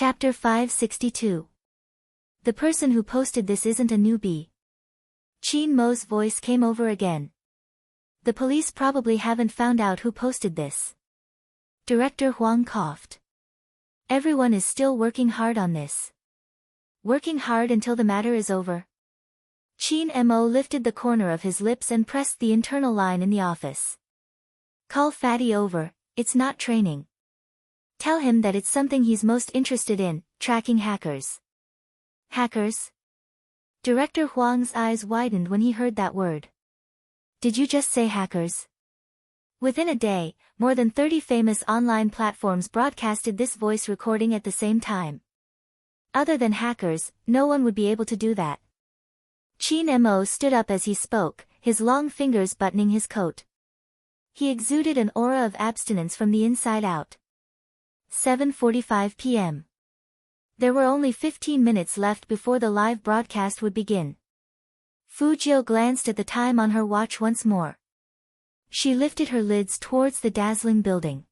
Chapter 562. The person who posted this isn't a newbie. Chin Mo's voice came over again. The police probably haven't found out who posted this. Director Huang coughed. Everyone is still working hard on this. Working hard until the matter is over. Chin Mo lifted the corner of his lips and pressed the internal line in the office. Call Fatty over, it's not training. Tell him that it's something he's most interested in, tracking hackers. Hackers? Director Huang's eyes widened when he heard that word. Did you just say hackers? Within a day, more than 30 famous online platforms broadcasted this voice recording at the same time. Other than hackers, no one would be able to do that. Chin Mo stood up as he spoke, his long fingers buttoning his coat. He exuded an aura of abstinence from the inside out. 7:45 p.m. There were only 15 minutes left before the live broadcast would begin. Fu Jiu glanced at the time on her watch once more. She lifted her lids towards the dazzling building.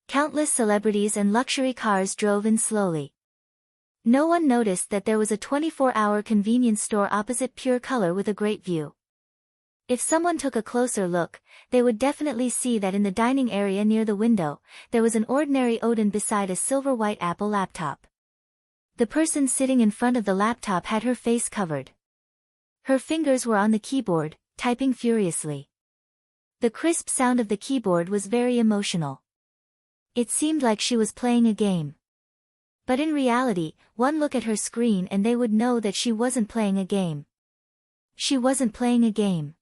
Countless celebrities and luxury cars drove in slowly. No one noticed that there was a 24-hour convenience store opposite Pure Color with a great view. If someone took a closer look, they would definitely see that in the dining area near the window, there was an ordinary Odin beside a silver-white Apple laptop. The person sitting in front of the laptop had her face covered. Her fingers were on the keyboard, typing furiously. The crisp sound of the keyboard was very emotional. It seemed like she was playing a game. But in reality, one look at her screen and they would know that she wasn't playing a game. She wasn't playing a game.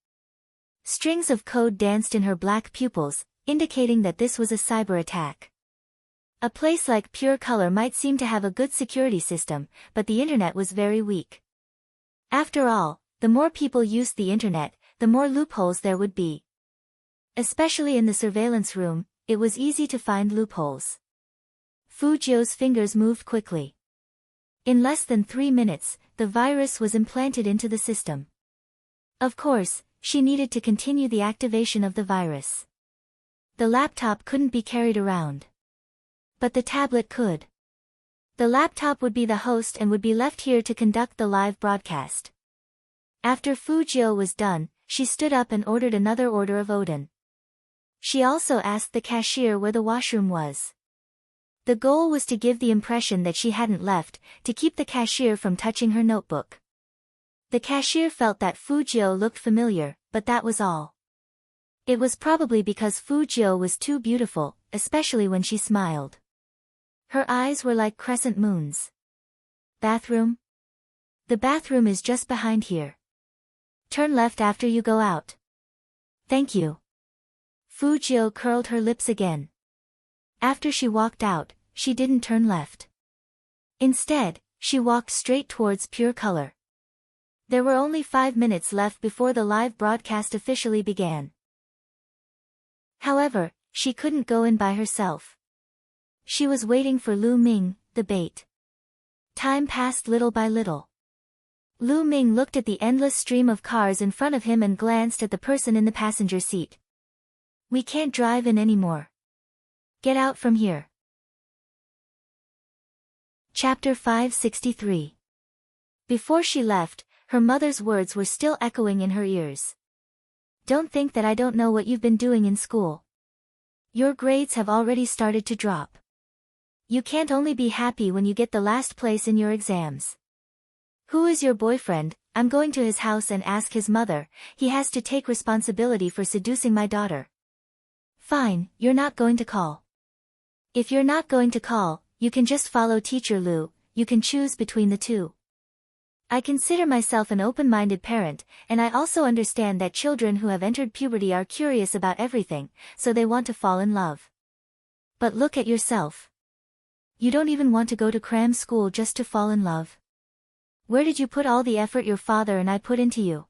Strings of code danced in her black pupils, indicating that this was a cyber attack. A place like Pure Color might seem to have a good security system, but the internet was very weak. After all, the more people used the internet, the more loopholes there would be. Especially in the surveillance room, it was easy to find loopholes. Fu Jiu's fingers moved quickly. In less than 3 minutes, the virus was implanted into the system. Of course, she needed to continue the activation of the virus. The laptop couldn't be carried around. But the tablet could. The laptop would be the host and would be left here to conduct the live broadcast. After Fu Jiu was done, she stood up and ordered another order of Odin. She also asked the cashier where the washroom was. The goal was to give the impression that she hadn't left, to keep the cashier from touching her notebook. The cashier felt that Fu Jiu looked familiar, but that was all. It was probably because Fu Jiu was too beautiful, especially when she smiled. Her eyes were like crescent moons. Bathroom? The bathroom is just behind here. Turn left after you go out. Thank you. Fu Jiu curled her lips again. After she walked out, she didn't turn left. Instead, she walked straight towards Pure Color. There were only 5 minutes left before the live broadcast officially began. However, she couldn't go in by herself. She was waiting for Lu Ming, the bait. Time passed little by little. Lu Ming looked at the endless stream of cars in front of him and glanced at the person in the passenger seat. We can't drive in anymore. Get out from here. Chapter 563. Before she left, her mother's words were still echoing in her ears. Don't think that I don't know what you've been doing in school. Your grades have already started to drop. You can't only be happy when you get the last place in your exams. Who is your boyfriend? I'm going to his house and ask his mother. He has to take responsibility for seducing my daughter. Fine, you're not going to call. If you're not going to call, you can just follow Teacher Lu, you can choose between the two. I consider myself an open-minded parent, and I also understand that children who have entered puberty are curious about everything, so they want to fall in love. But look at yourself. You don't even want to go to cram school just to fall in love. Where did you put all the effort your father and I put into you?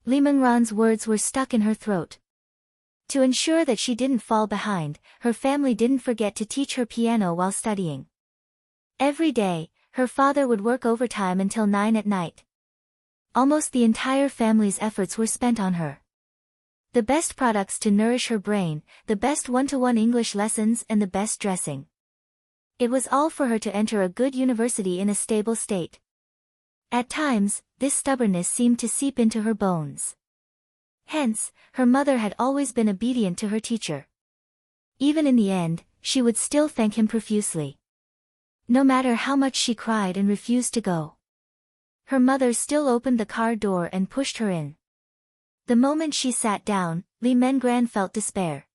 Li Mengran's words were stuck in her throat. To ensure that she didn't fall behind, her family didn't forget to teach her piano while studying. Every day, her father would work overtime until 9 at night. Almost the entire family's efforts were spent on her. The best products to nourish her brain, the best one-to-one English lessons and the best dressing. It was all for her to enter a good university in a stable state. At times, this stubbornness seemed to seep into her bones. Hence, her mother had always been obedient to her teacher. Even in the end, she would still thank him profusely. No matter how much she cried and refused to go. Her mother still opened the car door and pushed her in. The moment she sat down, Lee Mengran felt despair.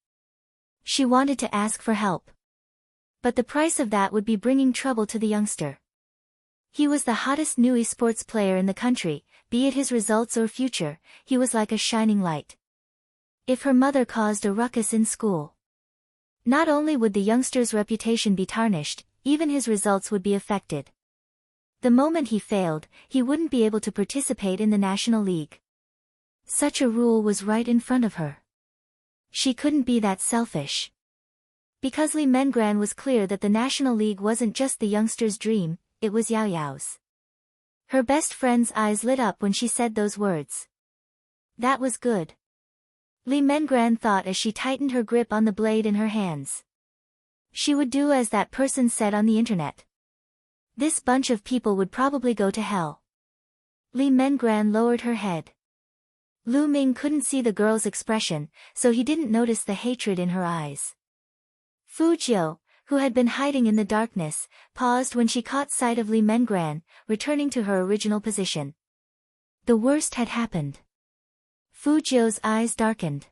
She wanted to ask for help. But the price of that would be bringing trouble to the youngster. He was the hottest new esports player in the country, be it his results or future, he was like a shining light. If her mother caused a ruckus in school, not only would the youngster's reputation be tarnished, even his results would be affected. The moment he failed, he wouldn't be able to participate in the National League. Such a rule was right in front of her. She couldn't be that selfish. Because Lee Mengran was clear that the National League wasn't just the youngster's dream, it was Yao Yao's. Her best friend's eyes lit up when she said those words. That was good. Lee Mengran thought as she tightened her grip on the blade in her hands. She would do as that person said on the internet. This bunch of people would probably go to hell. Lee Mengran lowered her head. Lu Ming couldn't see the girl's expression, so he didn't notice the hatred in her eyes. Fu Jiu, who had been hiding in the darkness, paused when she caught sight of Lee Mengran, returning to her original position. The worst had happened. Fu Jiu's eyes darkened.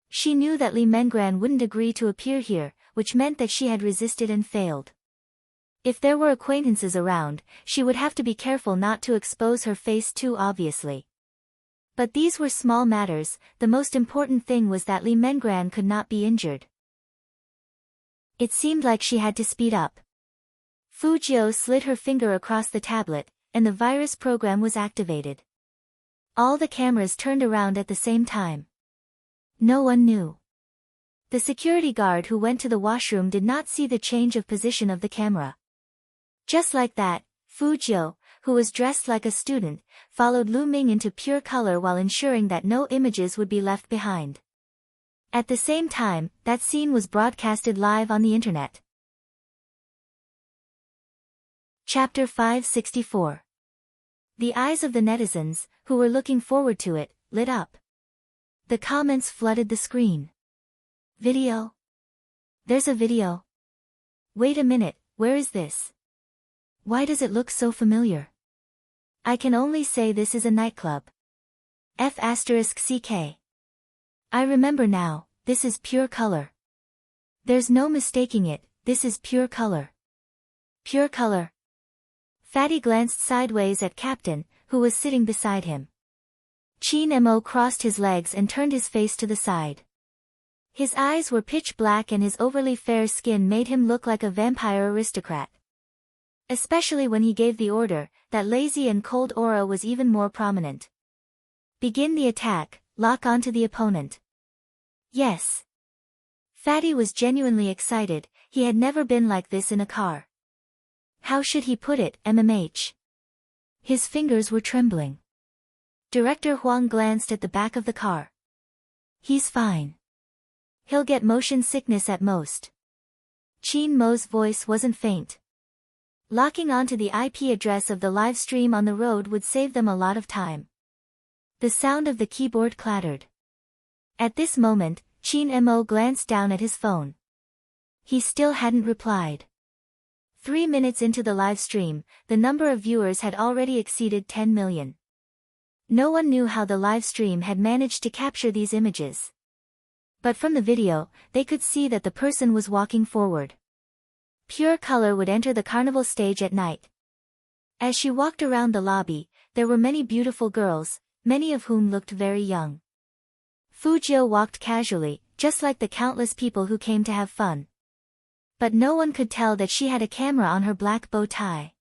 She knew that Lee Mengran wouldn't agree to appear here, which meant that she had resisted and failed. If there were acquaintances around, she would have to be careful not to expose her face too obviously. But these were small matters, the most important thing was that Lee Mengran could not be injured. It seemed like she had to speed up. Fu Jiu slid her finger across the tablet, and the virus program was activated. All the cameras turned around at the same time. No one knew. The security guard who went to the washroom did not see the change of position of the camera. Just like that, Fu Jiu, who was dressed like a student, followed Lu Ming into pure color while ensuring that no images would be left behind. At the same time, that scene was broadcasted live on the internet. Chapter 564. The eyes of the netizens, who were looking forward to it, lit up. The comments flooded the screen. Video? There's a video. Wait a minute, where is this? Why does it look so familiar? I can only say this is a nightclub. F***CK. I remember now, this is pure color. There's no mistaking it, this is pure color. Pure color. Fatty glanced sideways at Captain, who was sitting beside him. Qin Mo crossed his legs and turned his face to the side. His eyes were pitch black and his overly fair skin made him look like a vampire aristocrat. Especially when he gave the order, that lazy and cold aura was even more prominent. Begin the attack, lock onto the opponent. Yes. Fatty was genuinely excited, he had never been like this in a car. How should he put it, MMH? His fingers were trembling. Director Huang glanced at the back of the car. He's fine. He'll get motion sickness at most. Qin Mo's voice wasn't faint. Locking onto the IP address of the live stream on the road would save them a lot of time. The sound of the keyboard clattered. At this moment, Qin Mo glanced down at his phone. He still hadn't replied. 3 minutes into the live stream, the number of viewers had already exceeded 10 million. No one knew how the live stream had managed to capture these images. But from the video, they could see that the person was walking forward. Pure color would enter the carnival stage at night. As she walked around the lobby, there were many beautiful girls, many of whom looked very young. Fu Jiu walked casually, just like the countless people who came to have fun. But no one could tell that she had a camera on her black bow tie.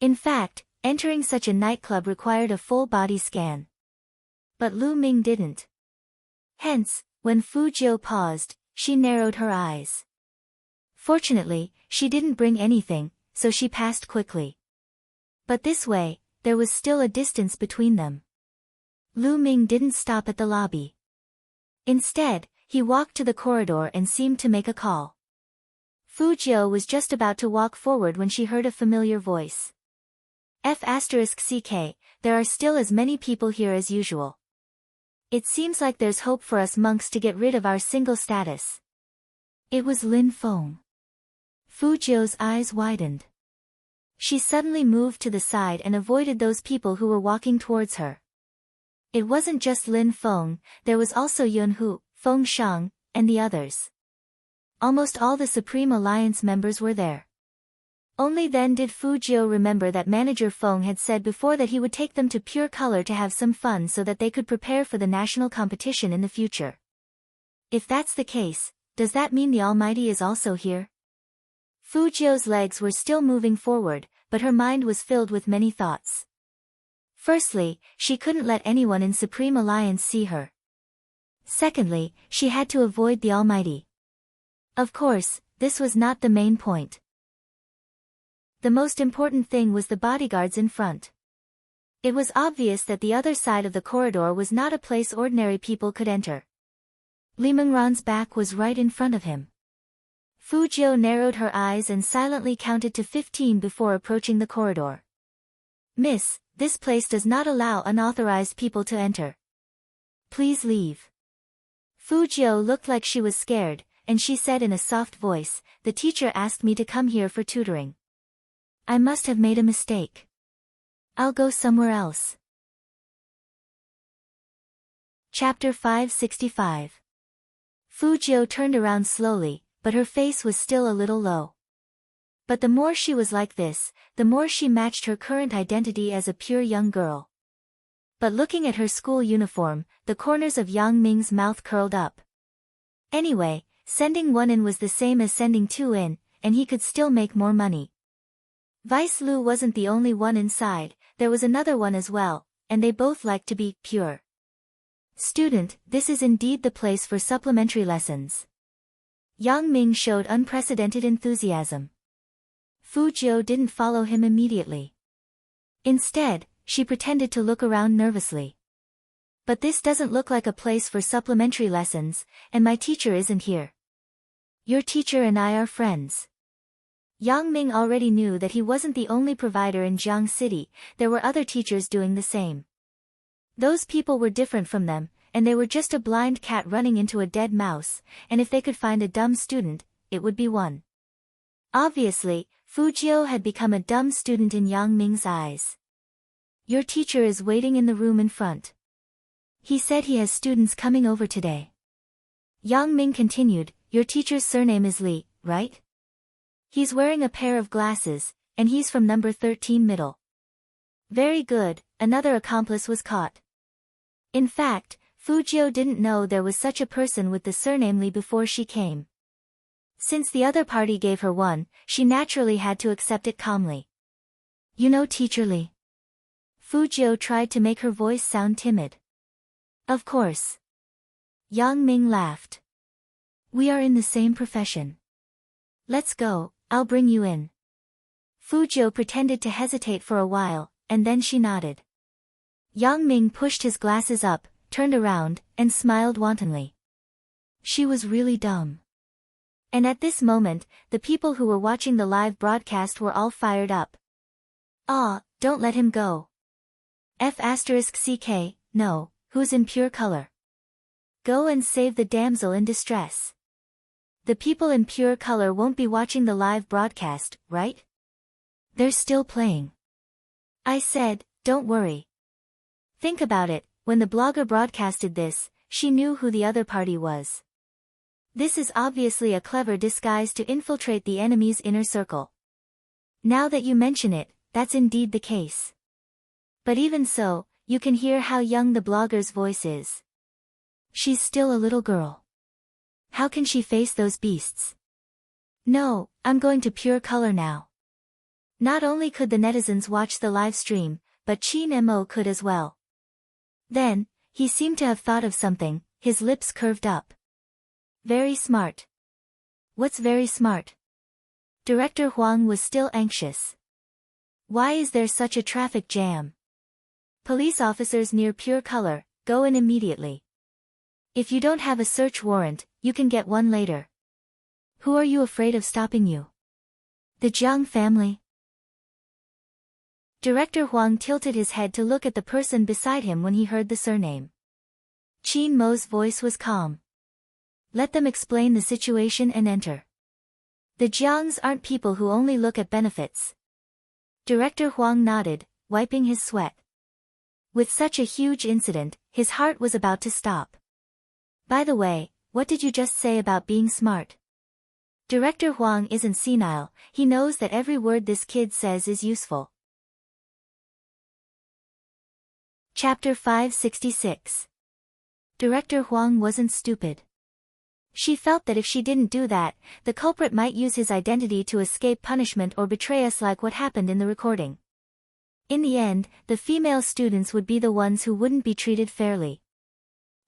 In fact, entering such a nightclub required a full body scan. But Lu Ming didn't. Hence, when Fu Jiu paused, she narrowed her eyes. Fortunately, she didn't bring anything, so she passed quickly. But this way, there was still a distance between them. Lu Ming didn't stop at the lobby. Instead, he walked to the corridor and seemed to make a call. Fujiu was just about to walk forward when she heard a familiar voice. F***ck, there are still as many people here as usual. It seems like there's hope for us monks to get rid of our single status. It was Lin Feng. Fujiu's eyes widened. She suddenly moved to the side and avoided those people who were walking towards her. It wasn't just Lin Feng, there was also Yunhu, Feng Sheng, and the others. Almost all the Supreme Alliance members were there. Only then did Fujiu remember that Manager Feng had said before that he would take them to Pure Color to have some fun so that they could prepare for the national competition in the future. If that's the case, does that mean the Almighty is also here? Fujiu's legs were still moving forward, but her mind was filled with many thoughts. Firstly, she couldn't let anyone in Supreme Alliance see her. Secondly, she had to avoid the Almighty. Of course, this was not the main point. The most important thing was the bodyguards in front. It was obvious that the other side of the corridor was not a place ordinary people could enter. Li Mengran's back was right in front of him. Fujiu narrowed her eyes and silently counted to 15 before approaching the corridor. "Miss, this place does not allow unauthorized people to enter. Please leave." Fujiu looked like she was scared, and she said in a soft voice, "The teacher asked me to come here for tutoring. I must have made a mistake. I'll go somewhere else." Chapter 565. Fujiu turned around slowly, but her face was still a little low. But the more she was like this, the more she matched her current identity as a pure young girl. But looking at her school uniform, the corners of Yang Ming's mouth curled up. Anyway, sending one in was the same as sending two in, and he could still make more money. Vice Lu wasn't the only one inside, there was another one as well, and they both liked to be pure. "Student, this is indeed the place for supplementary lessons." Yang Ming showed unprecedented enthusiasm. Fujiu didn't follow him immediately. Instead, she pretended to look around nervously. "But this doesn't look like a place for supplementary lessons, and my teacher isn't here. Your teacher and I are friends." Yang Ming already knew that he wasn't the only provider in Jiang City, there were other teachers doing the same. Those people were different from them, and they were just a blind cat running into a dead mouse, and if they could find a dumb student, it would be one. Obviously, Fujiu had become a dumb student in Yang Ming's eyes. "Your teacher is waiting in the room in front. He said he has students coming over today." Yang Ming continued, "Your teacher's surname is Li, right? He's wearing a pair of glasses, and he's from number 13 middle." Very good, another accomplice was caught. In fact, Fujiu didn't know there was such a person with the surname Li before she came. Since the other party gave her one, she naturally had to accept it calmly. "You know Teacher Li?" Fujiu tried to make her voice sound timid. "Of course." Yang Ming laughed. "We are in the same profession. Let's go, I'll bring you in." Fujiu pretended to hesitate for a while, and then she nodded. Yang Ming pushed his glasses up, turned around, and smiled wantonly. She was really dumb. And at this moment, the people who were watching the live broadcast were all fired up. "Ah, don't let him go. F***ck, no, who's in Pure Color? Go and save the damsel in distress. The people in Pure Color won't be watching the live broadcast, right? They're still playing." I said, "Don't worry." Think about it, when the blogger broadcasted this, she knew who the other party was. This is obviously a clever disguise to infiltrate the enemy's inner circle. Now that you mention it, that's indeed the case. But even so, you can hear how young the blogger's voice is. She's still a little girl. How can she face those beasts? "No, I'm going to Pure Color now." Not only could the netizens watch the live stream, but Qin Mo could as well. Then, he seemed to have thought of something, his lips curved up. "Very smart." "What's very smart?" Director Huang was still anxious. "Why is there such a traffic jam? Police officers near Pure Color, go in immediately. If you don't have a search warrant, you can get one later." Who are you afraid of stopping you? The Jiang family? Director Huang tilted his head to look at the person beside him when he heard the surname. Qin Mo's voice was calm. Let them explain the situation and enter. The Jiangs aren't people who only look at benefits. Director Huang nodded, wiping his sweat. With such a huge incident, his heart was about to stop. By the way, what did you just say about being smart? Director Huang isn't senile, he knows that every word this kid says is useful. Chapter 566. Director Huang wasn't stupid. She felt that if she didn't do that, the culprit might use his identity to escape punishment or betray us like what happened in the recording. In the end, the female students would be the ones who wouldn't be treated fairly.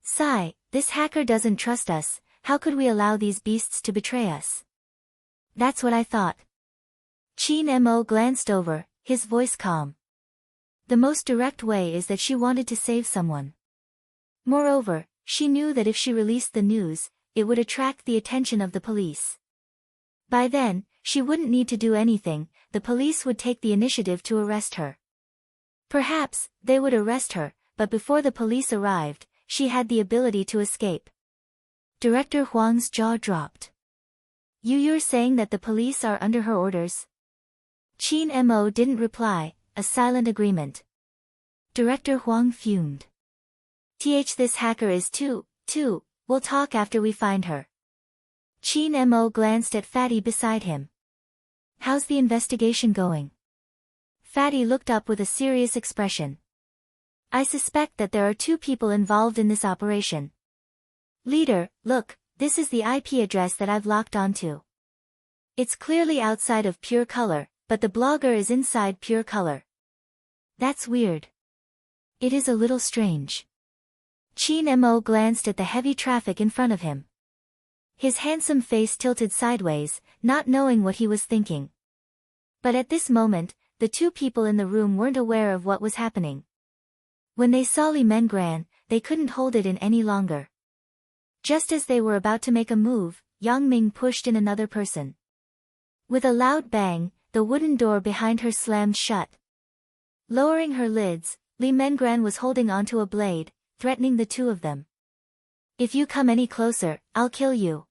Sigh, this hacker doesn't trust us, how could we allow these beasts to betray us? That's what I thought. Qin Mo glanced over, his voice calm. The most direct way is that she wanted to save someone. Moreover, she knew that if she released the news, it would attract the attention of the police. By then, she wouldn't need to do anything, the police would take the initiative to arrest her. Perhaps, they would arrest her, but before the police arrived, she had the ability to escape. Director Huang's jaw dropped. You're saying that the police are under her orders? Qin Mo didn't reply, a silent agreement. Director Huang fumed. This hacker is too, we'll talk after we find her. Qin Mo glanced at Fatty beside him. How's the investigation going? Fatty looked up with a serious expression. I suspect that there are 2 people involved in this operation. Leader, look, this is the IP address that I've locked onto. It's clearly outside of Pure Color, but the blogger is inside Pure Color. That's weird. It is a little strange. Qin Mo glanced at the heavy traffic in front of him. His handsome face tilted sideways, not knowing what he was thinking. But at this moment, the 2 people in the room weren't aware of what was happening. When they saw Li Mengran, they couldn't hold it in any longer. Just as they were about to make a move, Yang Ming pushed in another person. With a loud bang, the wooden door behind her slammed shut. Lowering her lids, Li Mengran was holding onto a blade, threatening the 2 of them. If you come any closer, I'll kill you.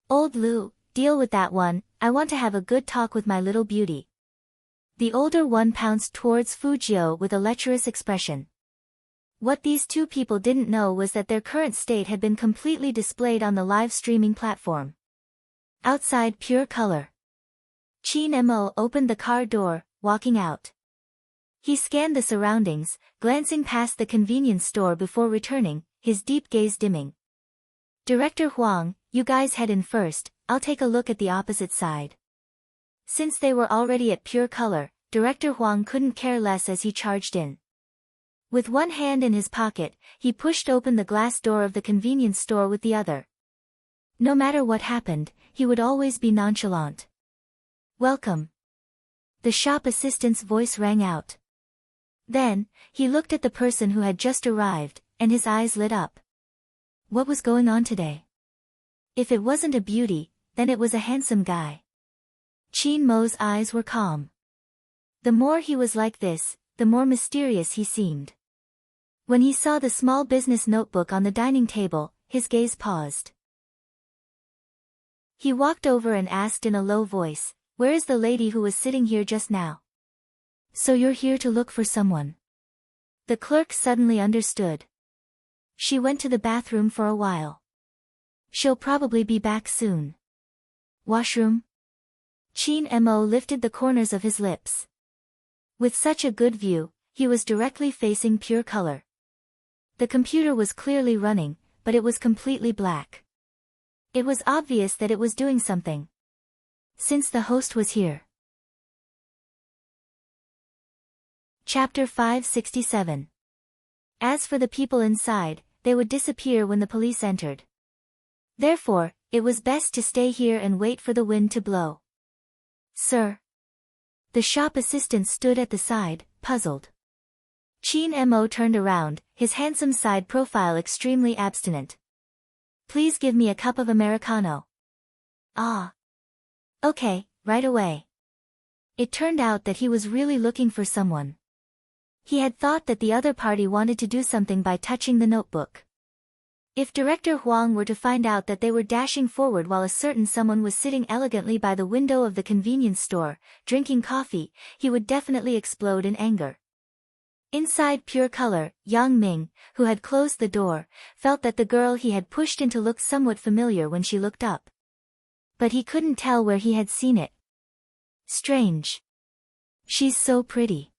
Old Lu, deal with that one, I want to have a good talk with my little beauty. The older one pounced towards Fujio with a lecherous expression. What these 2 people didn't know was that their current state had been completely displayed on the live streaming platform. Outside Pure Color. Qin Mo opened the car door, walking out. He scanned the surroundings, glancing past the convenience store before returning, his deep gaze dimming. Director Huang, you guys head in first, I'll take a look at the opposite side. Since they were already at Pure Color, Director Huang couldn't care less as he charged in. With one hand in his pocket, he pushed open the glass door of the convenience store with the other. No matter what happened, he would always be nonchalant. Welcome. The shop assistant's voice rang out. Then, he looked at the person who had just arrived, and his eyes lit up. What was going on today? If it wasn't a beauty, then it was a handsome guy. Qin Mo's eyes were calm. The more he was like this, the more mysterious he seemed. When he saw the small business notebook on the dining table, his gaze paused. He walked over and asked in a low voice, where is the lady who was sitting here just now? So you're here to look for someone. The clerk suddenly understood. She went to the bathroom for a while. She'll probably be back soon. Washroom? Qin Mo lifted the corners of his lips. With such a good view, he was directly facing Pure Color. The computer was clearly running, but it was completely black. It was obvious that it was doing something. Since the host was here. Chapter 567. As for the people inside, they would disappear when the police entered. Therefore, it was best to stay here and wait for the wind to blow. Sir. The shop assistant stood at the side, puzzled. Qin Mo turned around, his handsome side profile extremely abstinent. Please give me a cup of Americano. Ah. Okay, right away. It turned out that he was really looking for someone. He had thought that the other party wanted to do something by touching the notebook. If Director Huang were to find out that they were dashing forward while a certain someone was sitting elegantly by the window of the convenience store, drinking coffee, he would definitely explode in anger. Inside Pure Color, Yang Ming, who had closed the door, felt that the girl he had pushed into looked somewhat familiar when she looked up. But he couldn't tell where he had seen it. Strange. She's so pretty.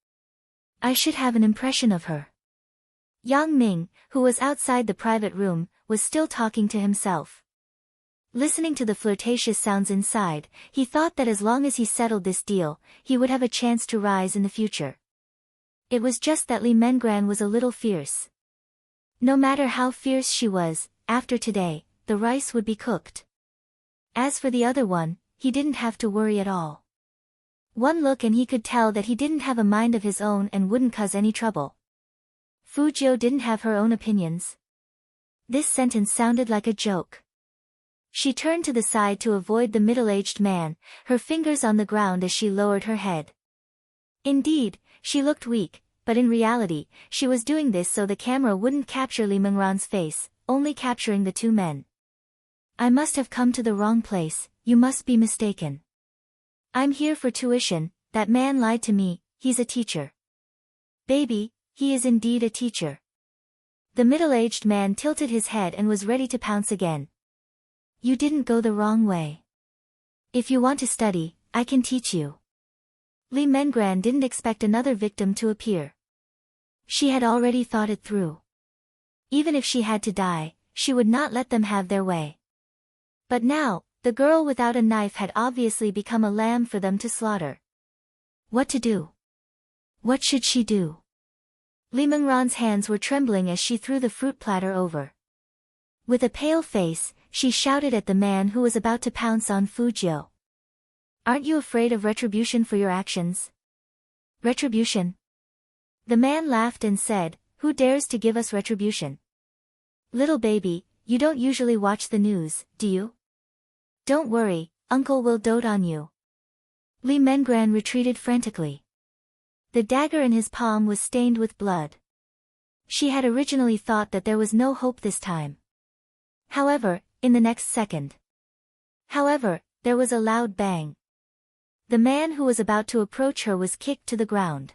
I should have an impression of her. Yang Ming, who was outside the private room, was still talking to himself. Listening to the flirtatious sounds inside, he thought that as long as he settled this deal, he would have a chance to rise in the future. It was just that Li Mengran was a little fierce. No matter how fierce she was, after today, the rice would be cooked. As for the other one, he didn't have to worry at all. One look and he could tell that he didn't have a mind of his own and wouldn't cause any trouble. Fujiu didn't have her own opinions. This sentence sounded like a joke. She turned to the side to avoid the middle-aged man, her fingers on the ground as she lowered her head. Indeed, she looked weak, but in reality, she was doing this so the camera wouldn't capture Li Mengran's face, only capturing the two men. I must have come to the wrong place, you must be mistaken. I'm here for tuition, that man lied to me, he's a teacher. Baby, he is indeed a teacher. The middle-aged man tilted his head and was ready to pounce again. You didn't go the wrong way. If you want to study, I can teach you. Li Mengran didn't expect another victim to appear. She had already thought it through. Even if she had to die, she would not let them have their way. But now, the girl without a knife had obviously become a lamb for them to slaughter. What to do? What should she do? Li Mengran's hands were trembling as she threw the fruit platter over. With a pale face, she shouted at the man who was about to pounce on Fujiu. Aren't you afraid of retribution for your actions? Retribution? The man laughed and said, who dares to give us retribution? Little baby, you don't usually watch the news, do you? Don't worry, uncle will dote on you. Li Mengran retreated frantically. The dagger in his palm was stained with blood. She had originally thought that there was no hope this time. However, in the next second. There was a loud bang. The man who was about to approach her was kicked to the ground.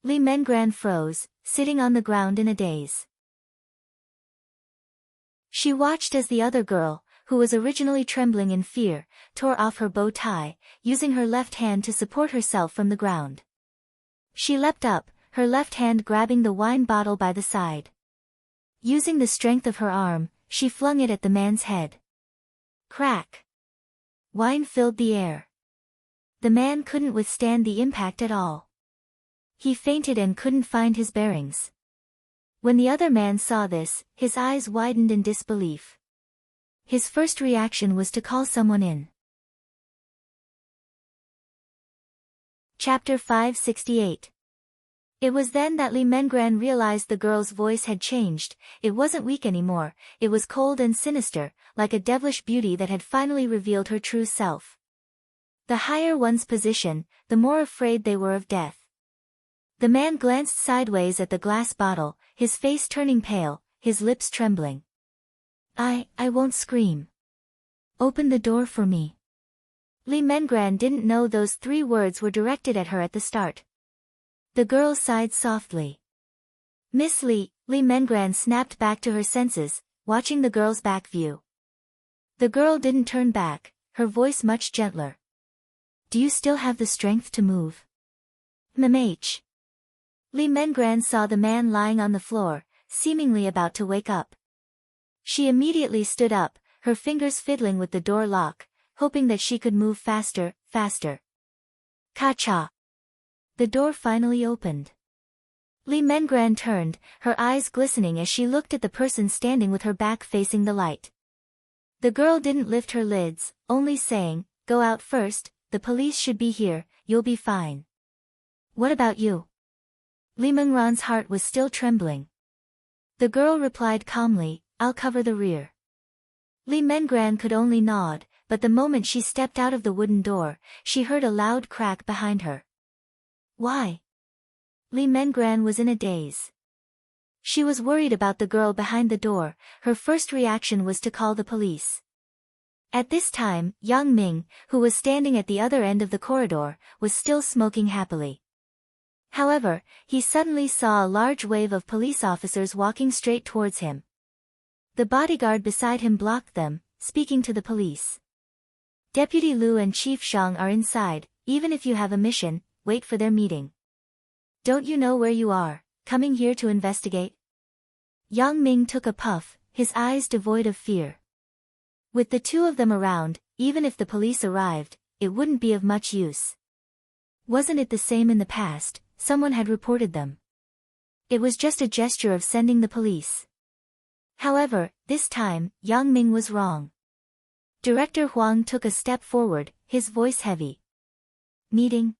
Li Mengran froze, sitting on the ground in a daze. She watched as the other girl, who was originally trembling in fear, tore off her bow tie, using her left hand to support herself from the ground. She leapt up, her left hand grabbing the wine bottle by the side. Using the strength of her arm, she flung it at the man's head. Crack! Wine filled the air. The man couldn't withstand the impact at all. He fainted and couldn't find his bearings. When the other man saw this, his eyes widened in disbelief. His first reaction was to call someone in. Chapter 568. It was then that Li Mengran realized the girl's voice had changed. It wasn't weak anymore, it was cold and sinister, like a devilish beauty that had finally revealed her true self. The higher one's position, the more afraid they were of death. The man glanced sideways at the glass bottle, his face turning pale, his lips trembling. I won't scream. Open the door for me. Li Mengran didn't know those 3 words were directed at her at the start. The girl sighed softly. Miss Li, Li Mengran snapped back to her senses, watching the girl's back view. The girl didn't turn back, her voice much gentler. Do you still have the strength to move? MMH. Li Mengran saw the man lying on the floor, seemingly about to wake up. She immediately stood up, her fingers fiddling with the door lock, hoping that she could move faster. Ka-cha! The door finally opened. Li Mengran turned, her eyes glistening as she looked at the person standing with her back facing the light. The girl didn't lift her lids, only saying, Go out first, the police should be here, you'll be fine. What about you? Li Mengran's heart was still trembling. The girl replied calmly, I'll cover the rear. Li Mengran could only nod, but the moment she stepped out of the wooden door, she heard a loud crack behind her. Why? Lee Mengran was in a daze. She was worried about the girl behind the door. Her first reaction was to call the police. At this time, Yang Ming, who was standing at the other end of the corridor, was still smoking happily. However, he suddenly saw a large wave of police officers walking straight towards him. The bodyguard beside him blocked them, speaking to the police. Deputy Liu and Chief Zhang are inside. Even if you have a mission, wait for their meeting. Don't you know where you are, coming here to investigate? Yang Ming took a puff, his eyes devoid of fear. With the two of them around, even if the police arrived, it wouldn't be of much use. Wasn't it the same in the past? Someone had reported them. It was just a gesture of sending the police. However, this time, Yang Ming was wrong. Director Huang took a step forward, his voice heavy. Meeting?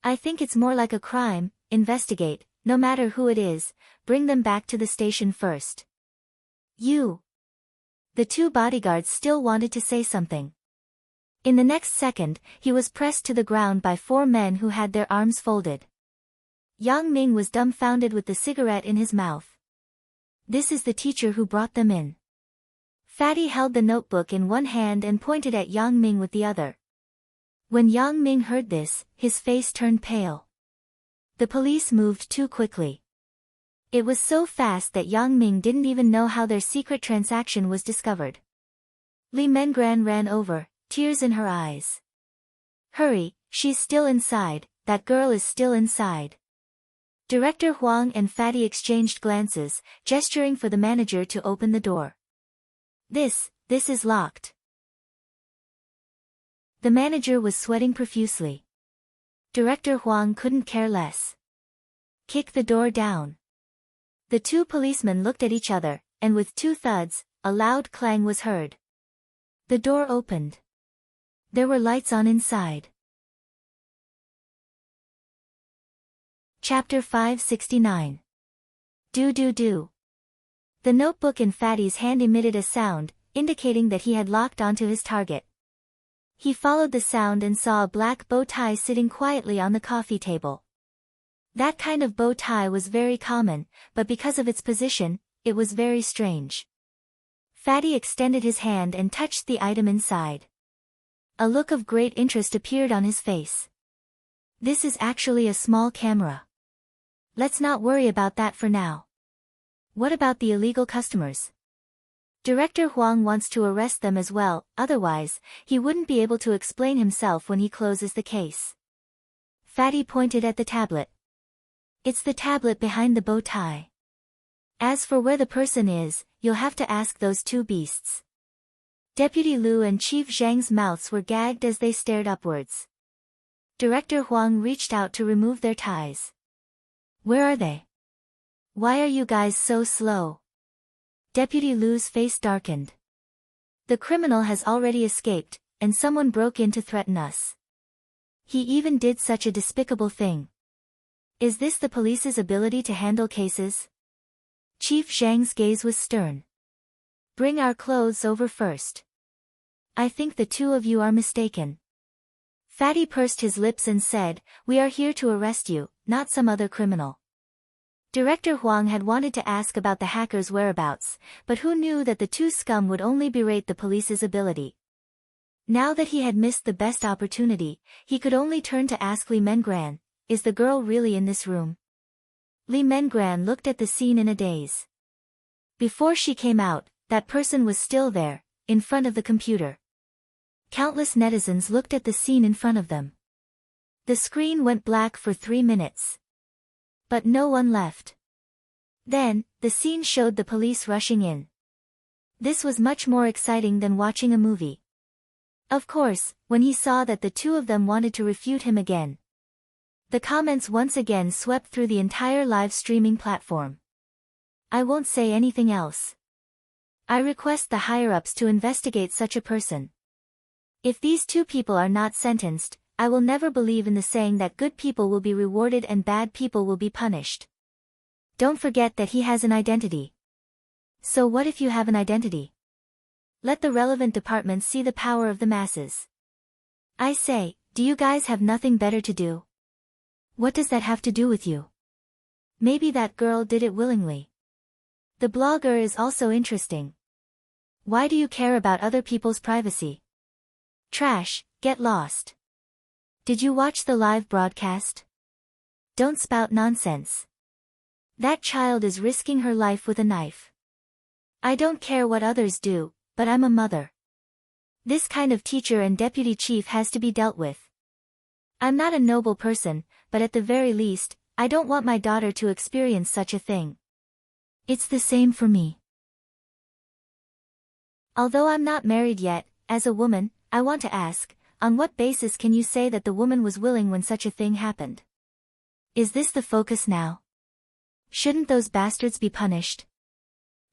I think it's more like a crime. Investigate, no matter who it is, bring them back to the station first. You. The two bodyguards still wanted to say something. In the next second, he was pressed to the ground by four men who had their arms folded. Yang Ming was dumbfounded with the cigarette in his mouth. This is the teacher who brought them in. Fatty held the notebook in one hand and pointed at Yang Ming with the other. When Yang Ming heard this, his face turned pale. The police moved too quickly. It was so fast that Yang Ming didn't even know how their secret transaction was discovered. Lee Mengran ran over, tears in her eyes. Hurry, she's still inside, that girl is still inside. Director Huang and Fatty exchanged glances, gesturing for the manager to open the door. This is locked. The manager was sweating profusely. Director Huang couldn't care less. Kick the door down. The two policemen looked at each other, and with two thuds, a loud clang was heard. The door opened. There were lights on inside. Chapter 569. Do. The notebook in Fatty's hand emitted a sound, indicating that he had locked onto his target. He followed the sound and saw a black bow tie sitting quietly on the coffee table. That kind of bow tie was very common, but because of its position, it was very strange. Fatty extended his hand and touched the item inside. A look of great interest appeared on his face. This is actually a small camera. Let's not worry about that for now. What about the illegal customers? Director Huang wants to arrest them as well, otherwise, he wouldn't be able to explain himself when he closes the case. Fatty pointed at the tablet. It's the tablet behind the bow tie. As for where the person is, you'll have to ask those two beasts. Deputy Liu and Chief Zhang's mouths were gagged as they stared upwards. Director Huang reached out to remove their ties. Where are they? Why are you guys so slow? Deputy Liu's face darkened. The criminal has already escaped, and someone broke in to threaten us. He even did such a despicable thing. Is this the police's ability to handle cases? Chief Zhang's gaze was stern. Bring our clothes over first. I think the two of you are mistaken. Fatty pursed his lips and said, we are here to arrest you, not some other criminal. Director Huang had wanted to ask about the hacker's whereabouts, but who knew that the two scum would only berate the police's ability. Now that he had missed the best opportunity, he could only turn to ask Lee Mengran, is the girl really in this room? Lee Mengran looked at the scene in a daze. Before she came out, that person was still there, in front of the computer. Countless netizens looked at the scene in front of them. The screen went black for 3 minutes. But no one left. Then, the scene showed the police rushing in. This was much more exciting than watching a movie. Of course, when he saw that the two of them wanted to refute him again. The comments once again swept through the entire live streaming platform. I won't say anything else. I request the higher-ups to investigate such a person. If these two people are not sentenced, I will never believe in the saying that good people will be rewarded and bad people will be punished. Don't forget that he has an identity. So what if you have an identity? Let the relevant departments see the power of the masses. I say, do you guys have nothing better to do? What does that have to do with you? Maybe that girl did it willingly. The blogger is also interesting. Why do you care about other people's privacy? Trash, get lost. Did you watch the live broadcast? Don't spout nonsense. That child is risking her life with a knife. I don't care what others do, but I'm a mother. This kind of teacher and deputy chief has to be dealt with. I'm not a noble person, but at the very least, I don't want my daughter to experience such a thing. It's the same for me. Although I'm not married yet, as a woman, I want to ask, on what basis can you say that the woman was willing when such a thing happened? Is this the focus now? Shouldn't those bastards be punished?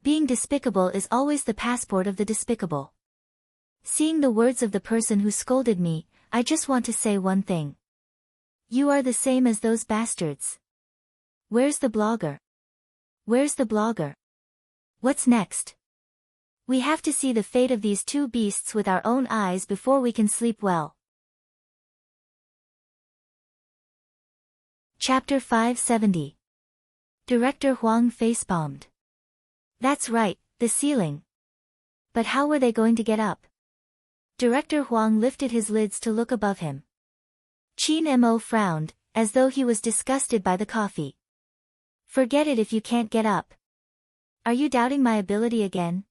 Being despicable is always the passport of the despicable. Seeing the words of the person who scolded me, I just want to say one thing. You are the same as those bastards. Where's the blogger? Where's the blogger? What's next? We have to see the fate of these two beasts with our own eyes before we can sleep well. Chapter 570. Director Huang facepalmed. That's right, the ceiling. But how were they going to get up? Director Huang lifted his lids to look above him. Qin Mo frowned, as though he was disgusted by the coffee. Forget it if you can't get up. Are you doubting my ability again?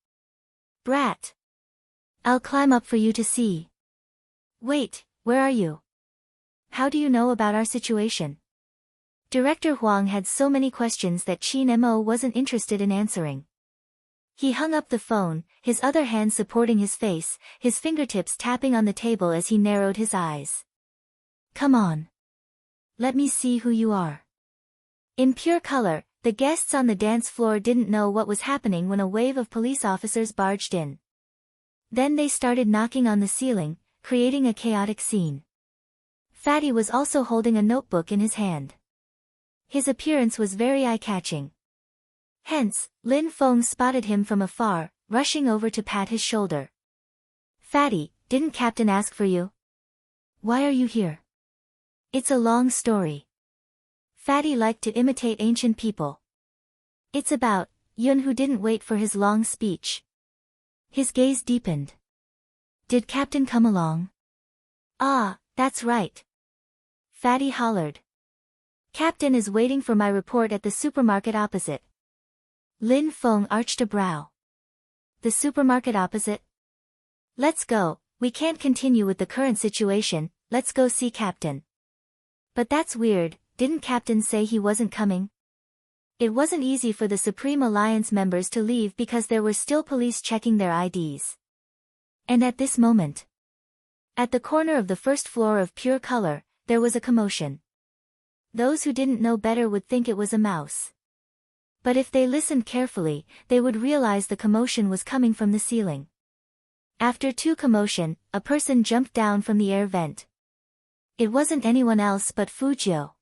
Brat. I'll climb up for you to see. Wait, where are you? How do you know about our situation? Director Huang had so many questions that Qin Mo wasn't interested in answering. He hung up the phone, his other hand supporting his face, his fingertips tapping on the table as he narrowed his eyes. Come on. Let me see who you are. In pure color, the guests on the dance floor didn't know what was happening when a wave of police officers barged in. Then they started knocking on the ceiling, creating a chaotic scene. Fatty was also holding a notebook in his hand. His appearance was very eye-catching. Hence, Lin Feng spotted him from afar, rushing over to pat his shoulder. Fatty, didn't Captain ask for you? Why are you here? It's a long story. Fatty liked to imitate ancient people. It's about Yun, who didn't wait for his long speech. His gaze deepened. Did Captain come along? Ah, that's right. Fatty hollered. Captain is waiting for my report at the supermarket opposite. Lin Feng arched a brow. The supermarket opposite? Let's go, we can't continue with the current situation, let's go see Captain. But that's weird, didn't Captain say he wasn't coming? It wasn't easy for the Supreme Alliance members to leave because there were still police checking their IDs. And at this moment, at the corner of the first floor of Pure Color, there was a commotion. Those who didn't know better would think it was a mouse. But if they listened carefully, they would realize the commotion was coming from the ceiling. After commotion, a person jumped down from the air vent. It wasn't anyone else but Fujio.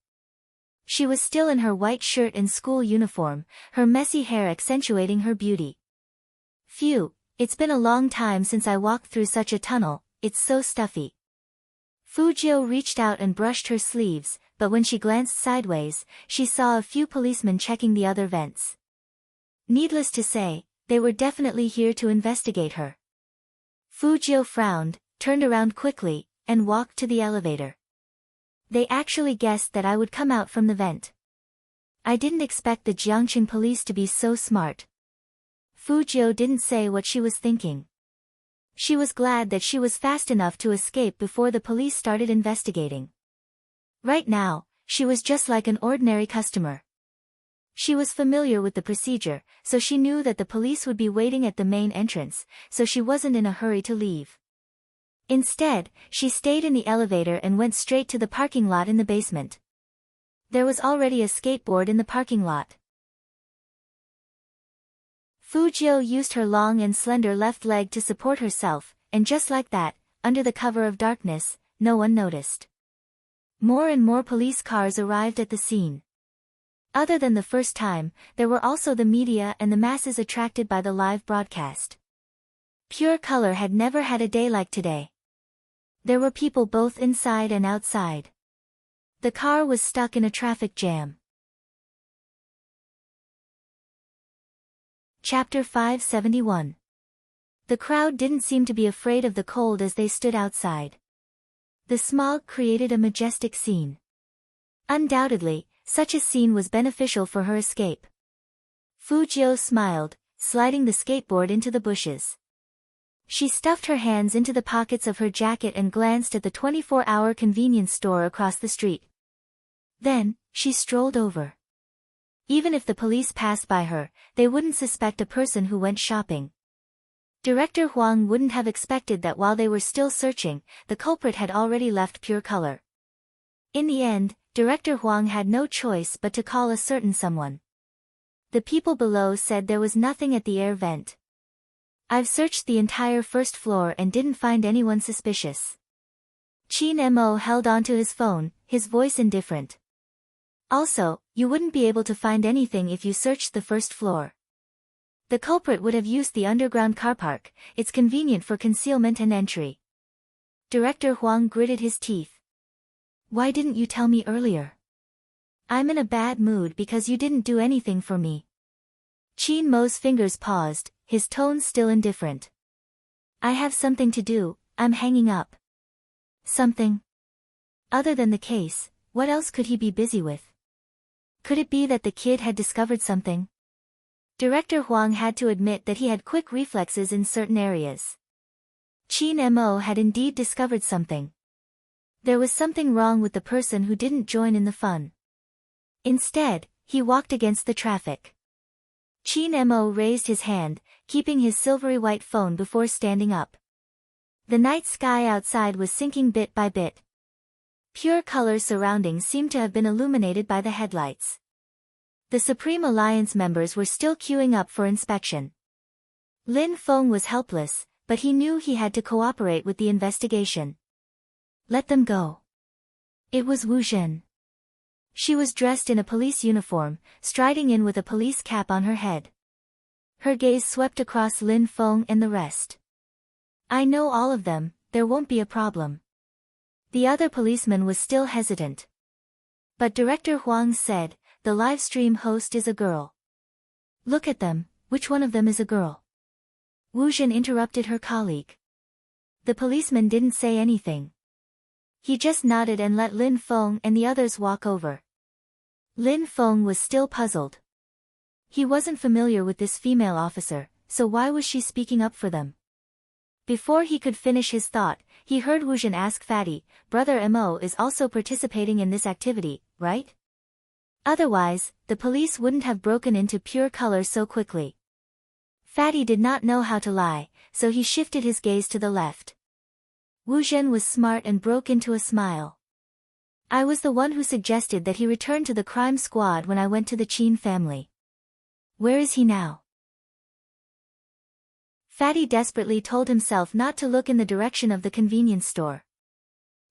She was still in her white shirt and school uniform, her messy hair accentuating her beauty. Phew, it's been a long time since I walked through such a tunnel, it's so stuffy. Fujio reached out and brushed her sleeves, but when she glanced sideways, she saw a few policemen checking the other vents. Needless to say, they were definitely here to investigate her. Fujio frowned, turned around quickly, and walked to the elevator. They actually guessed that I would come out from the vent. I didn't expect the Jiangqing police to be so smart. Fujio didn't say what she was thinking. She was glad that she was fast enough to escape before the police started investigating. Right now, she was just like an ordinary customer. She was familiar with the procedure, so she knew that the police would be waiting at the main entrance, so she wasn't in a hurry to leave. Instead, she stayed in the elevator and went straight to the parking lot in the basement. There was already a skateboard in the parking lot. Fujio used her long and slender left leg to support herself, and just like that, under the cover of darkness, no one noticed. More and more police cars arrived at the scene. Other than the first time, there were also the media and the masses attracted by the live broadcast. Pure Color had never had a day like today. There were people both inside and outside. The car was stuck in a traffic jam. Chapter 571. The crowd didn't seem to be afraid of the cold as they stood outside. The smog created a majestic scene. Undoubtedly, such a scene was beneficial for her escape. Fujio smiled, sliding the skateboard into the bushes. She stuffed her hands into the pockets of her jacket and glanced at the 24-hour convenience store across the street. Then, she strolled over. Even if the police passed by her, they wouldn't suspect a person who went shopping. Director Huang wouldn't have expected that while they were still searching, the culprit had already left Pure Color. In the end, Director Huang had no choice but to call a certain someone. The people below said there was nothing at the air vent. I've searched the entire first floor and didn't find anyone suspicious. Qin Mo held onto his phone, his voice indifferent. Also, you wouldn't be able to find anything if you searched the first floor. The culprit would have used the underground car park, it's convenient for concealment and entry. Director Huang gritted his teeth. Why didn't you tell me earlier? I'm in a bad mood because you didn't do anything for me. Qin Mo's fingers paused, his tone still indifferent. I have something to do, I'm hanging up. Something? Other than the case, what else could he be busy with? Could it be that the kid had discovered something? Director Huang had to admit that he had quick reflexes in certain areas. Qin Mo had indeed discovered something. There was something wrong with the person who didn't join in the fun. Instead, he walked against the traffic. Qin Mo raised his hand, keeping his silvery white phone before standing up. The night sky outside was sinking bit by bit. Pure Color's surroundings seemed to have been illuminated by the headlights. The Supreme Alliance members were still queuing up for inspection. Lin Feng was helpless, but he knew he had to cooperate with the investigation. Let them go. It was Wu Zhen. She was dressed in a police uniform, striding in with a police cap on her head. Her gaze swept across Lin Feng and the rest. I know all of them, there won't be a problem. The other policeman was still hesitant. But Director Huang said, the live stream host is a girl. Look at them, which one of them is a girl? Wu Zhen interrupted her colleague. The policeman didn't say anything. He just nodded and let Lin Feng and the others walk over. Lin Feng was still puzzled. He wasn't familiar with this female officer, so why was she speaking up for them? Before he could finish his thought, he heard Wu Zhen ask Fatty, Brother Mo is also participating in this activity, right? Otherwise, the police wouldn't have broken into Pure Color so quickly. Fatty did not know how to lie, so he shifted his gaze to the left. Wu Zhen was smart and broke into a smile. I was the one who suggested that he return to the crime squad when I went to the Qin family. Where is he now? Fatty desperately told himself not to look in the direction of the convenience store.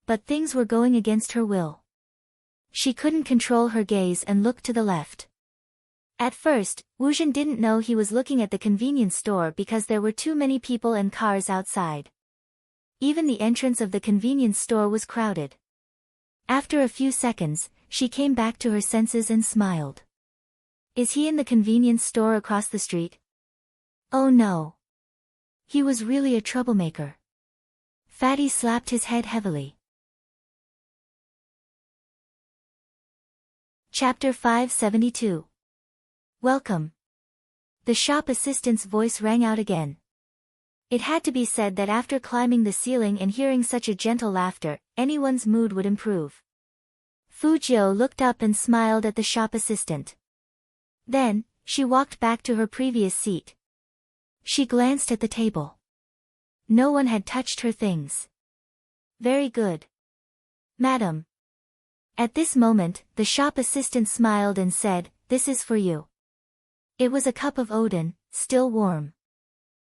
But things were going against her will. She couldn't control her gaze and looked to the left. At first, Wu Zhen didn't know he was looking at the convenience store because there were too many people and cars outside. Even the entrance of the convenience store was crowded. After a few seconds, she came back to her senses and smiled. Is he in the convenience store across the street? Oh no. He was really a troublemaker. Fatty slapped his head heavily. Chapter 572. Welcome. The shop assistant's voice rang out again. It had to be said that after climbing the ceiling and hearing such a gentle laughter, anyone's mood would improve. Fujio looked up and smiled at the shop assistant. Then, she walked back to her previous seat. She glanced at the table. No one had touched her things. Very good. Madam. At this moment, the shop assistant smiled and said, this is for you. It was a cup of Odin, still warm.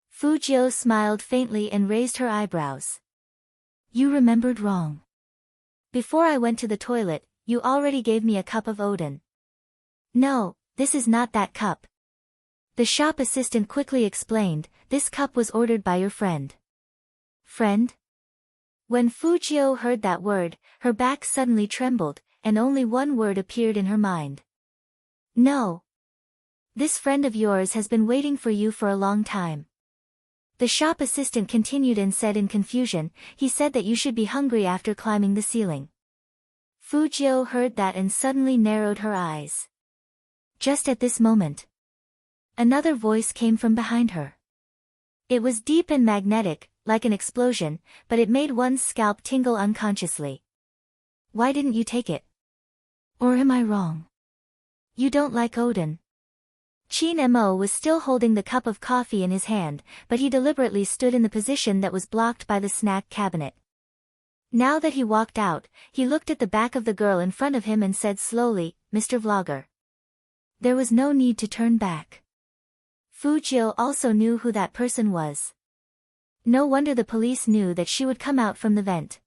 Fujio smiled faintly and raised her eyebrows. You remembered wrong. Before I went to the toilet, you already gave me a cup of Odin. No, this is not that cup. The shop assistant quickly explained, "This cup was ordered by your friend." Friend? When Fujio heard that word, her back suddenly trembled, and only one word appeared in her mind. No. This friend of yours has been waiting for you for a long time. The shop assistant continued and said in confusion, "He said that you should be hungry after climbing the ceiling." Fujio heard that and suddenly narrowed her eyes. Just at this moment, another voice came from behind her. It was deep and magnetic, like an explosion, but it made one's scalp tingle unconsciously. "Why didn't you take it? Or am I wrong? You don't like Odin?" Chin Mo was still holding the cup of coffee in his hand, but he deliberately stood in the position that was blocked by the snack cabinet. Now that he walked out, he looked at the back of the girl in front of him and said slowly, "Mr. Vlogger." There was no need to turn back. Fujio also knew who that person was. No wonder the police knew that she would come out from the vent.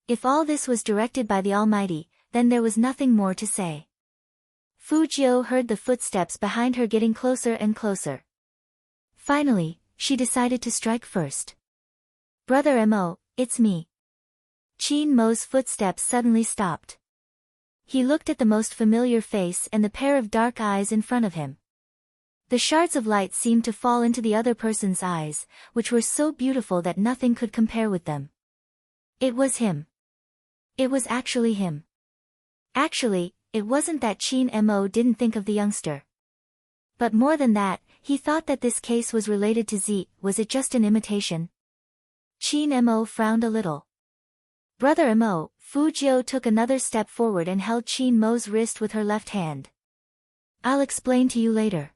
If all this was directed by the Almighty, then there was nothing more to say. Fujio heard the footsteps behind her getting closer and closer. Finally, she decided to strike first. "Brother Mo, it's me." Chin Mo's footsteps suddenly stopped. He looked at the most familiar face and the pair of dark eyes in front of him. The shards of light seemed to fall into the other person's eyes, which were so beautiful that nothing could compare with them. It was him. It was actually him. Actually, it wasn't that Chin Mo didn't think of the youngster. But more than that, he thought that this case was related to Z. Was it just an imitation? Chin Mo frowned a little. "Brother Mo," Fujio took another step forward and held Chin Mo's wrist with her left hand. "I'll explain to you later.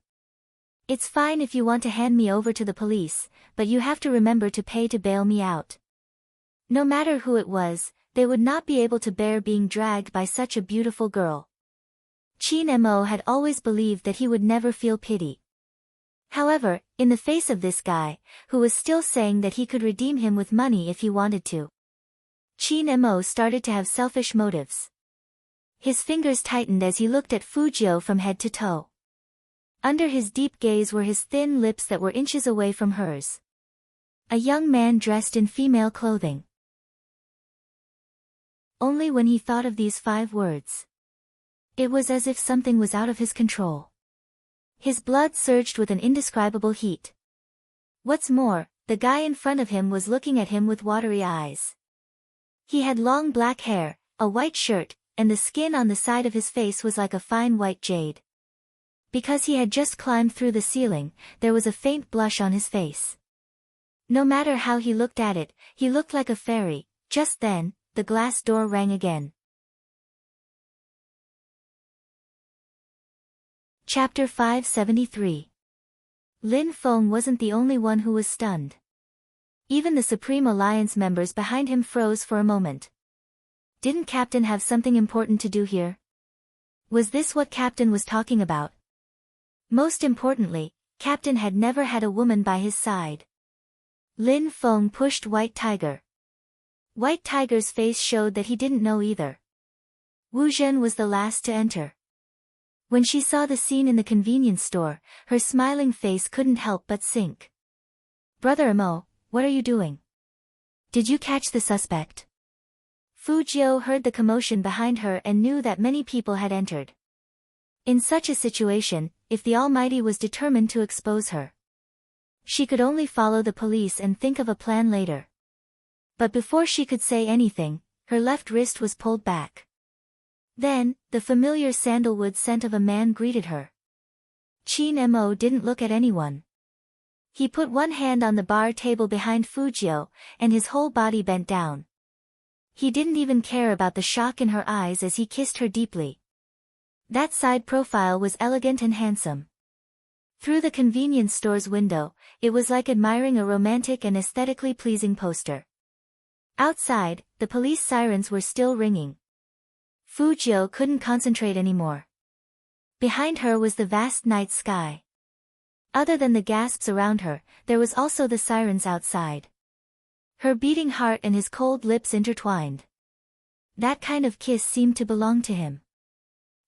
It's fine if you want to hand me over to the police, but you have to remember to pay to bail me out." No matter who it was, they would not be able to bear being dragged by such a beautiful girl. Chin Mo had always believed that he would never feel pity. However, in the face of this guy, who was still saying that he could redeem him with money if he wanted to, Chin Mo started to have selfish motives. His fingers tightened as he looked at Fujio from head to toe. Under his deep gaze were his thin lips that were inches away from hers. A young man dressed in female clothing. Only when he thought of these 5 words, it was as if something was out of his control. His blood surged with an indescribable heat. What's more, the guy in front of him was looking at him with watery eyes. He had long black hair, a white shirt, and the skin on the side of his face was like a fine white jade. Because he had just climbed through the ceiling, there was a faint blush on his face. No matter how he looked at it, he looked like a fairy. Just then, the glass door rang again. Chapter 573. Lin Feng wasn't the only one who was stunned. Even the Supreme Alliance members behind him froze for a moment. Didn't Captain have something important to do here? Was this what Captain was talking about? Most importantly, Captain had never had a woman by his side. Lin Feng pushed White Tiger. White Tiger's face showed that he didn't know either. Wu Zhen was the last to enter. When she saw the scene in the convenience store, her smiling face couldn't help but sink. "Brother Mo, what are you doing? Did you catch the suspect?" Fujio heard the commotion behind her and knew that many people had entered. In such a situation, if the Almighty was determined to expose her, she could only follow the police and think of a plan later. But before she could say anything, her left wrist was pulled back. Then, the familiar sandalwood scent of a man greeted her. Chin Mo didn't look at anyone. He put one hand on the bar table behind Fujio, and his whole body bent down. He didn't even care about the shock in her eyes as he kissed her deeply. That side profile was elegant and handsome. Through the convenience store's window, it was like admiring a romantic and aesthetically pleasing poster. Outside, the police sirens were still ringing. Fujio couldn't concentrate anymore. Behind her was the vast night sky. Other than the gasps around her, there was also the sirens outside. Her beating heart and his cold lips intertwined. That kind of kiss seemed to belong to him.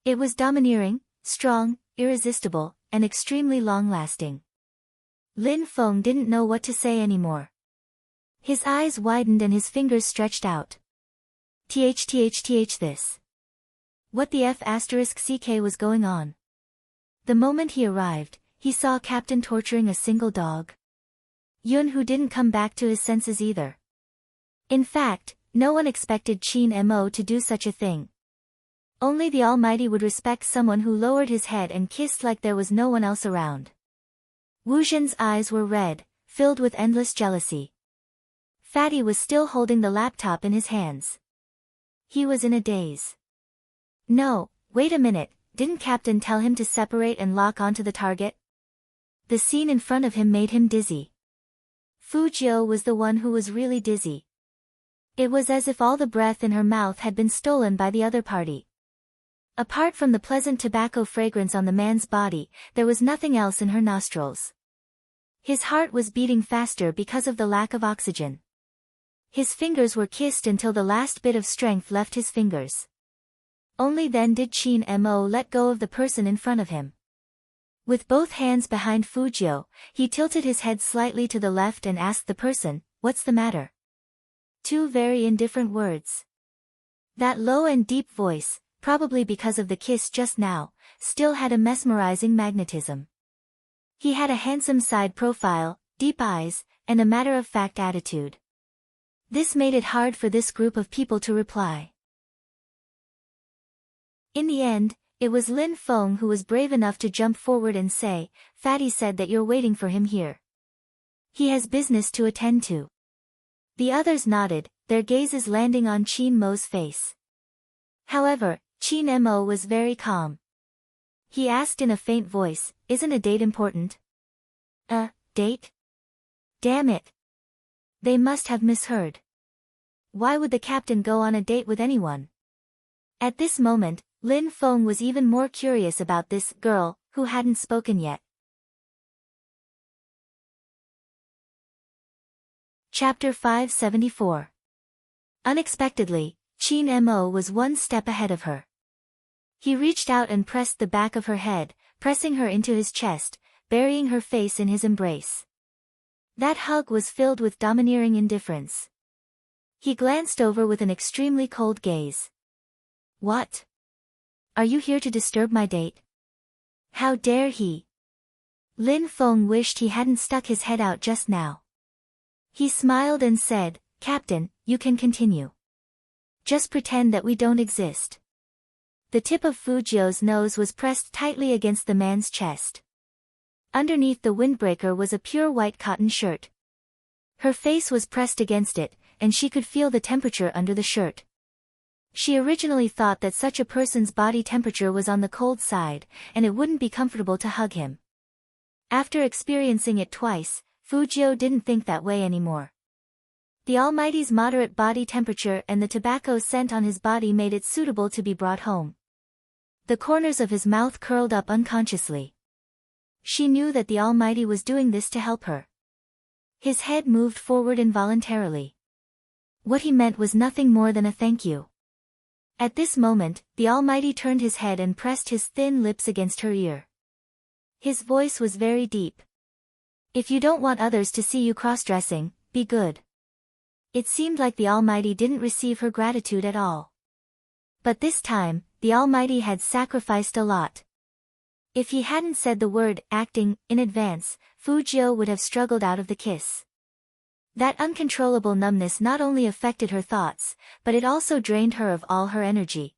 It was domineering, strong, irresistible, and extremely long-lasting. Lin Feng didn't know what to say anymore. His eyes widened and his fingers stretched out. This. What the F***ck was going on? The moment he arrived, he saw Captain torturing a single dog. Yun who didn't come back to his senses either. In fact, no one expected Qin Mo to do such a thing. Only the Almighty would respect someone who lowered his head and kissed like there was no one else around. Wu Zhen's eyes were red, filled with endless jealousy. Fatty was still holding the laptop in his hands. He was in a daze. No, wait a minute, didn't Captain tell him to separate and lock onto the target? The scene in front of him made him dizzy. Fu Jiu was the one who was really dizzy. It was as if all the breath in her mouth had been stolen by the other party. Apart from the pleasant tobacco fragrance on the man's body, there was nothing else in her nostrils. His heart was beating faster because of the lack of oxygen. His fingers were kissed until the last bit of strength left his fingers. Only then did Qin Mo let go of the person in front of him. With both hands behind Fujio, he tilted his head slightly to the left and asked the person, "What's the matter?" Two very indifferent words. That low and deep voice, probably because of the kiss just now, still had a mesmerizing magnetism. He had a handsome side profile, deep eyes, and a matter-of-fact attitude. This made it hard for this group of people to reply. In the end, it was Lin Feng who was brave enough to jump forward and say, "Fatty said that you're waiting for him here. He has business to attend to." The others nodded, their gazes landing on Qin Mo's face. However, Qin Mo was very calm. He asked in a faint voice, "Isn't a date important?" "A date? Damn it. They must have misheard. Why would the captain go on a date with anyone?" At this moment, Lin Feng was even more curious about this girl, who hadn't spoken yet. Chapter 574. Unexpectedly, Qin Mo was one step ahead of her. He reached out and pressed the back of her head, pressing her into his chest, burying her face in his embrace. That hug was filled with domineering indifference. He glanced over with an extremely cold gaze. "What? Are you here to disturb my date? How dare he?" Lin Feng wished he hadn't stuck his head out just now. He smiled and said, "Captain, you can continue. Just pretend that we don't exist." The tip of Fujio's nose was pressed tightly against the man's chest. Underneath the windbreaker was a pure white cotton shirt. Her face was pressed against it, and she could feel the temperature under the shirt. She originally thought that such a person's body temperature was on the cold side, and it wouldn't be comfortable to hug him. After experiencing it twice, Fujio didn't think that way anymore. The Almighty's moderate body temperature and the tobacco scent on his body made it suitable to be brought home. The corners of his mouth curled up unconsciously. She knew that the Almighty was doing this to help her. His head moved forward involuntarily. What he meant was nothing more than a thank you. At this moment, the Almighty turned his head and pressed his thin lips against her ear. His voice was very deep. "If you don't want others to see you cross-dressing, be good." It seemed like the Almighty didn't receive her gratitude at all. But this time, the Almighty had sacrificed a lot. If he hadn't said the word acting in advance, Fujio would have struggled out of the kiss. That uncontrollable numbness not only affected her thoughts, but it also drained her of all her energy.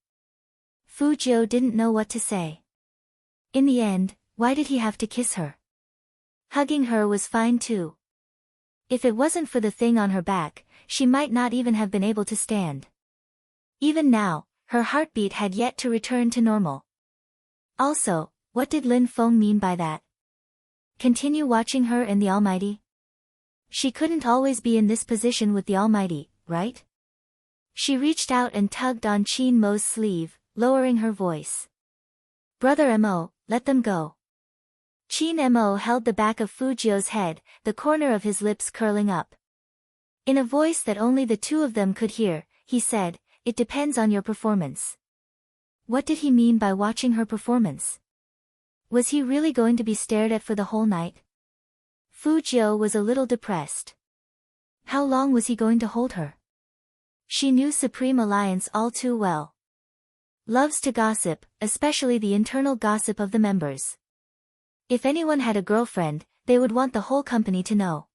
Fujio didn't know what to say. In the end, why did he have to kiss her? Hugging her was fine too. If it wasn't for the thing on her back, she might not even have been able to stand. Even now, her heartbeat had yet to return to normal. Also, what did Lin Feng mean by that? Continue watching her and the Almighty? She couldn't always be in this position with the Almighty, right? She reached out and tugged on Qin Mo's sleeve, lowering her voice. "Brother Mo, let them go." Qin Mo held the back of Fujio's head, the corner of his lips curling up. In a voice that only the two of them could hear, he said, "It depends on your performance." What did he mean by watching her performance? Was he really going to be stared at for the whole night? Fu Jiu was a little depressed. How long was he going to hold her? She knew Supreme Alliance all too well. Loves to gossip, especially the internal gossip of the members. If anyone had a girlfriend, they would want the whole company to know.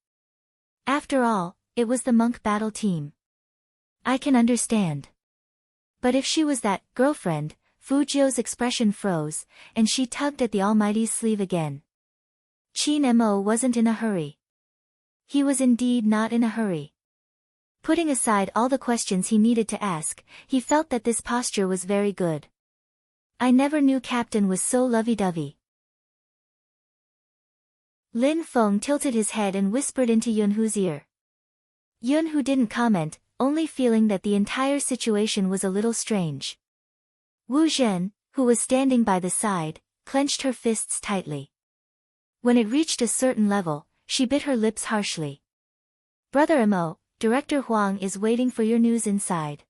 After all, it was the monk battle team. I can understand. But if she was that girlfriend, Fu Jiu's expression froze, and she tugged at the Almighty's sleeve again. Qin Mo wasn't in a hurry. He was indeed not in a hurry. Putting aside all the questions he needed to ask, he felt that this posture was very good. I never knew Captain was so lovey-dovey. Lin Feng tilted his head and whispered into Yunhu's ear. Yunhu didn't comment, only feeling that the entire situation was a little strange. Wu Zhen, who was standing by the side, clenched her fists tightly. When it reached a certain level, she bit her lips harshly. Brother Mo, Director Huang is waiting for your news inside.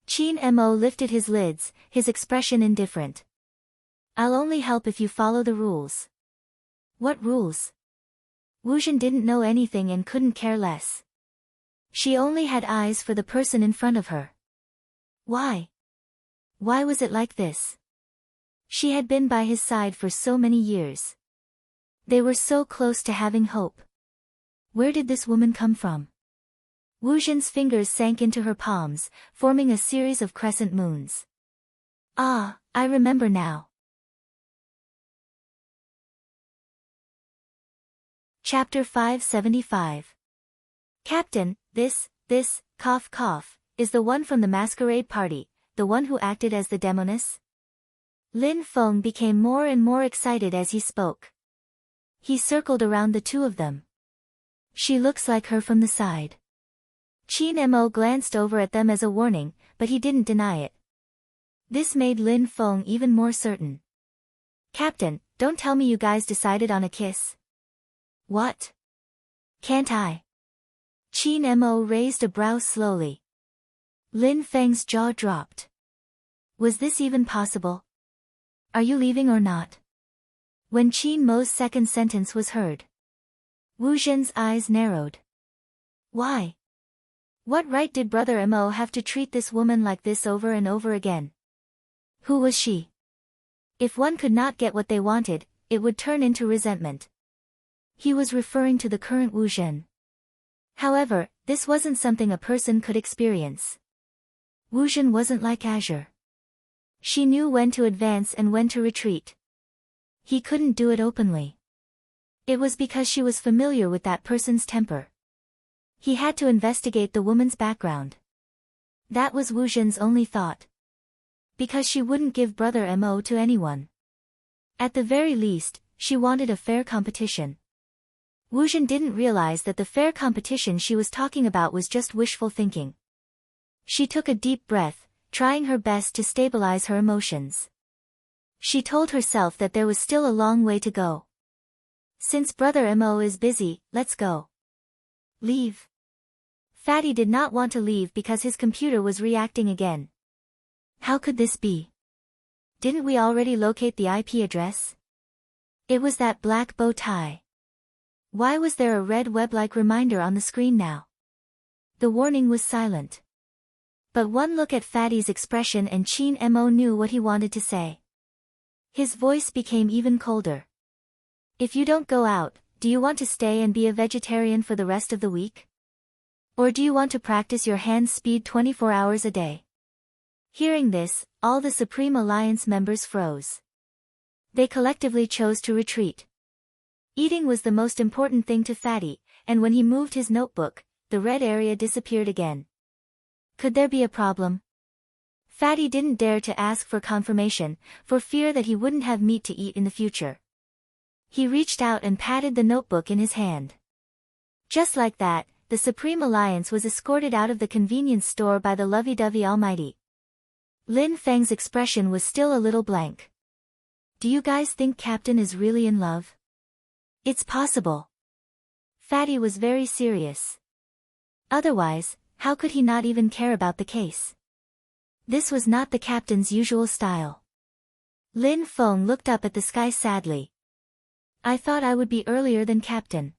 Qin Mo lifted his lids, his expression indifferent. I'll only help if you follow the rules. What rules? Wu Zhen didn't know anything and couldn't care less. She only had eyes for the person in front of her. Why? Why was it like this? She had been by his side for so many years. They were so close to having hope. Where did this woman come from? Wu Zhen's fingers sank into her palms, forming a series of crescent moons. Ah, I remember now. Chapter 575. Captain, this, cough cough, is the one from the masquerade party, the one who acted as the demoness? Lin Feng became more and more excited as he spoke. He circled around the two of them. She looks like her from the side. Qin Mo glanced over at them as a warning, but he didn't deny it. This made Lin Feng even more certain. Captain, don't tell me you guys decided on a kiss. What? Can't I? Qin Mo raised a brow slowly. Lin Feng's jaw dropped. Was this even possible? Are you leaving or not? When Qin Mo's second sentence was heard, Wu Zhen's eyes narrowed. Why? What right did Brother Mo have to treat this woman like this over and over again? Who was she? If one could not get what they wanted, it would turn into resentment. He was referring to the current Wu Zhen. However, this wasn't something a person could experience. Wu Zhen wasn't like Azure. She knew when to advance and when to retreat. He couldn't do it openly. It was because she was familiar with that person's temper. He had to investigate the woman's background. That was Wu Zhen's only thought. Because she wouldn't give Brother Mo to anyone. At the very least, she wanted a fair competition. Wu Zhen didn't realize that the fair competition she was talking about was just wishful thinking. She took a deep breath, trying her best to stabilize her emotions. She told herself that there was still a long way to go. Since Brother Mo is busy, let's go. Leave. Fatty did not want to leave because his computer was reacting again. How could this be? Didn't we already locate the IP address? It was that black bow tie. Why was there a red web-like reminder on the screen now? The warning was silent. But one look at Fatty's expression and Qin Mo knew what he wanted to say. His voice became even colder. If you don't go out, do you want to stay and be a vegetarian for the rest of the week? Or do you want to practice your hand speed 24 hours a day? Hearing this, all the Supreme Alliance members froze. They collectively chose to retreat. Eating was the most important thing to Fatty, and when he moved his notebook, the red area disappeared again. Could there be a problem? Fatty didn't dare to ask for confirmation, for fear that he wouldn't have meat to eat in the future. He reached out and patted the notebook in his hand. Just like that, the Supreme Alliance was escorted out of the convenience store by the lovey-dovey Almighty. Lin Feng's expression was still a little blank. Do you guys think Captain is really in love? It's possible. Fatty was very serious. Otherwise, how could he not even care about the case? This was not the Captain's usual style. Lin Feng looked up at the sky sadly. I thought I would be earlier than Captain.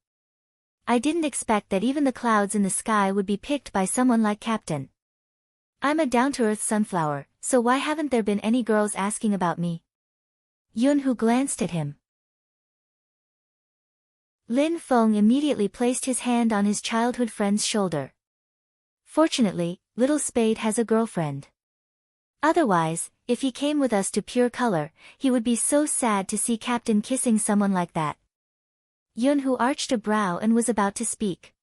I didn't expect that even the clouds in the sky would be picked by someone like Captain. I'm a down-to-earth sunflower, so why haven't there been any girls asking about me? Yunhu glanced at him. Lin Feng immediately placed his hand on his childhood friend's shoulder. Fortunately, Little Spade has a girlfriend. Otherwise, if he came with us to Pure Color, he would be so sad to see Captain kissing someone like that. Yunhu arched a brow and was about to speak.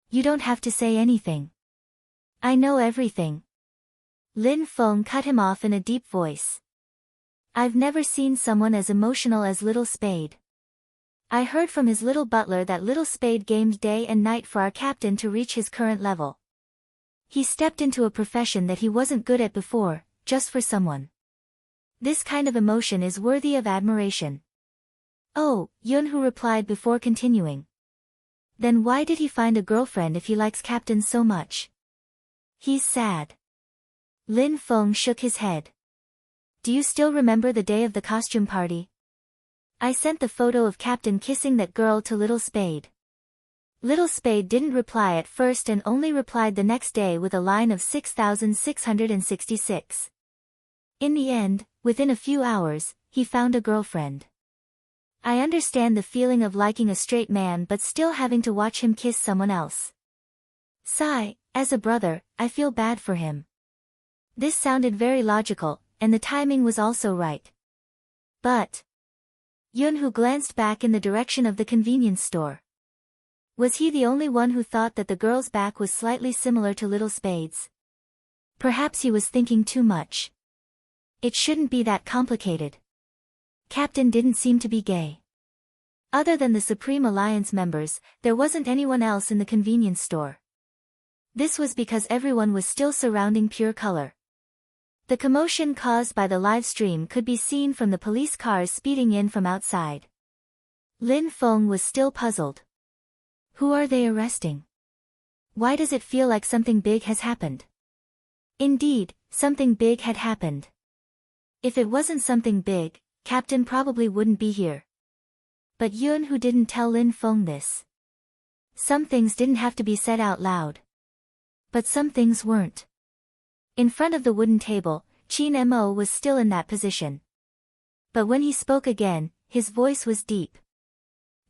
You don't have to say anything. I know everything. Lin Feng cut him off in a deep voice. I've never seen someone as emotional as Little Spade. I heard from his little butler that Little Spade gamed day and night for our captain to reach his current level. He stepped into a profession that he wasn't good at before, just for someone. This kind of emotion is worthy of admiration. Oh, Yunhu replied before continuing. Then why did he find a girlfriend if he likes Captain so much? He's sad. Lin Feng shook his head. Do you still remember the day of the costume party? I sent the photo of Captain kissing that girl to Little Spade. Little Spade didn't reply at first and only replied the next day with a line of 6,666. In the end, within a few hours, he found a girlfriend. I understand the feeling of liking a straight man but still having to watch him kiss someone else. Sigh, as a brother, I feel bad for him. This sounded very logical, and the timing was also right. But Yunhu glanced back in the direction of the convenience store. Was he the only one who thought that the girl's back was slightly similar to Little Spade's? Perhaps he was thinking too much. It shouldn't be that complicated. Captain didn't seem to be gay. Other than the Supreme Alliance members, there wasn't anyone else in the convenience store. This was because everyone was still surrounding Pure Color. The commotion caused by the live stream could be seen from the police cars speeding in from outside. Lin Feng was still puzzled. Who are they arresting? Why does it feel like something big has happened? Indeed, something big had happened. If it wasn't something big, Captain probably wouldn't be here. But Yunhu didn't tell Lin Feng this. Some things didn't have to be said out loud. But some things weren't. In front of the wooden table, Qin Mo was still in that position. But when he spoke again, his voice was deep.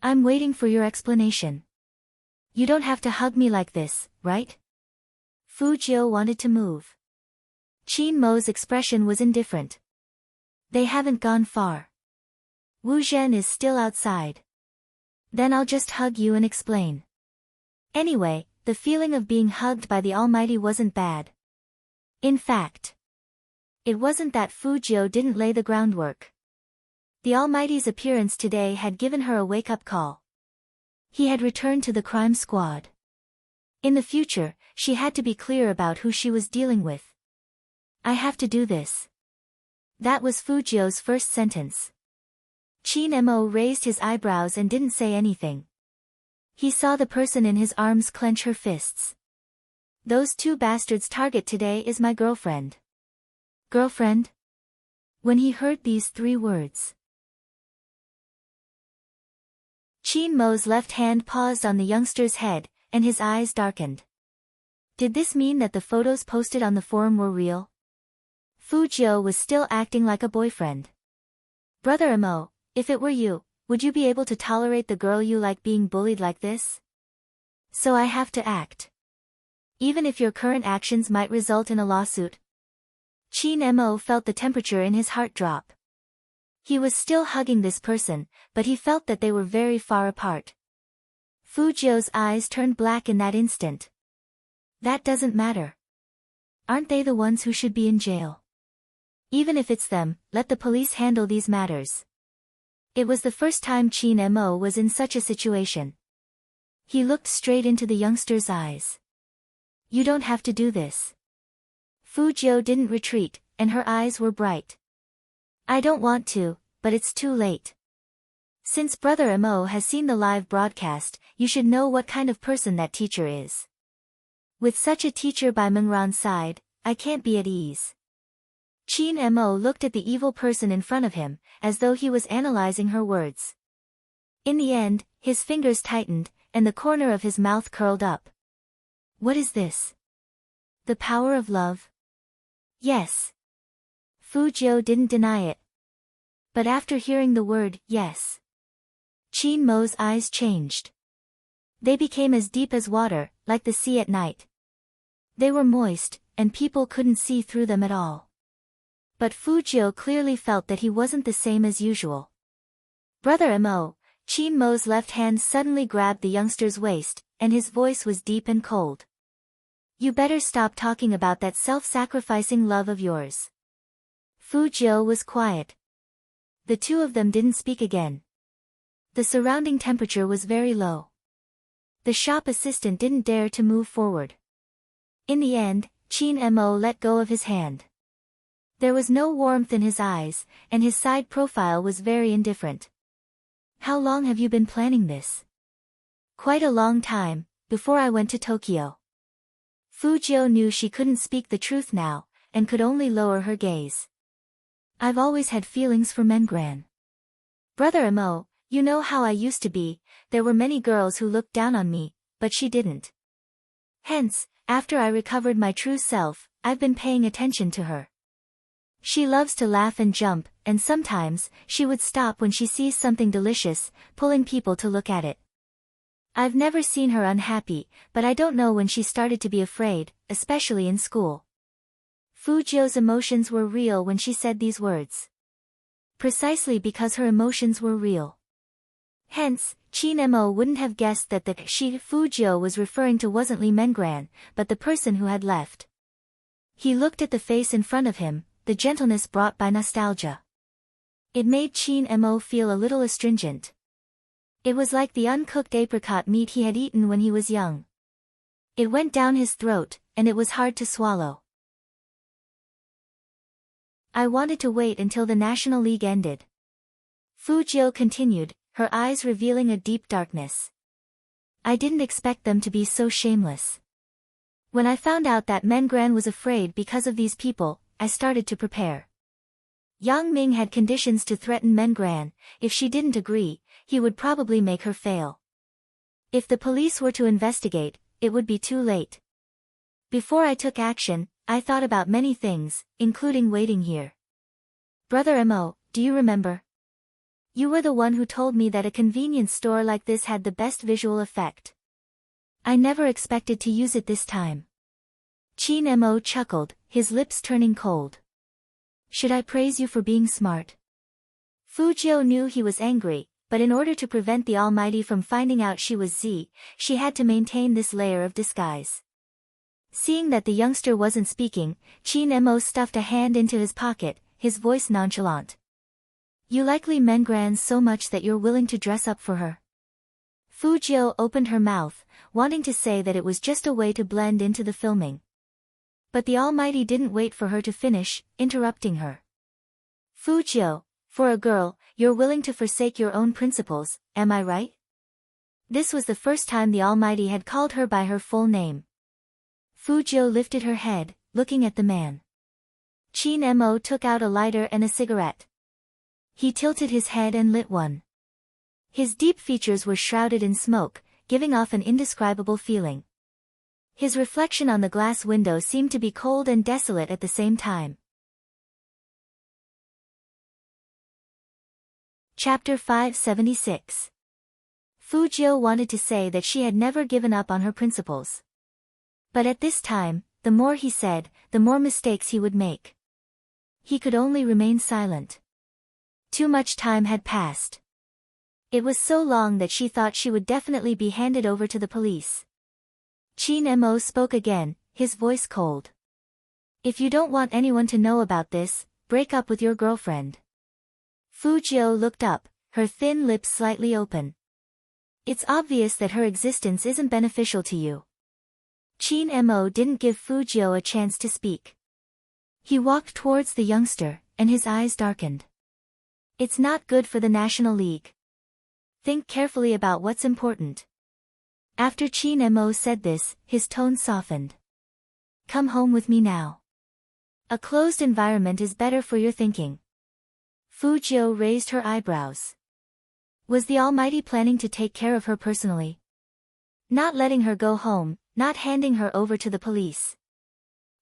I'm waiting for your explanation. You don't have to hug me like this, right? Fu Jiu wanted to move. Qin Mo's expression was indifferent. They haven't gone far. Wu Zhen is still outside. Then I'll just hug you and explain. Anyway, the feeling of being hugged by the Almighty wasn't bad. In fact, it wasn't that Fu Jiu didn't lay the groundwork. The Almighty's appearance today had given her a wake-up call. He had returned to the crime squad. In the future, she had to be clear about who she was dealing with. I have to do this. That was Fu Jiu's first sentence. Qin Mo raised his eyebrows and didn't say anything. He saw the person in his arms clench her fists. Those two bastards' target today is my girlfriend. Girlfriend? When he heard these three words, Qin Mo's left hand paused on the youngster's head, and his eyes darkened. Did this mean that the photos posted on the forum were real? Fu Jiu was still acting like a boyfriend. Brother Mo, if it were you, would you be able to tolerate the girl you like being bullied like this? So I have to act. Even if your current actions might result in a lawsuit. Qin Mo felt the temperature in his heart drop. He was still hugging this person, but he felt that they were very far apart. Fu Jiu's eyes turned black in that instant. That doesn't matter. Aren't they the ones who should be in jail? Even if it's them, let the police handle these matters. It was the first time Qin Mo was in such a situation. He looked straight into the youngster's eyes. You don't have to do this. Fu Jiu didn't retreat, and her eyes were bright. I don't want to, but it's too late. Since Brother Mo has seen the live broadcast, you should know what kind of person that teacher is. With such a teacher by Mengran's side, I can't be at ease. Qin Mo looked at the evil person in front of him, as though he was analyzing her words. In the end, his fingers tightened, and the corner of his mouth curled up. What is this? The power of love? Yes. Fu Jiu didn't deny it. But after hearing the word, yes, Qin Mo's eyes changed. They became as deep as water, like the sea at night. They were moist, and people couldn't see through them at all. But Fu Jiu clearly felt that he wasn't the same as usual. Brother Mo, Qin Mo's left hand suddenly grabbed the youngster's waist, and his voice was deep and cold. You better stop talking about that self-sacrificing love of yours. Fu Jiu was quiet. The two of them didn't speak again. The surrounding temperature was very low. The shop assistant didn't dare to move forward. In the end, Qin Mo let go of his hand. There was no warmth in his eyes, and his side profile was very indifferent. How long have you been planning this? Quite a long time, before I went to Tokyo. Fu Jiu knew she couldn't speak the truth now, and could only lower her gaze. I've always had feelings for Mengran. Brother Mo, you know how I used to be, there were many girls who looked down on me, but she didn't. Hence, after I recovered my true self, I've been paying attention to her. She loves to laugh and jump, and sometimes, she would stop when she sees something delicious, pulling people to look at it. I've never seen her unhappy, but I don't know when she started to be afraid, especially in school. Fu Jiu's emotions were real when she said these words. Precisely because her emotions were real. Hence, Qin Mo wouldn't have guessed that the she Fu Jiu was referring to wasn't Li Mengran, but the person who had left. He looked at the face in front of him, the gentleness brought by nostalgia. It made Qin Mo feel a little astringent. It was like the uncooked apricot meat he had eaten when he was young. It went down his throat, and it was hard to swallow. I wanted to wait until the National League ended. Fu Jiu continued, her eyes revealing a deep darkness. I didn't expect them to be so shameless. When I found out that Mengran was afraid because of these people, I started to prepare. Yang Ming had conditions to threaten Mengran. If she didn't agree, he would probably make her fail. If the police were to investigate, it would be too late. Before I took action, I thought about many things, including waiting here. Brother Mo, do you remember? You were the one who told me that a convenience store like this had the best visual effect. I never expected to use it this time. Qin Mo chuckled, his lips turning cold. Should I praise you for being smart? Fu Jiu knew he was angry, but in order to prevent the Almighty from finding out she was Z, she had to maintain this layer of disguise. Seeing that the youngster wasn't speaking, Qin Mo stuffed a hand into his pocket, his voice nonchalant. You like Li Mengran so much that you're willing to dress up for her? Fu Jiu opened her mouth, wanting to say that it was just a way to blend into the filming. But the Almighty didn't wait for her to finish, interrupting her. Fu Jiu, for a girl, you're willing to forsake your own principles, am I right? This was the first time the Almighty had called her by her full name. Fu Jiu lifted her head, looking at the man. Qin Mo took out a lighter and a cigarette. He tilted his head and lit one. His deep features were shrouded in smoke, giving off an indescribable feeling. His reflection on the glass window seemed to be cold and desolate at the same time. Chapter 576. Fu Jiu wanted to say that she had never given up on her principles. But at this time, the more he said, the more mistakes he would make. He could only remain silent. Too much time had passed. It was so long that she thought she would definitely be handed over to the police. Qin Mo spoke again, his voice cold. If you don't want anyone to know about this, break up with your girlfriend. Fu Jiu looked up, her thin lips slightly open. It's obvious that her existence isn't beneficial to you. Qin Mo didn't give Fu Jiu a chance to speak. He walked towards the youngster, and his eyes darkened. It's not good for the National League. Think carefully about what's important. After Qin Mo said this, his tone softened. Come home with me now. A closed environment is better for your thinking. Fujio raised her eyebrows. Was the Almighty planning to take care of her personally? Not letting her go home, not handing her over to the police.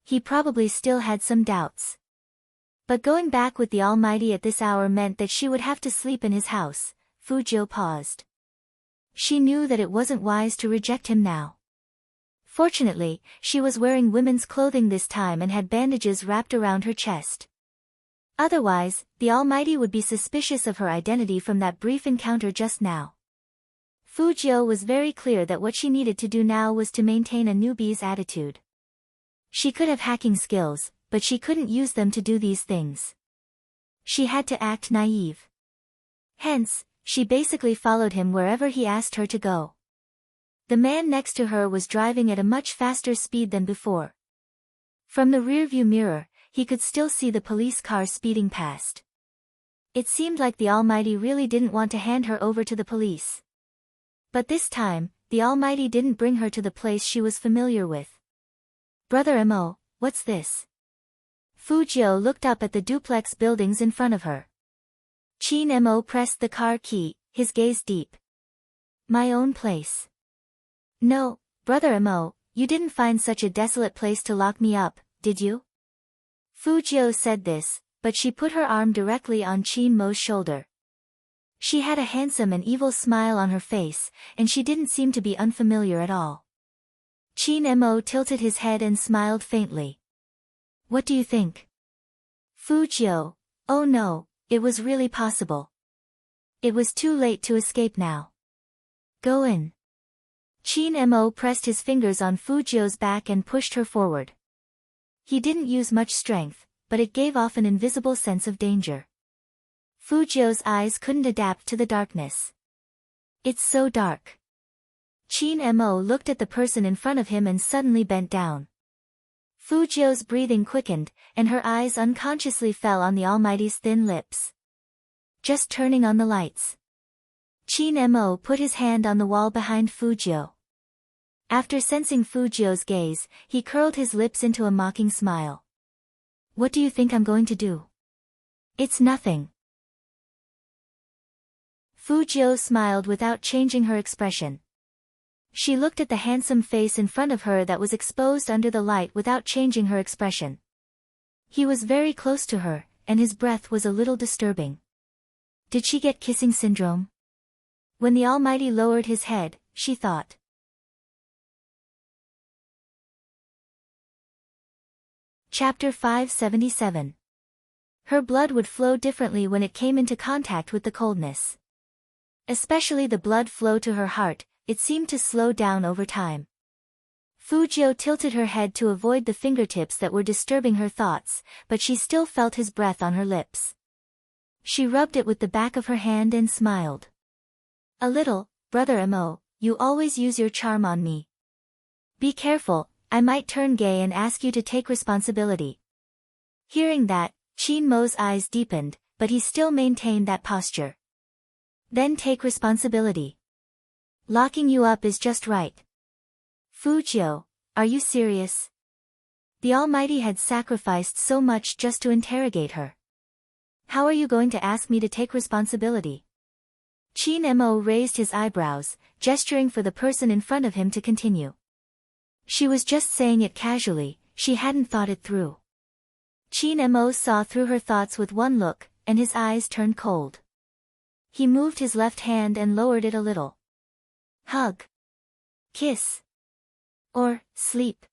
He probably still had some doubts. But going back with the Almighty at this hour meant that she would have to sleep in his house. Fujio paused. She knew that it wasn't wise to reject him now. Fortunately, she was wearing women's clothing this time and had bandages wrapped around her chest. Otherwise, the Almighty would be suspicious of her identity from that brief encounter just now. Fujio was very clear that what she needed to do now was to maintain a newbie's attitude. She could have hacking skills, but she couldn't use them to do these things. She had to act naive. Hence, she basically followed him wherever he asked her to go. The man next to her was driving at a much faster speed than before. From the rearview mirror, he could still see the police car speeding past. It seemed like the Almighty really didn't want to hand her over to the police. But this time, the Almighty didn't bring her to the place she was familiar with. Brother Mo, what's this? Fujio looked up at the duplex buildings in front of her. Chin Mo pressed the car key, his gaze deep. My own place. No, Brother Mo, you didn't find such a desolate place to lock me up, did you? Fujio said this, but she put her arm directly on Chin Mo's shoulder. She had a handsome and evil smile on her face, and she didn't seem to be unfamiliar at all. Chin Mo tilted his head and smiled faintly. What do you think? Fujio, oh no, it was really possible. It was too late to escape now. Go in. Chin Mo pressed his fingers on Fujio's back and pushed her forward. He didn't use much strength, but it gave off an invisible sense of danger. Fujio's eyes couldn't adapt to the darkness. It's so dark. Chin Mo looked at the person in front of him and suddenly bent down. Fujio's breathing quickened, and her eyes unconsciously fell on the Almighty's thin lips. Just turning on the lights. Chin Mo put his hand on the wall behind Fujio. After sensing Fujio's gaze, he curled his lips into a mocking smile. What do you think I'm going to do? It's nothing. Fujio smiled without changing her expression. She looked at the handsome face in front of her that was exposed under the light without changing her expression. He was very close to her, and his breath was a little disturbing. Did she get kissing syndrome? When the Almighty lowered his head, she thought. Chapter 577. Her blood would flow differently when it came into contact with the coldness. Especially the blood flow to her heart, it seemed to slow down over time. Fujio tilted her head to avoid the fingertips that were disturbing her thoughts, but she still felt his breath on her lips. She rubbed it with the back of her hand and smiled. A little, Brother Mo, you always use your charm on me. Be careful, I might turn gay and ask you to take responsibility. Hearing that, Chin Mo's eyes deepened, but he still maintained that posture. Then take responsibility. Locking you up is just right. Fujio, are you serious? The Almighty had sacrificed so much just to interrogate her. How are you going to ask me to take responsibility? Chin Mo raised his eyebrows, gesturing for the person in front of him to continue. She was just saying it casually, she hadn't thought it through. Chin Mo saw through her thoughts with one look, and his eyes turned cold. He moved his left hand and lowered it a little. Hug. Kiss. Or, sleep.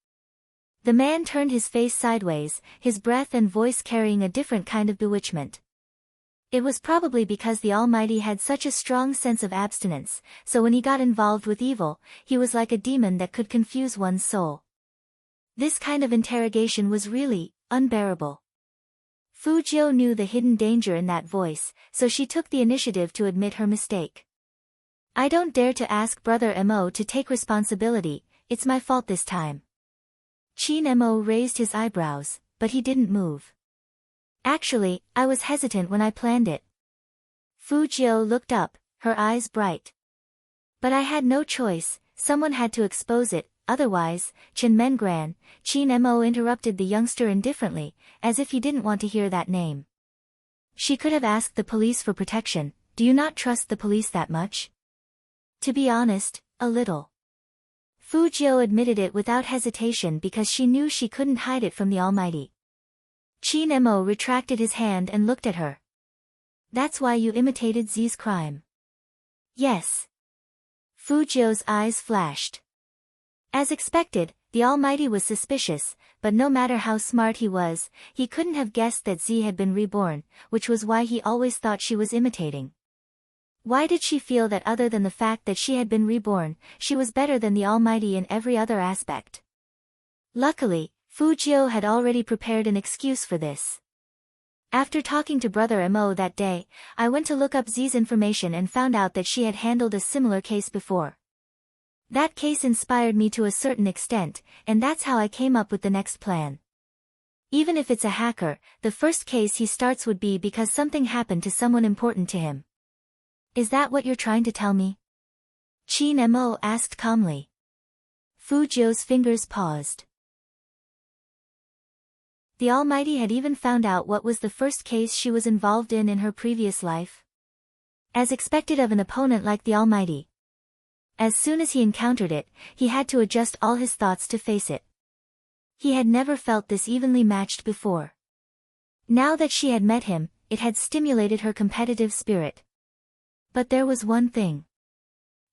The man turned his face sideways, his breath and voice carrying a different kind of bewitchment. It was probably because the Almighty had such a strong sense of abstinence, so when he got involved with evil, he was like a demon that could confuse one's soul. This kind of interrogation was really unbearable. Fujio knew the hidden danger in that voice, so she took the initiative to admit her mistake. I don't dare to ask Brother Mo to take responsibility, it's my fault this time. Chin Mo raised his eyebrows, but he didn't move. Actually, I was hesitant when I planned it. Fujio looked up, her eyes bright. But I had no choice, someone had to expose it, otherwise, Chen Mengran, Qin Mo interrupted the youngster indifferently, as if he didn't want to hear that name. She could have asked the police for protection. Do you not trust the police that much? To be honest, a little. Fu Jiu admitted it without hesitation because she knew she couldn't hide it from the Almighty. Qin Mo retracted his hand and looked at her. That's why you imitated Zi's crime. Yes. Fu Jiu's eyes flashed. As expected, the Almighty was suspicious, but no matter how smart he was, he couldn't have guessed that Z had been reborn, which was why he always thought she was imitating. Why did she feel that other than the fact that she had been reborn, she was better than the Almighty in every other aspect? Luckily, Fu Jiu had already prepared an excuse for this. After talking to Brother Mo that day, I went to look up Zi's information and found out that she had handled a similar case before. That case inspired me to a certain extent, and that's how I came up with the next plan. Even if it's a hacker, the first case he starts would be because something happened to someone important to him. Is that what you're trying to tell me? Qin Mo asked calmly. Fu Jiu's fingers paused. The Almighty had even found out what was the first case she was involved in her previous life. As expected of an opponent like the Almighty. As soon as he encountered it, he had to adjust all his thoughts to face it. He had never felt this evenly matched before. Now that she had met him, it had stimulated her competitive spirit. But there was one thing.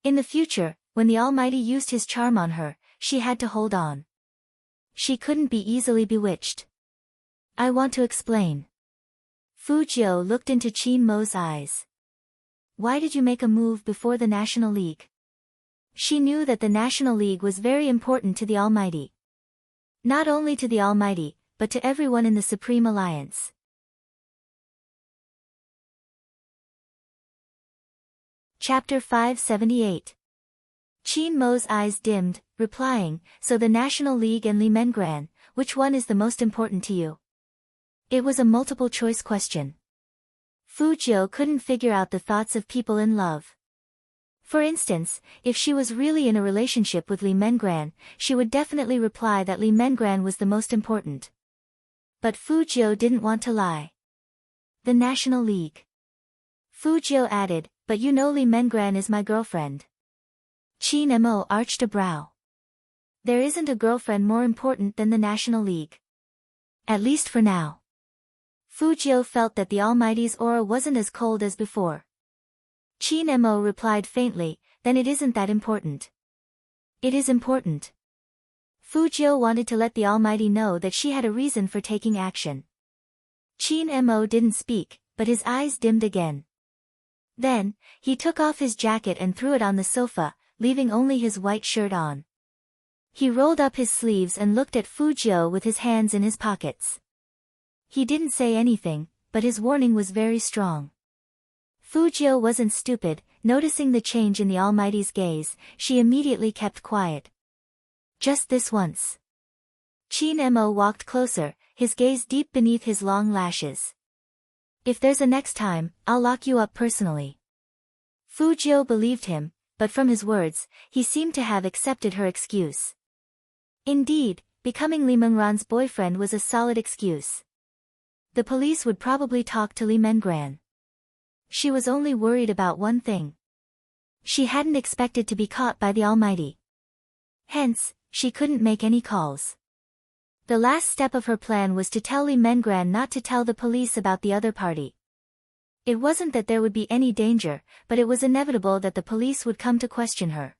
In the future, when the Almighty used his charm on her, she had to hold on. She couldn't be easily bewitched. I want to explain. Fu Jiu looked into Qin Mo's eyes. Why did you make a move before the National League? She knew that the National League was very important to the Almighty. Not only to the Almighty, but to everyone in the Supreme Alliance. Chapter 578. Qin Mo's eyes dimmed, replying, so the National League and Li Mengran, which one is the most important to you? It was a multiple-choice question. Fu Jiu couldn't figure out the thoughts of people in love. For instance, if she was really in a relationship with Li Mengran, she would definitely reply that Li Mengran was the most important. But Fu Jiu didn't want to lie. The National League. Fu Jiu added, but you know Li Mengran is my girlfriend. Qin Mo arched a brow. There isn't a girlfriend more important than the National League. At least for now. Fu Jiu felt that the Almighty's aura wasn't as cold as before. Qin Mo replied faintly, then it isn't that important. It is important. Fu Jiu wanted to let the Almighty know that she had a reason for taking action. Qin Mo didn't speak, but his eyes dimmed again. Then, he took off his jacket and threw it on the sofa, leaving only his white shirt on. He rolled up his sleeves and looked at Fu Jiu with his hands in his pockets. He didn't say anything, but his warning was very strong. Fu Jiu wasn't stupid. Noticing the change in the Almighty's gaze, she immediately kept quiet. Just this once. Qin Mo walked closer, his gaze deep beneath his long lashes. If there's a next time, I'll lock you up personally. Fu Jiu believed him, but from his words, he seemed to have accepted her excuse. Indeed, becoming Li Mengran's boyfriend was a solid excuse. The police would probably talk to Li Mengran. She was only worried about one thing. She hadn't expected to be caught by the Almighty. Hence, she couldn't make any calls. The last step of her plan was to tell Li Mengran not to tell the police about the other party. It wasn't that there would be any danger, but it was inevitable that the police would come to question her.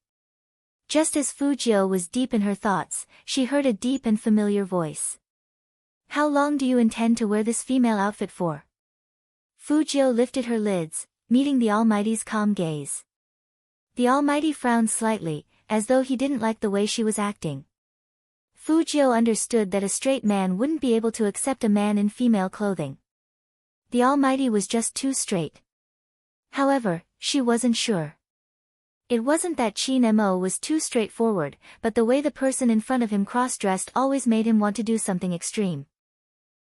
Just as Fu Jiu was deep in her thoughts, she heard a deep and familiar voice. How long do you intend to wear this female outfit for? Fu Jiu lifted her lids, meeting the Almighty's calm gaze. The Almighty frowned slightly, as though he didn't like the way she was acting. Fu Jiu understood that a straight man wouldn't be able to accept a man in female clothing. The Almighty was just too straight. However, she wasn't sure. It wasn't that Qin Mo was too straightforward, but the way the person in front of him cross-dressed always made him want to do something extreme.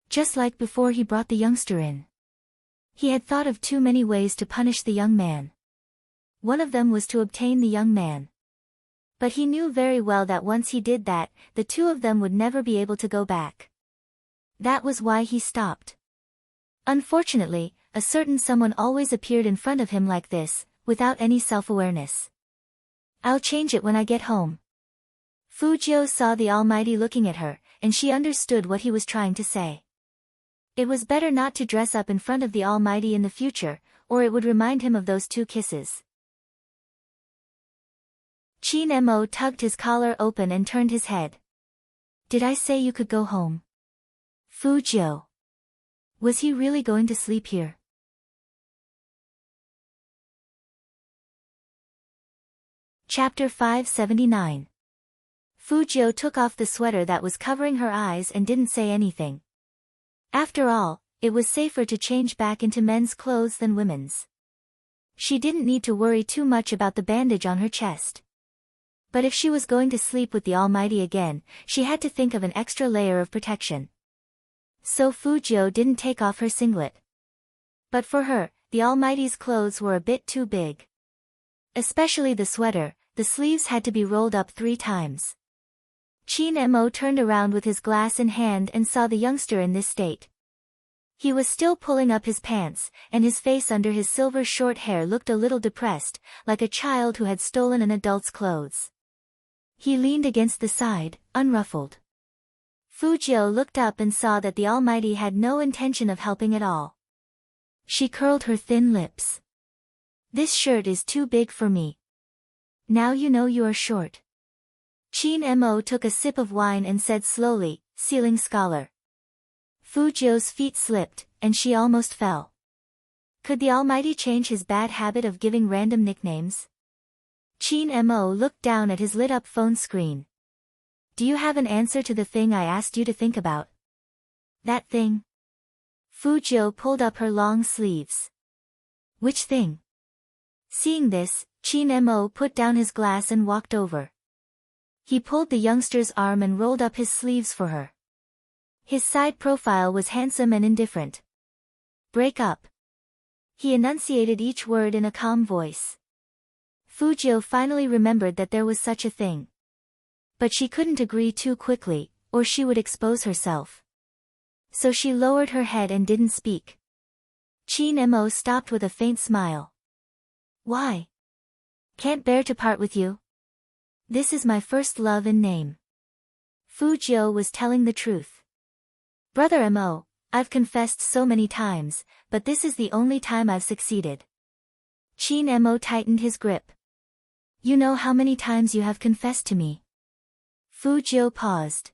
Just like before he brought the youngster in. He had thought of too many ways to punish the young man. One of them was to obtain the young man. But he knew very well that once he did that, the two of them would never be able to go back. That was why he stopped. Unfortunately, a certain someone always appeared in front of him like this, without any self-awareness. I'll change it when I get home. Fujio saw the Almighty looking at her, and she understood what he was trying to say. It was better not to dress up in front of the Almighty in the future, or it would remind him of those 2 kisses. Chin Mo tugged his collar open and turned his head. Did I say you could go home? Fujio. Was he really going to sleep here? Chapter 579. Fujio took off the sweater that was covering her eyes and didn't say anything. After all, it was safer to change back into men's clothes than women's. She didn't need to worry too much about the bandage on her chest. But if she was going to sleep with the Almighty again, she had to think of an extra layer of protection. So Fujio didn't take off her singlet. But for her, the Almighty's clothes were a bit too big. Especially the sweater, the sleeves had to be rolled up 3 times. Chin Mo turned around with his glass in hand and saw the youngster in this state. He was still pulling up his pants, and his face under his silver short hair looked a little depressed, like a child who had stolen an adult's clothes. He leaned against the side, unruffled. Fujio looked up and saw that the Almighty had no intention of helping at all. She curled her thin lips. This shirt is too big for me. Now you know you are short. Chin Mo took a sip of wine and said slowly, ceiling scholar. Fujio's feet slipped, and she almost fell. Could the Almighty change his bad habit of giving random nicknames? Chin Mo looked down at his lit-up phone screen. Do you have an answer to the thing I asked you to think about? That thing? Fujio pulled up her long sleeves. Which thing? Seeing this, Chin Mo put down his glass and walked over. He pulled the youngster's arm and rolled up his sleeves for her. His side profile was handsome and indifferent. Break up. He enunciated each word in a calm voice. Fujio finally remembered that there was such a thing. But she couldn't agree too quickly, or she would expose herself. So she lowered her head and didn't speak. Chin Mo stopped with a faint smile. Why? Can't bear to part with you. This is my first love in name. Fujio was telling the truth. Brother Mo, I've confessed so many times, but this is the only time I've succeeded. Chin Mo tightened his grip. You know how many times you have confessed to me. Fujio paused.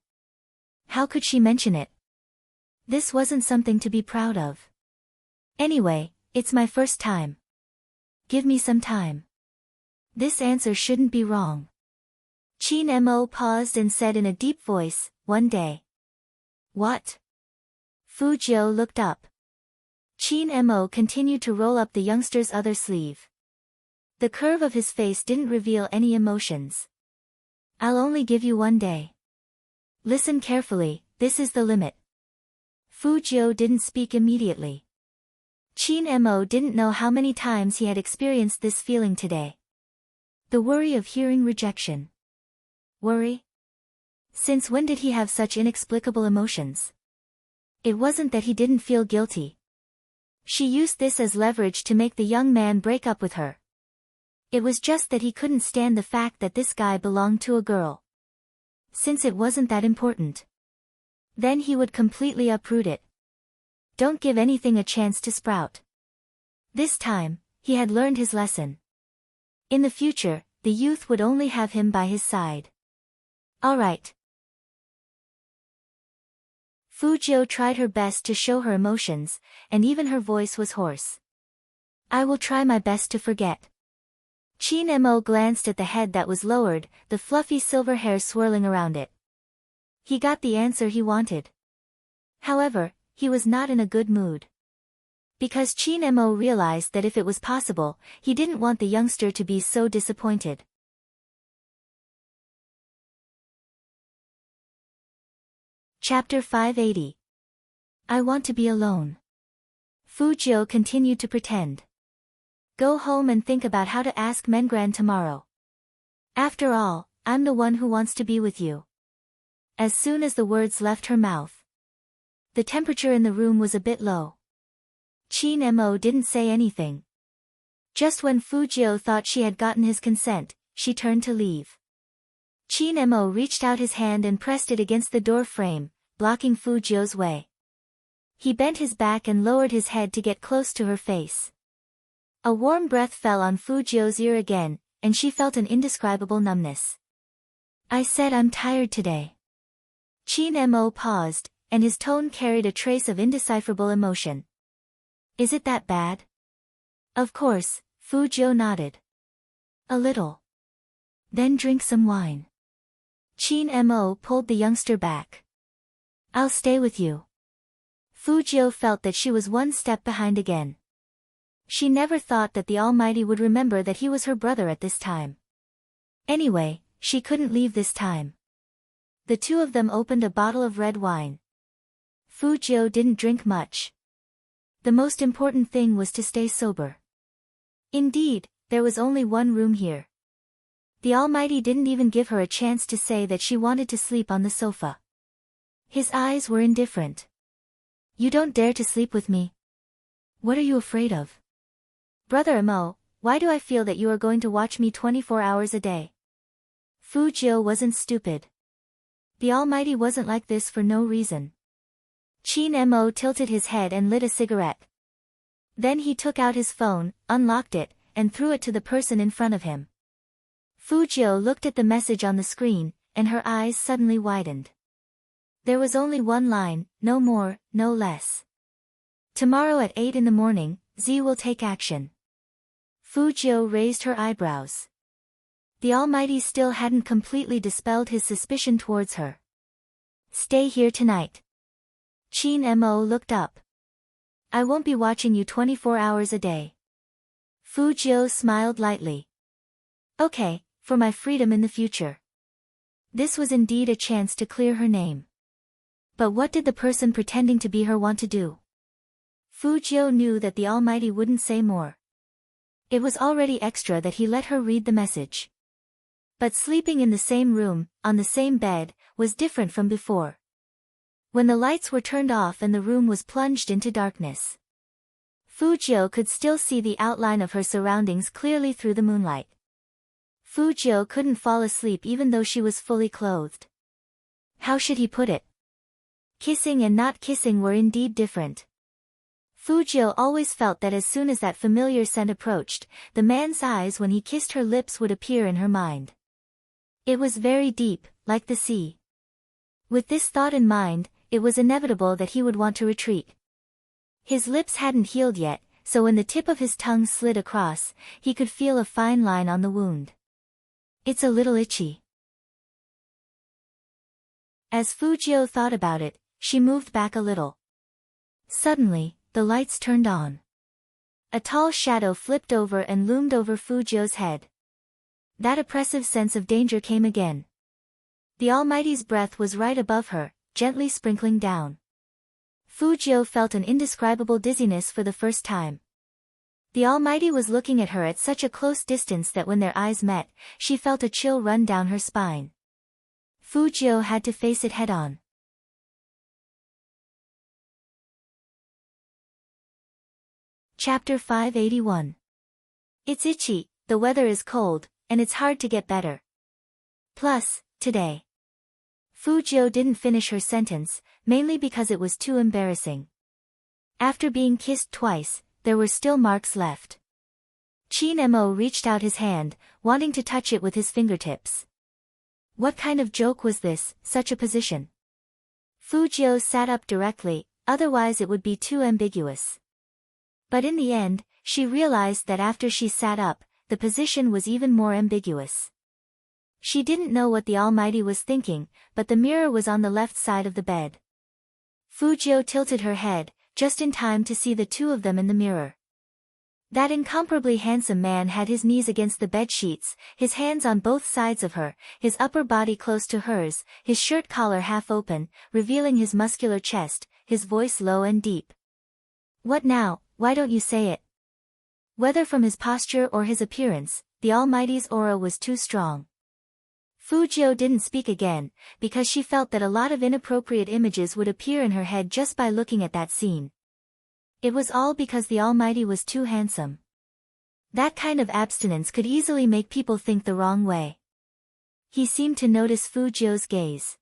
How could she mention it? This wasn't something to be proud of. Anyway, it's my first time. Give me some time. This answer shouldn't be wrong. Chin Mo paused and said in a deep voice, one day. What? Fujio looked up. Chin Mo continued to roll up the youngster's other sleeve. The curve of his face didn't reveal any emotions. I'll only give you 1 day. Listen carefully, this is the limit. Fujio didn't speak immediately. Chin Mo didn't know how many times he had experienced this feeling today. The worry of hearing rejection. Worry? Since when did he have such inexplicable emotions? It wasn't that he didn't feel guilty. She used this as leverage to make the young man break up with her. It was just that he couldn't stand the fact that this guy belonged to a girl. Since it wasn't that important. Then he would completely uproot it. Don't give anything a chance to sprout. This time, he had learned his lesson. In the future, the youth would only have him by his side. All right. Fujio tried her best to show her emotions, and even her voice was hoarse. I will try my best to forget. Chin Mo glanced at the head that was lowered, the fluffy silver hair swirling around it. He got the answer he wanted. However, he was not in a good mood. Because Chin Mo realized that if it was possible, he didn't want the youngster to be so disappointed. Chapter 580. I want to be alone. Fujio continued to pretend. Go home and think about how to ask Mengran tomorrow. After all, I'm the one who wants to be with you. As soon as the words left her mouth, the temperature in the room was a bit low. Qin Mo didn't say anything. Just when Fu Jiu thought she had gotten his consent, she turned to leave. Qin Mo reached out his hand and pressed it against the door frame, blocking Fu Jiu's way. He bent his back and lowered his head to get close to her face. A warm breath fell on Fu Jiu's ear again, and she felt an indescribable numbness. I said I'm tired today. Qin Mo paused, and his tone carried a trace of indecipherable emotion. Is it that bad? Of course, Fu Jiu nodded. A little. Then drink some wine. Qin Mo pulled the youngster back. I'll stay with you. Fu Jiu felt that she was one step behind again. She never thought that the Almighty would remember that he was her brother at this time. Anyway, she couldn't leave this time. The two of them opened a bottle of red wine. Fu Jiu didn't drink much. The most important thing was to stay sober. Indeed, there was only one room here. The Almighty didn't even give her a chance to say that she wanted to sleep on the sofa. His eyes were indifferent. You don't dare to sleep with me. What are you afraid of? Brother Mo, why do I feel that you are going to watch me 24 hours a day? Fu Jiu wasn't stupid. The Almighty wasn't like this for no reason. Qin Mo tilted his head and lit a cigarette. Then he took out his phone, unlocked it, and threw it to the person in front of him. Fu Jiu looked at the message on the screen, and her eyes suddenly widened. There was only one line, no more, no less. Tomorrow at 8 in the morning, Z will take action. Fu Jiu raised her eyebrows. The Almighty still hadn't completely dispelled his suspicion towards her. Stay here tonight. Qin Mo looked up. I won't be watching you 24 hours a day. Fu Jiu smiled lightly. Okay, for my freedom in the future. This was indeed a chance to clear her name. But what did the person pretending to be her want to do? Fu Jiu knew that the Almighty wouldn't say more. It was already extra that he let her read the message. But sleeping in the same room, on the same bed, was different from before. When the lights were turned off and the room was plunged into darkness, Fu Jiu could still see the outline of her surroundings clearly through the moonlight. Fu Jiu couldn't fall asleep even though she was fully clothed. How should he put it? Kissing and not kissing were indeed different. Fu Jiu always felt that as soon as that familiar scent approached, the man's eyes when he kissed her lips would appear in her mind. It was very deep, like the sea. With this thought in mind, it was inevitable that he would want to retreat. His lips hadn't healed yet, so when the tip of his tongue slid across, he could feel a fine line on the wound. It's a little itchy. As Fu Jiu thought about it, she moved back a little. Suddenly, the lights turned on. A tall shadow flipped over and loomed over Fu Jiu's head. That oppressive sense of danger came again. The Almighty's breath was right above her, gently sprinkling down. Fu Jiu felt an indescribable dizziness for the first time. The Almighty was looking at her at such a close distance that when their eyes met, she felt a chill run down her spine. Fu Jiu had to face it head-on. Chapter 581. It's itchy, the weather is cold, and it's hard to get better. Plus, today. Fu Jiu didn't finish her sentence, mainly because it was too embarrassing. After being kissed twice, there were still marks left. Qin Mo reached out his hand, wanting to touch it with his fingertips. What kind of joke was this, such a position? Fu Jiu sat up directly, otherwise it would be too ambiguous. But in the end, she realized that after she sat up, the position was even more ambiguous. She didn't know what the Almighty was thinking, but the mirror was on the left side of the bed. Fu Jiu tilted her head, just in time to see the two of them in the mirror. That incomparably handsome man had his knees against the bed sheets, his hands on both sides of her, his upper body close to hers, his shirt collar half open, revealing his muscular chest, his voice low and deep. What now, why don't you say it? Whether from his posture or his appearance, the Almighty's aura was too strong. Fujio didn't speak again, because she felt that a lot of inappropriate images would appear in her head just by looking at that scene. It was all because the Almighty was too handsome. That kind of abstinence could easily make people think the wrong way. He seemed to notice Fujio's gaze.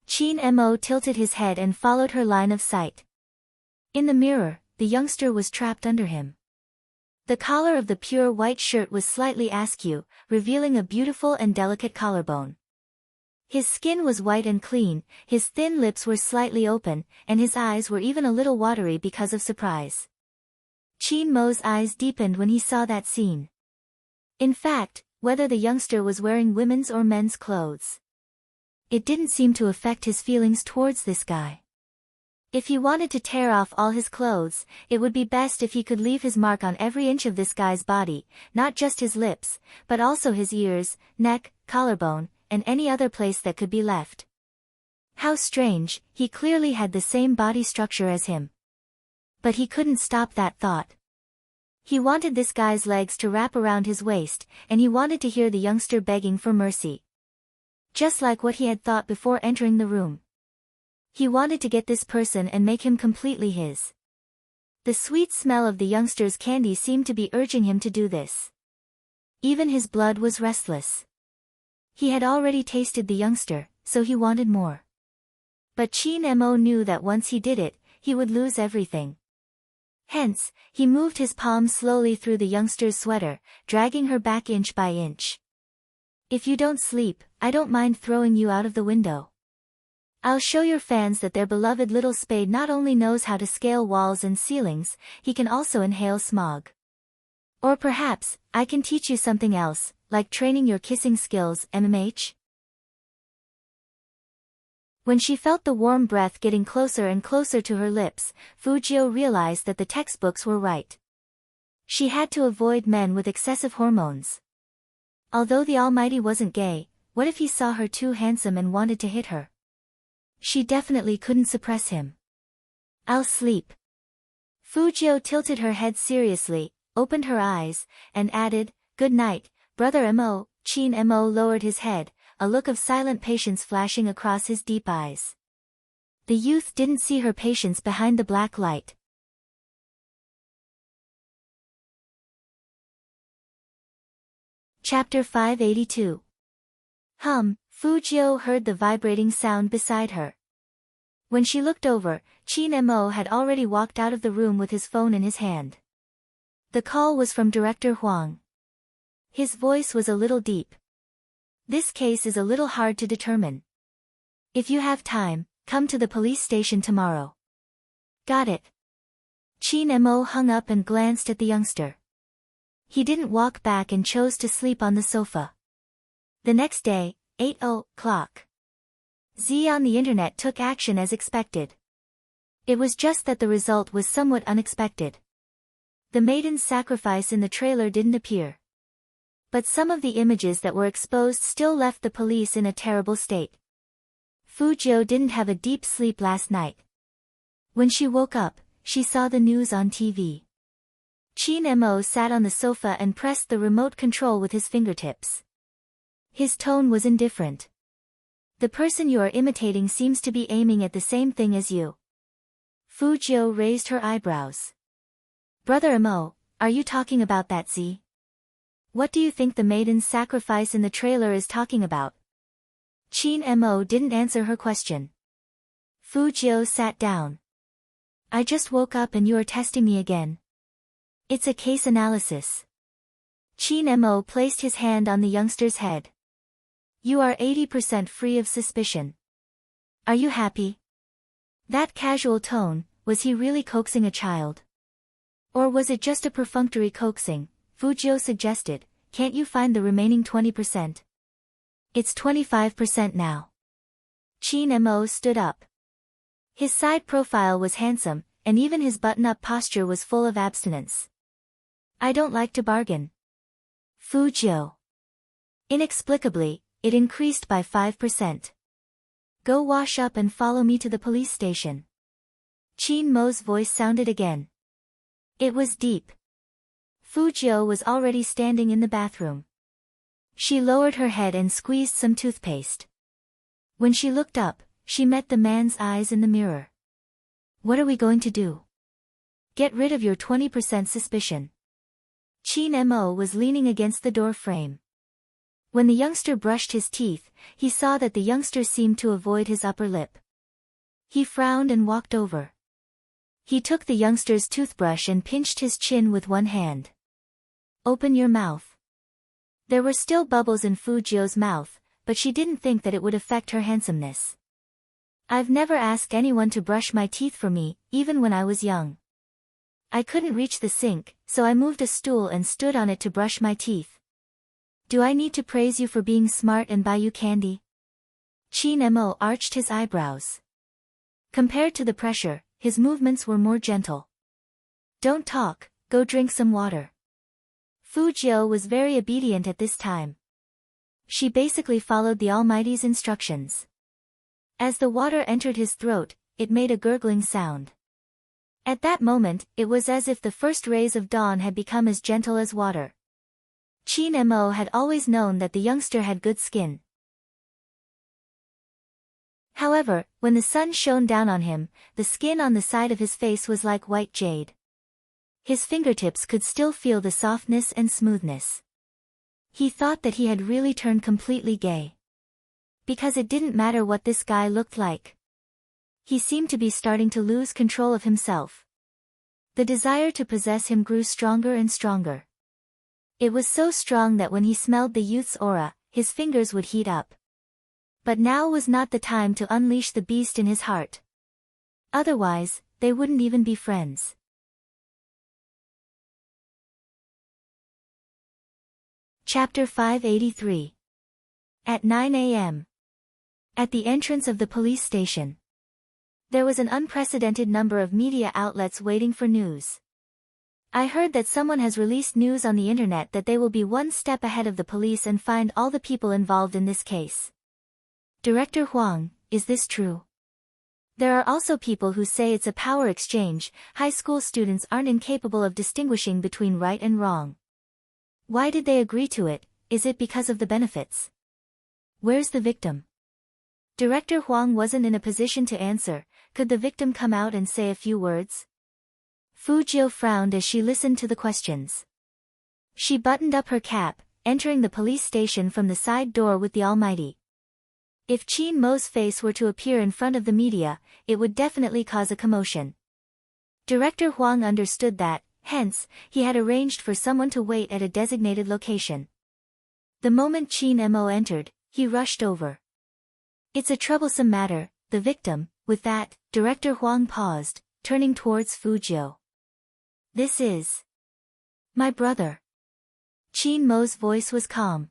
Chin Mo tilted his head and followed her line of sight. In the mirror, the youngster was trapped under him. The collar of the pure white shirt was slightly askew, revealing a beautiful and delicate collarbone. His skin was white and clean, his thin lips were slightly open, and his eyes were even a little watery because of surprise. Chin Mo's eyes deepened when he saw that scene. In fact, whether the youngster was wearing women's or men's clothes, it didn't seem to affect his feelings towards this guy. If he wanted to tear off all his clothes, it would be best if he could leave his mark on every inch of this guy's body, not just his lips, but also his ears, neck, collarbone, and any other place that could be left. How strange, he clearly had the same body structure as him. But he couldn't stop that thought. He wanted this guy's legs to wrap around his waist, and he wanted to hear the youngster begging for mercy. Just like what he had thought before entering the room. He wanted to get this person and make him completely his. The sweet smell of the youngster's candy seemed to be urging him to do this. Even his blood was restless. He had already tasted the youngster, so he wanted more. But Chin Mo knew that once he did it, he would lose everything. Hence, he moved his palm slowly through the youngster's sweater, dragging her back inch by inch. If you don't sleep, I don't mind throwing you out of the window. I'll show your fans that their beloved little spade not only knows how to scale walls and ceilings, he can also inhale smog. Or perhaps, I can teach you something else, like training your kissing skills, MMH. When she felt the warm breath getting closer and closer to her lips, Fujio realized that the textbooks were right. She had to avoid men with excessive hormones. Although the Almighty wasn't gay, what if he saw her too handsome and wanted to hit her? She definitely couldn't suppress him. I'll sleep. Fujio tilted her head seriously, opened her eyes, and added, "Good night, Brother Mo." Chin Mo lowered his head, a look of silent patience flashing across his deep eyes. The youth didn't see her patience behind the black light. Chapter 582. Fujio heard the vibrating sound beside her. When she looked over, Chin Mo had already walked out of the room with his phone in his hand. The call was from Director Huang. His voice was a little deep. This case is a little hard to determine. If you have time, come to the police station tomorrow. Got it. Chin Mo hung up and glanced at the youngster. He didn't walk back and chose to sleep on the sofa. The next day, 8:00. Z on the internet took action as expected. It was just that the result was somewhat unexpected. The maiden's sacrifice in the trailer didn't appear. But some of the images that were exposed still left the police in a terrible state. Fujio didn't have a deep sleep last night. When she woke up, she saw the news on TV. Chin Mo sat on the sofa and pressed the remote control with his fingertips. His tone was indifferent. The person you are imitating seems to be aiming at the same thing as you. Fujio raised her eyebrows. Brother Mo, are you talking about that Z? What do you think the maiden's sacrifice in the trailer is talking about? Chin Mo didn't answer her question. Fujio sat down. I just woke up and you are testing me again. It's a case analysis. Chin Mo placed his hand on the youngster's head. You are 80% free of suspicion. Are you happy? That casual tone, was he really coaxing a child? Or was it just a perfunctory coaxing? Fujio suggested, can't you find the remaining 20%? It's 25% now. Chin Mo stood up. His side profile was handsome, and even his button-up posture was full of abstinence. I don't like to bargain. Fujio. Inexplicably, it increased by 5%. Go wash up and follow me to the police station. Chin Mo's voice sounded again. It was deep. Fujio was already standing in the bathroom. She lowered her head and squeezed some toothpaste. When she looked up, she met the man's eyes in the mirror. What are we going to do? Get rid of your 20% suspicion. Chin Mo was leaning against the door frame. When the youngster brushed his teeth, he saw that the youngster seemed to avoid his upper lip. He frowned and walked over. He took the youngster's toothbrush and pinched his chin with one hand. Open your mouth. There were still bubbles in Fujio's mouth, but she didn't think that it would affect her handsomeness. I've never asked anyone to brush my teeth for me, even when I was young. I couldn't reach the sink, so I moved a stool and stood on it to brush my teeth. Do I need to praise you for being smart and buy you candy? Chin Mo arched his eyebrows. Compared to the pressure, his movements were more gentle. Don't talk, go drink some water. Fujio was very obedient at this time. She basically followed the Almighty's instructions. As the water entered his throat, it made a gurgling sound. At that moment, it was as if the first rays of dawn had become as gentle as water. Chin Mo had always known that the youngster had good skin. However, when the sun shone down on him, the skin on the side of his face was like white jade. His fingertips could still feel the softness and smoothness. He thought that he had really turned completely gay. Because it didn't matter what this guy looked like. He seemed to be starting to lose control of himself. The desire to possess him grew stronger and stronger. It was so strong that when he smelled the youth's aura, his fingers would heat up. But now was not the time to unleash the beast in his heart. Otherwise, they wouldn't even be friends. Chapter 583. At 9 a.m. At the entrance of the police station. There was an unprecedented number of media outlets waiting for news. I heard that someone has released news on the internet that they will be one step ahead of the police and find all the people involved in this case. Director Huang, is this true? There are also people who say it's a power exchange. High school students aren't incapable of distinguishing between right and wrong. Why did they agree to it? Is it because of the benefits? Where's the victim? Director Huang wasn't in a position to answer. Could the victim come out and say a few words? Fujio frowned as she listened to the questions. She buttoned up her cap, entering the police station from the side door with the Almighty. If Chin Mo's face were to appear in front of the media, it would definitely cause a commotion. Director Huang understood that, hence, he had arranged for someone to wait at a designated location. The moment Chin Mo entered, he rushed over. It's a troublesome matter, the victim. With that, Director Huang paused, turning towards Fujio. This is my brother. Chin Mo's voice was calm.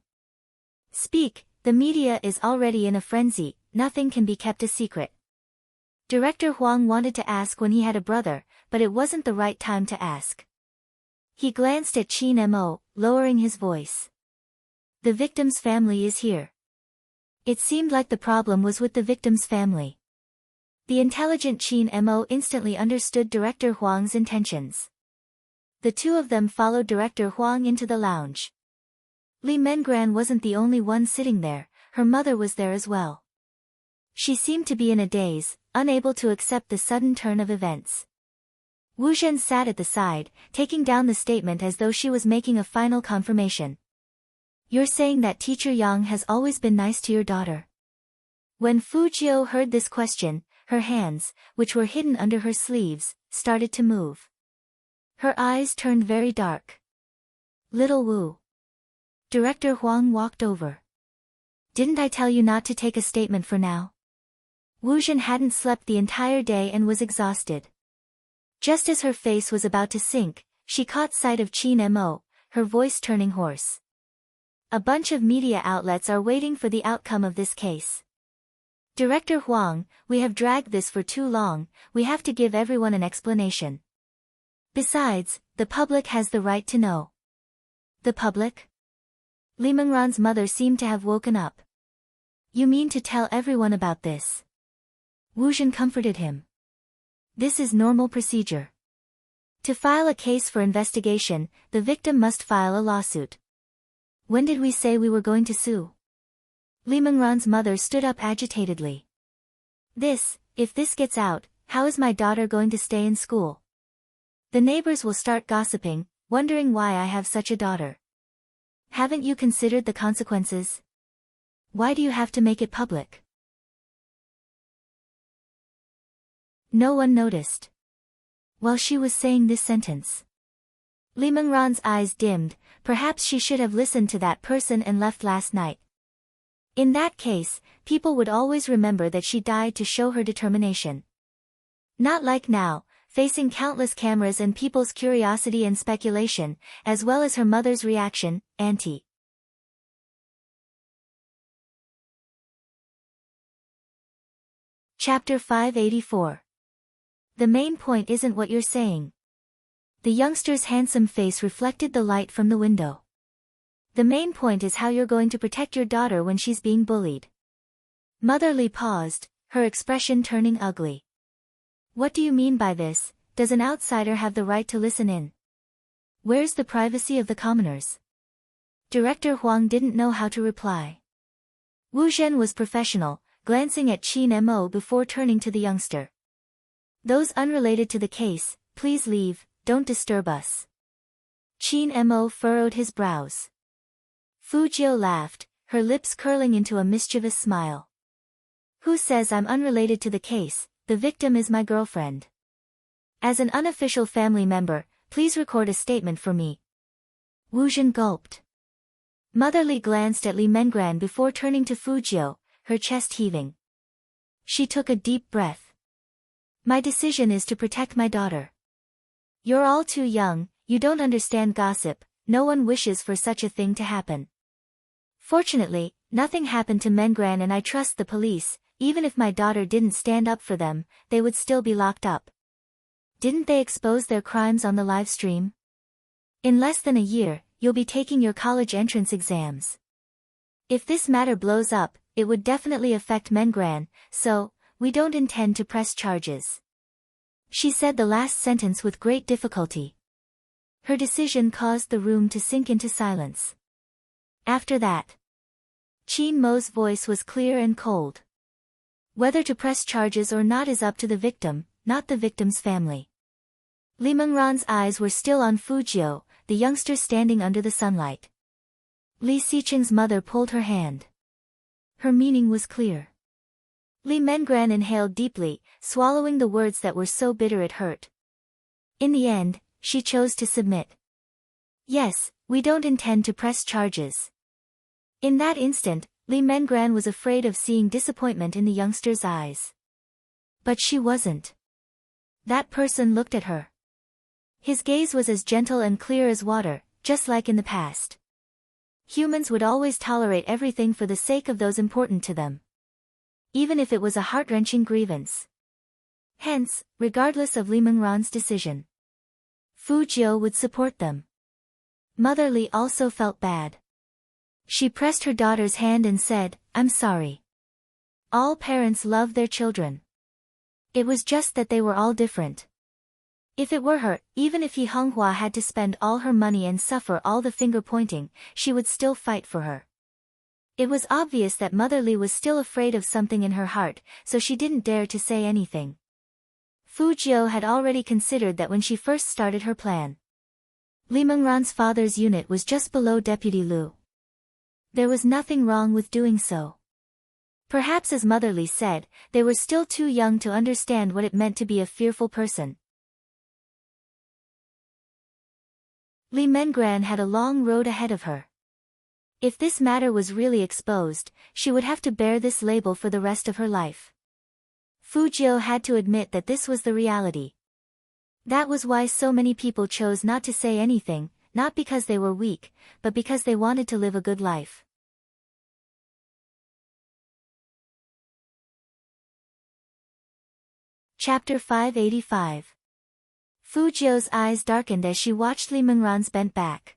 Speak, the media is already in a frenzy, nothing can be kept a secret. Director Huang wanted to ask when he had a brother, but it wasn't the right time to ask. He glanced at Chin Mo, lowering his voice. The victim's family is here. It seemed like the problem was with the victim's family. The intelligent Chin Mo instantly understood Director Huang's intentions. The two of them followed Director Huang into the lounge. Li Mengran wasn't the only one sitting there, her mother was there as well. She seemed to be in a daze, unable to accept the sudden turn of events. Wu Zhen sat at the side, taking down the statement as though she was making a final confirmation. You're saying that Teacher Yang has always been nice to your daughter? When Fujio heard this question, her hands, which were hidden under her sleeves, started to move. Her eyes turned very dark. Little Wu. Director Huang walked over. Didn't I tell you not to take a statement for now? Wu Zhen hadn't slept the entire day and was exhausted. Just as her face was about to sink, she caught sight of Chin Mo, her voice turning hoarse. A bunch of media outlets are waiting for the outcome of this case. Director Huang, we have dragged this for too long, we have to give everyone an explanation. Besides, the public has the right to know. The public? Li Mengran's mother seemed to have woken up. You mean to tell everyone about this? Wu Zhen comforted him. This is normal procedure. To file a case for investigation, the victim must file a lawsuit. When did we say we were going to sue? Lee Mengran's mother stood up agitatedly. If this gets out, how is my daughter going to stay in school? The neighbors will start gossiping, wondering why I have such a daughter. Haven't you considered the consequences? Why do you have to make it public? No one noticed. While she was saying this sentence, Lee Mengran's eyes dimmed. Perhaps she should have listened to that person and left last night. In that case, people would always remember that she died to show her determination. Not like now, facing countless cameras and people's curiosity and speculation, as well as her mother's reaction, Auntie. Chapter 584. The main point isn't what you're saying. The youngster's handsome face reflected the light from the window. The main point is how you're going to protect your daughter when she's being bullied. Mother Lee paused, her expression turning ugly. What do you mean by this? Does an outsider have the right to listen in? Where's the privacy of the commoners? Director Huang didn't know how to reply. Wu Zhen was professional, glancing at Qin Mo before turning to the youngster. Those unrelated to the case, please leave, don't disturb us. Qin Mo furrowed his brows. Fu Jiu laughed, her lips curling into a mischievous smile. Who says I'm unrelated to the case? The victim is my girlfriend. As an unofficial family member, please record a statement for me. Wu Zhen gulped. Mother Li glanced at Li Mengran before turning to Fu Jiu, her chest heaving. She took a deep breath. My decision is to protect my daughter. You're all too young, you don't understand gossip, no one wishes for such a thing to happen. Fortunately, nothing happened to Mengran and I trust the police. Even if my daughter didn't stand up for them, they would still be locked up. Didn't they expose their crimes on the live stream? In less than a year, you'll be taking your college entrance exams. If this matter blows up, it would definitely affect Mengran, so, we don't intend to press charges. She said the last sentence with great difficulty. Her decision caused the room to sink into silence. After that, Qin Mo's voice was clear and cold. Whether to press charges or not is up to the victim, not the victim's family. Li Mengran's eyes were still on Fu Jiu, the youngster standing under the sunlight. Li Xiqing's mother pulled her hand. Her meaning was clear. Li Mengran inhaled deeply, swallowing the words that were so bitter it hurt. In the end, she chose to submit. Yes, we don't intend to press charges. In that instant, Li Mengran was afraid of seeing disappointment in the youngster's eyes. But she wasn't. That person looked at her. His gaze was as gentle and clear as water, just like in the past. Humans would always tolerate everything for the sake of those important to them. Even if it was a heart-wrenching grievance. Hence, regardless of Li Mengran's decision, Fu Jiu would support them. Mother Li also felt bad. She pressed her daughter's hand and said, I'm sorry. All parents love their children. It was just that they were all different. If it were her, even if He Honghua had to spend all her money and suffer all the finger-pointing, she would still fight for her. It was obvious that Mother Li was still afraid of something in her heart, so she didn't dare to say anything. Fu Jiu had already considered that when she first started her plan. Li Mengran's father's unit was just below Deputy Lu. There was nothing wrong with doing so. Perhaps as Mother Li said, they were still too young to understand what it meant to be a fearful person. Li Mengran had a long road ahead of her. If this matter was really exposed, she would have to bear this label for the rest of her life. Fu Jiu had to admit that this was the reality. That was why so many people chose not to say anything, not because they were weak, but because they wanted to live a good life. Chapter 585. Fu Jiu's eyes darkened as she watched Li Mengran's bent back.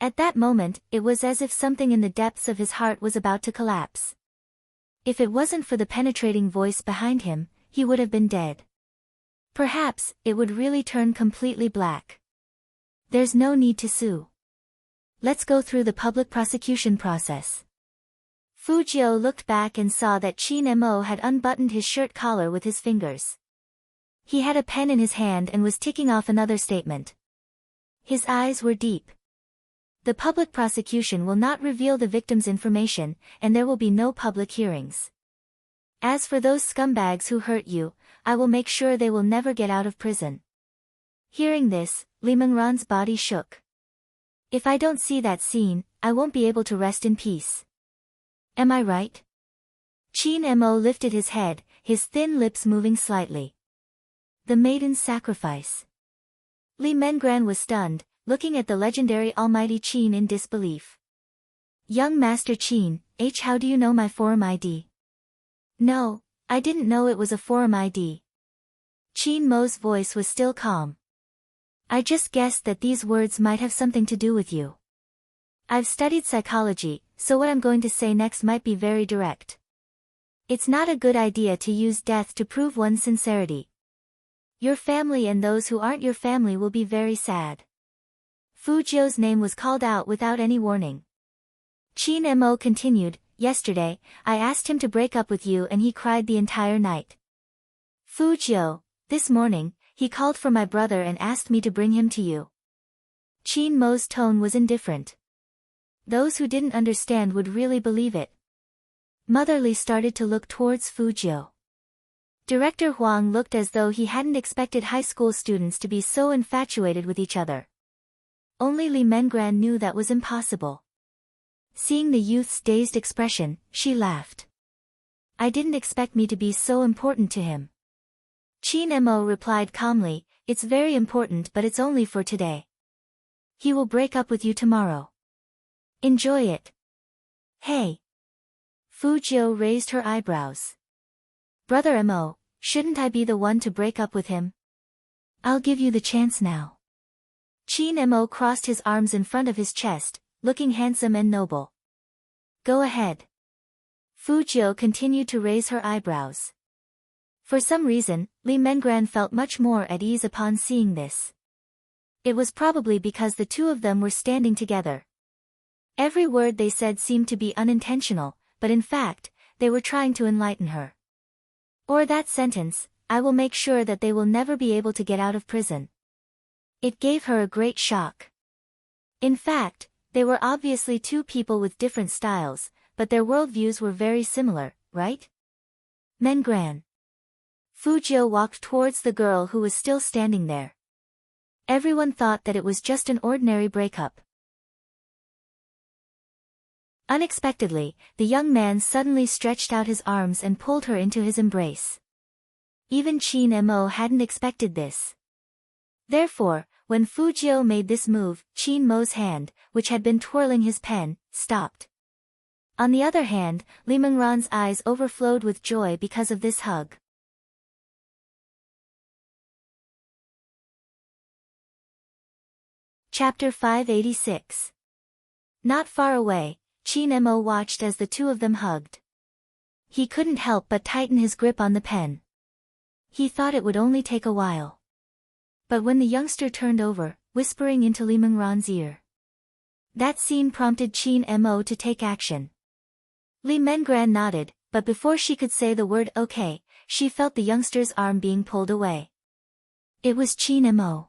At that moment, it was as if something in the depths of his heart was about to collapse. If it wasn't for the penetrating voice behind him, he would have been dead. Perhaps, it would really turn completely black. There's no need to sue. Let's go through the public prosecution process. Fujio looked back and saw that Chin Mo had unbuttoned his shirt collar with his fingers. He had a pen in his hand and was ticking off another statement. His eyes were deep. The public prosecution will not reveal the victim's information, and there will be no public hearings. As for those scumbags who hurt you, I will make sure they will never get out of prison. Hearing this, Lee Mengran's body shook. If I don't see that scene, I won't be able to rest in peace. Am I right? Chin Mo lifted his head, his thin lips moving slightly. The maiden's sacrifice. Lee Mengran was stunned, looking at the legendary Almighty Chin in disbelief. Young Master Chin, how do you know my forum ID? No, I didn't know it was a forum ID. Chin Mo's voice was still calm. I just guessed that these words might have something to do with you. I've studied psychology, so what I'm going to say next might be very direct. It's not a good idea to use death to prove one's sincerity. Your family and those who aren't your family will be very sad. Fujio's name was called out without any warning. Chin Mo continued, yesterday, I asked him to break up with you and he cried the entire night. Fujio, this morning, he called for my brother and asked me to bring him to you. Chin Mo's tone was indifferent. Those who didn't understand would really believe it. Motherly started to look towards Fujio. Director Huang looked as though he hadn't expected high school students to be so infatuated with each other. Only Lee Mengran knew that was impossible. Seeing the youth's dazed expression, she laughed. I didn't expect me to be so important to him. Chin Mo replied calmly, it's very important but it's only for today. He will break up with you tomorrow. Enjoy it. Hey. Fujio raised her eyebrows. Brother Mo, shouldn't I be the one to break up with him? I'll give you the chance now. Chin Mo crossed his arms in front of his chest, looking handsome and noble. Go ahead. Fujio continued to raise her eyebrows. For some reason, Lee Mengran felt much more at ease upon seeing this. It was probably because the two of them were standing together. Every word they said seemed to be unintentional, but in fact, they were trying to enlighten her. Or that sentence, I will make sure that they will never be able to get out of prison. It gave her a great shock. In fact, they were obviously two people with different styles, but their worldviews were very similar, right? Mengran. Fujio walked towards the girl who was still standing there. Everyone thought that it was just an ordinary breakup. Unexpectedly, the young man suddenly stretched out his arms and pulled her into his embrace. Even Chin Mo hadn't expected this. Therefore, when Fujio made this move, Chin Mo's hand, which had been twirling his pen, stopped. On the other hand, Lee Mengran's eyes overflowed with joy because of this hug. Chapter 586. Not far away, Chin Mo watched as the two of them hugged. He couldn't help but tighten his grip on the pen. He thought it would only take a while. But when the youngster turned over, whispering into Lee Mengran's ear. That scene prompted Chin Mo to take action. Lee Mengran nodded, but before she could say the word okay, she felt the youngster's arm being pulled away. It was Chin Mo.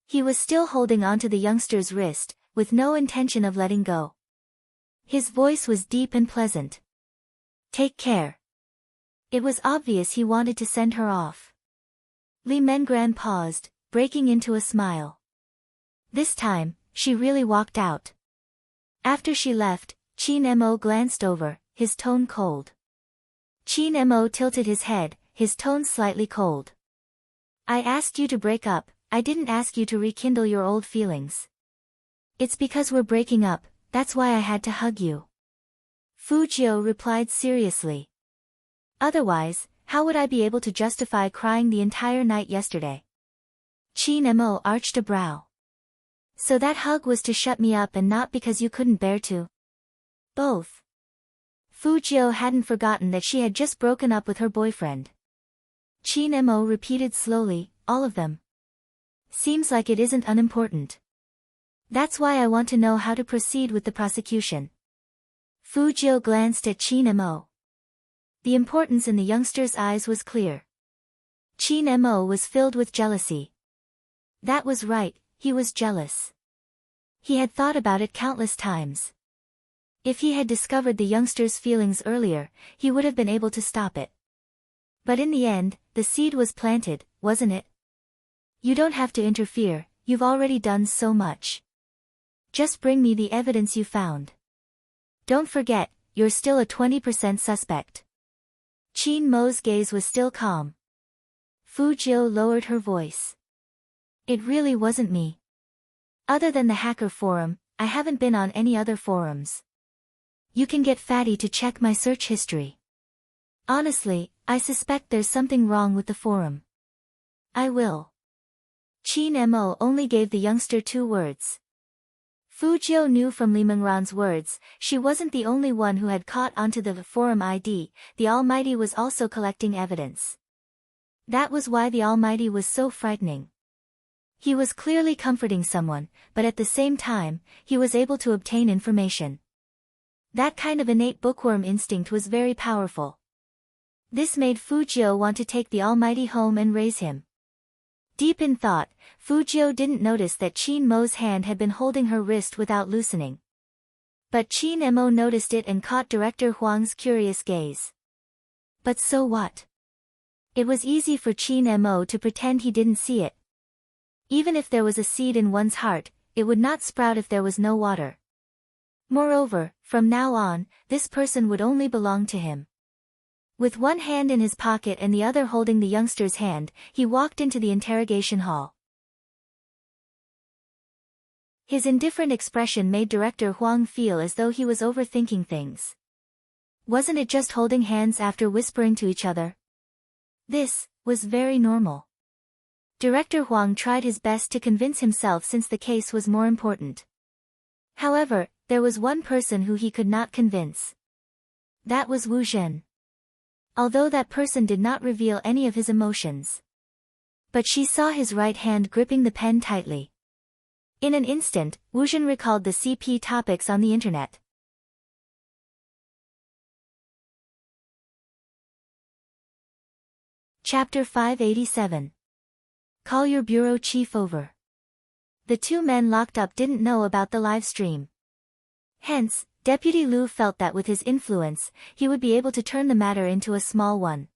He was still holding onto the youngster's wrist, with no intention of letting go. His voice was deep and pleasant. Take care. It was obvious he wanted to send her off. Lee Mengran paused, breaking into a smile. This time, she really walked out. After she left, Chin Mo glanced over, his tone cold. Chin Mo tilted his head, his tone slightly cold. I asked you to break up, I didn't ask you to rekindle your old feelings. It's because we're breaking up, that's why I had to hug you. Fujio replied seriously. Otherwise, how would I be able to justify crying the entire night yesterday? Chin Mo arched a brow. So that hug was to shut me up and not because you couldn't bear to? Both. Fujio hadn't forgotten that she had just broken up with her boyfriend. Chin Mo repeated slowly, all of them. Seems like it isn't unimportant. That's why I want to know how to proceed with the prosecution. Fu Jiu glanced at Qin Mo. The importance in the youngster's eyes was clear. Qin Mo was filled with jealousy. That was right, he was jealous. He had thought about it countless times. If he had discovered the youngster's feelings earlier, he would have been able to stop it. But in the end, the seed was planted, wasn't it? You don't have to interfere, you've already done so much. Just bring me the evidence you found. Don't forget, you're still a 20% suspect. Qin Mo's gaze was still calm. Fu Jiu lowered her voice. It really wasn't me. Other than the hacker forum, I haven't been on any other forums. You can get Fatty to check my search history. Honestly, I suspect there's something wrong with the forum. I will. Qin Mo only gave the youngster 2 words. Fu Jiu knew from Li Mengran's words, she wasn't the only one who had caught onto the forum ID, the Almighty was also collecting evidence. That was why the Almighty was so frightening. He was clearly comforting someone, but at the same time, he was able to obtain information. That kind of innate bookworm instinct was very powerful. This made Fu Jiu want to take the Almighty home and raise him. Deep in thought, Fu Jiu didn't notice that Qin Mo's hand had been holding her wrist without loosening. But Qin Mo noticed it and caught Director Huang's curious gaze. But so what? It was easy for Qin Mo to pretend he didn't see it. Even if there was a seed in one's heart, it would not sprout if there was no water. Moreover, from now on, this person would only belong to him. With one hand in his pocket and the other holding the youngster's hand, he walked into the interrogation hall. His indifferent expression made Director Huang feel as though he was overthinking things. Wasn't it just holding hands after whispering to each other? This was very normal. Director Huang tried his best to convince himself since the case was more important. However, there was one person who he could not convince. That was Wu Zhen. Although that person did not reveal any of his emotions. But she saw his right hand gripping the pen tightly. In an instant, Wu Zhen recalled the CP topics on the internet. Chapter 587. Call your bureau chief over. The 2 men locked up didn't know about the live stream. Hence, Deputy Liu felt that with his influence, he would be able to turn the matter into a small one.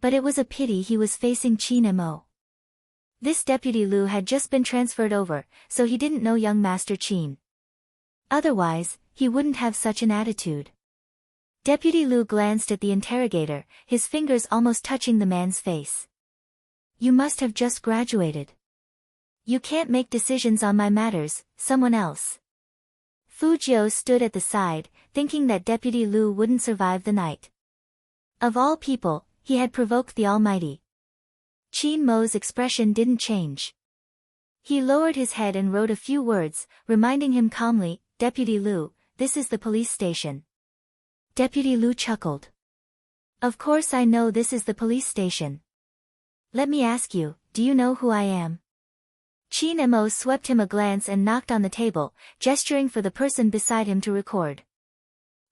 But it was a pity he was facing Qin Mo. This Deputy Liu had just been transferred over, so he didn't know young Master Qin. Otherwise, he wouldn't have such an attitude. Deputy Liu glanced at the interrogator, his fingers almost touching the man's face. You must have just graduated. You can't make decisions on my matters, someone else. Fu Jiu stood at the side, thinking that Deputy Liu wouldn't survive the night. Of all people, he had provoked the Almighty. Qin Mo's expression didn't change. He lowered his head and wrote a few words, reminding him calmly, Deputy Liu, this is the police station. Deputy Liu chuckled. Of course I know this is the police station. Let me ask you, do you know who I am? Qin Mo swept him a glance and knocked on the table, gesturing for the person beside him to record.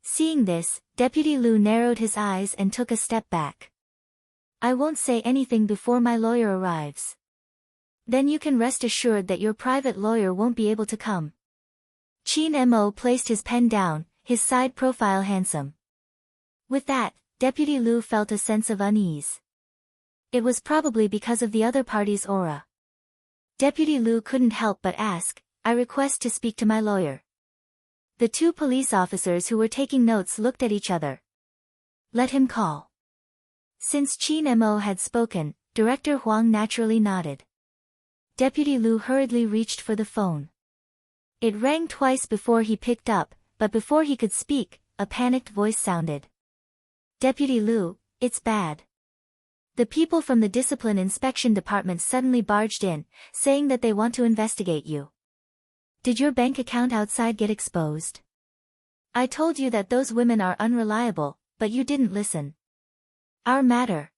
Seeing this, Deputy Liu narrowed his eyes and took a step back. I won't say anything before my lawyer arrives. Then you can rest assured that your private lawyer won't be able to come. Qin Mo placed his pen down, his side profile handsome. With that, Deputy Liu felt a sense of unease. It was probably because of the other party's aura. Deputy Liu couldn't help but ask, I request to speak to my lawyer. The 2 police officers who were taking notes looked at each other. Let him call. Since Qin Mo had spoken, Director Huang naturally nodded. Deputy Liu hurriedly reached for the phone. It rang twice before he picked up, but before he could speak, a panicked voice sounded. Deputy Liu, it's bad. The people from the Discipline Inspection Department suddenly barged in, saying that they want to investigate you. Did your bank account outside get exposed? I told you that those women are unreliable, but you didn't listen. Our matter.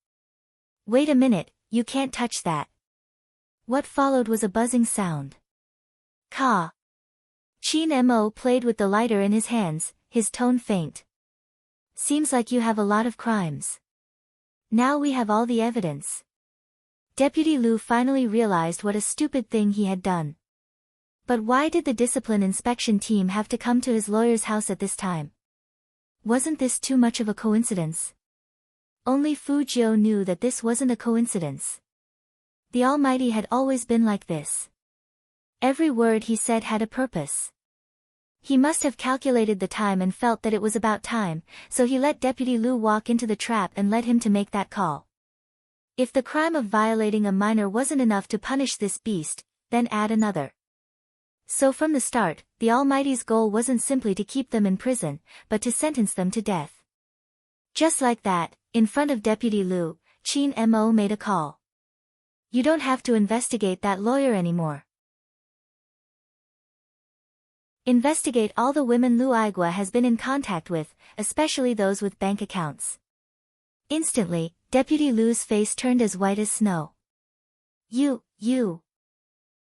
Wait a minute, you can't touch that. What followed was a buzzing sound. Ka. Chin Mo played with the lighter in his hands, his tone faint. Seems like you have a lot of crimes. Now we have all the evidence. Deputy Liu finally realized what a stupid thing he had done. But why did the discipline inspection team have to come to his lawyer's house at this time? Wasn't this too much of a coincidence? Only Fu Jiu knew that this wasn't a coincidence. The Almighty had always been like this. Every word he said had a purpose. He must have calculated the time and felt that it was about time, so he let Deputy Liu walk into the trap and led him to make that call. If the crime of violating a minor wasn't enough to punish this beast, then add another. So from the start, the Almighty's goal wasn't simply to keep them in prison, but to sentence them to death. Just like that, in front of Deputy Liu, Chin Mo made a call. You don't have to investigate that lawyer anymore. Investigate all the women Lu Igua has been in contact with, especially those with bank accounts. Instantly, Deputy Liu's face turned as white as snow. You.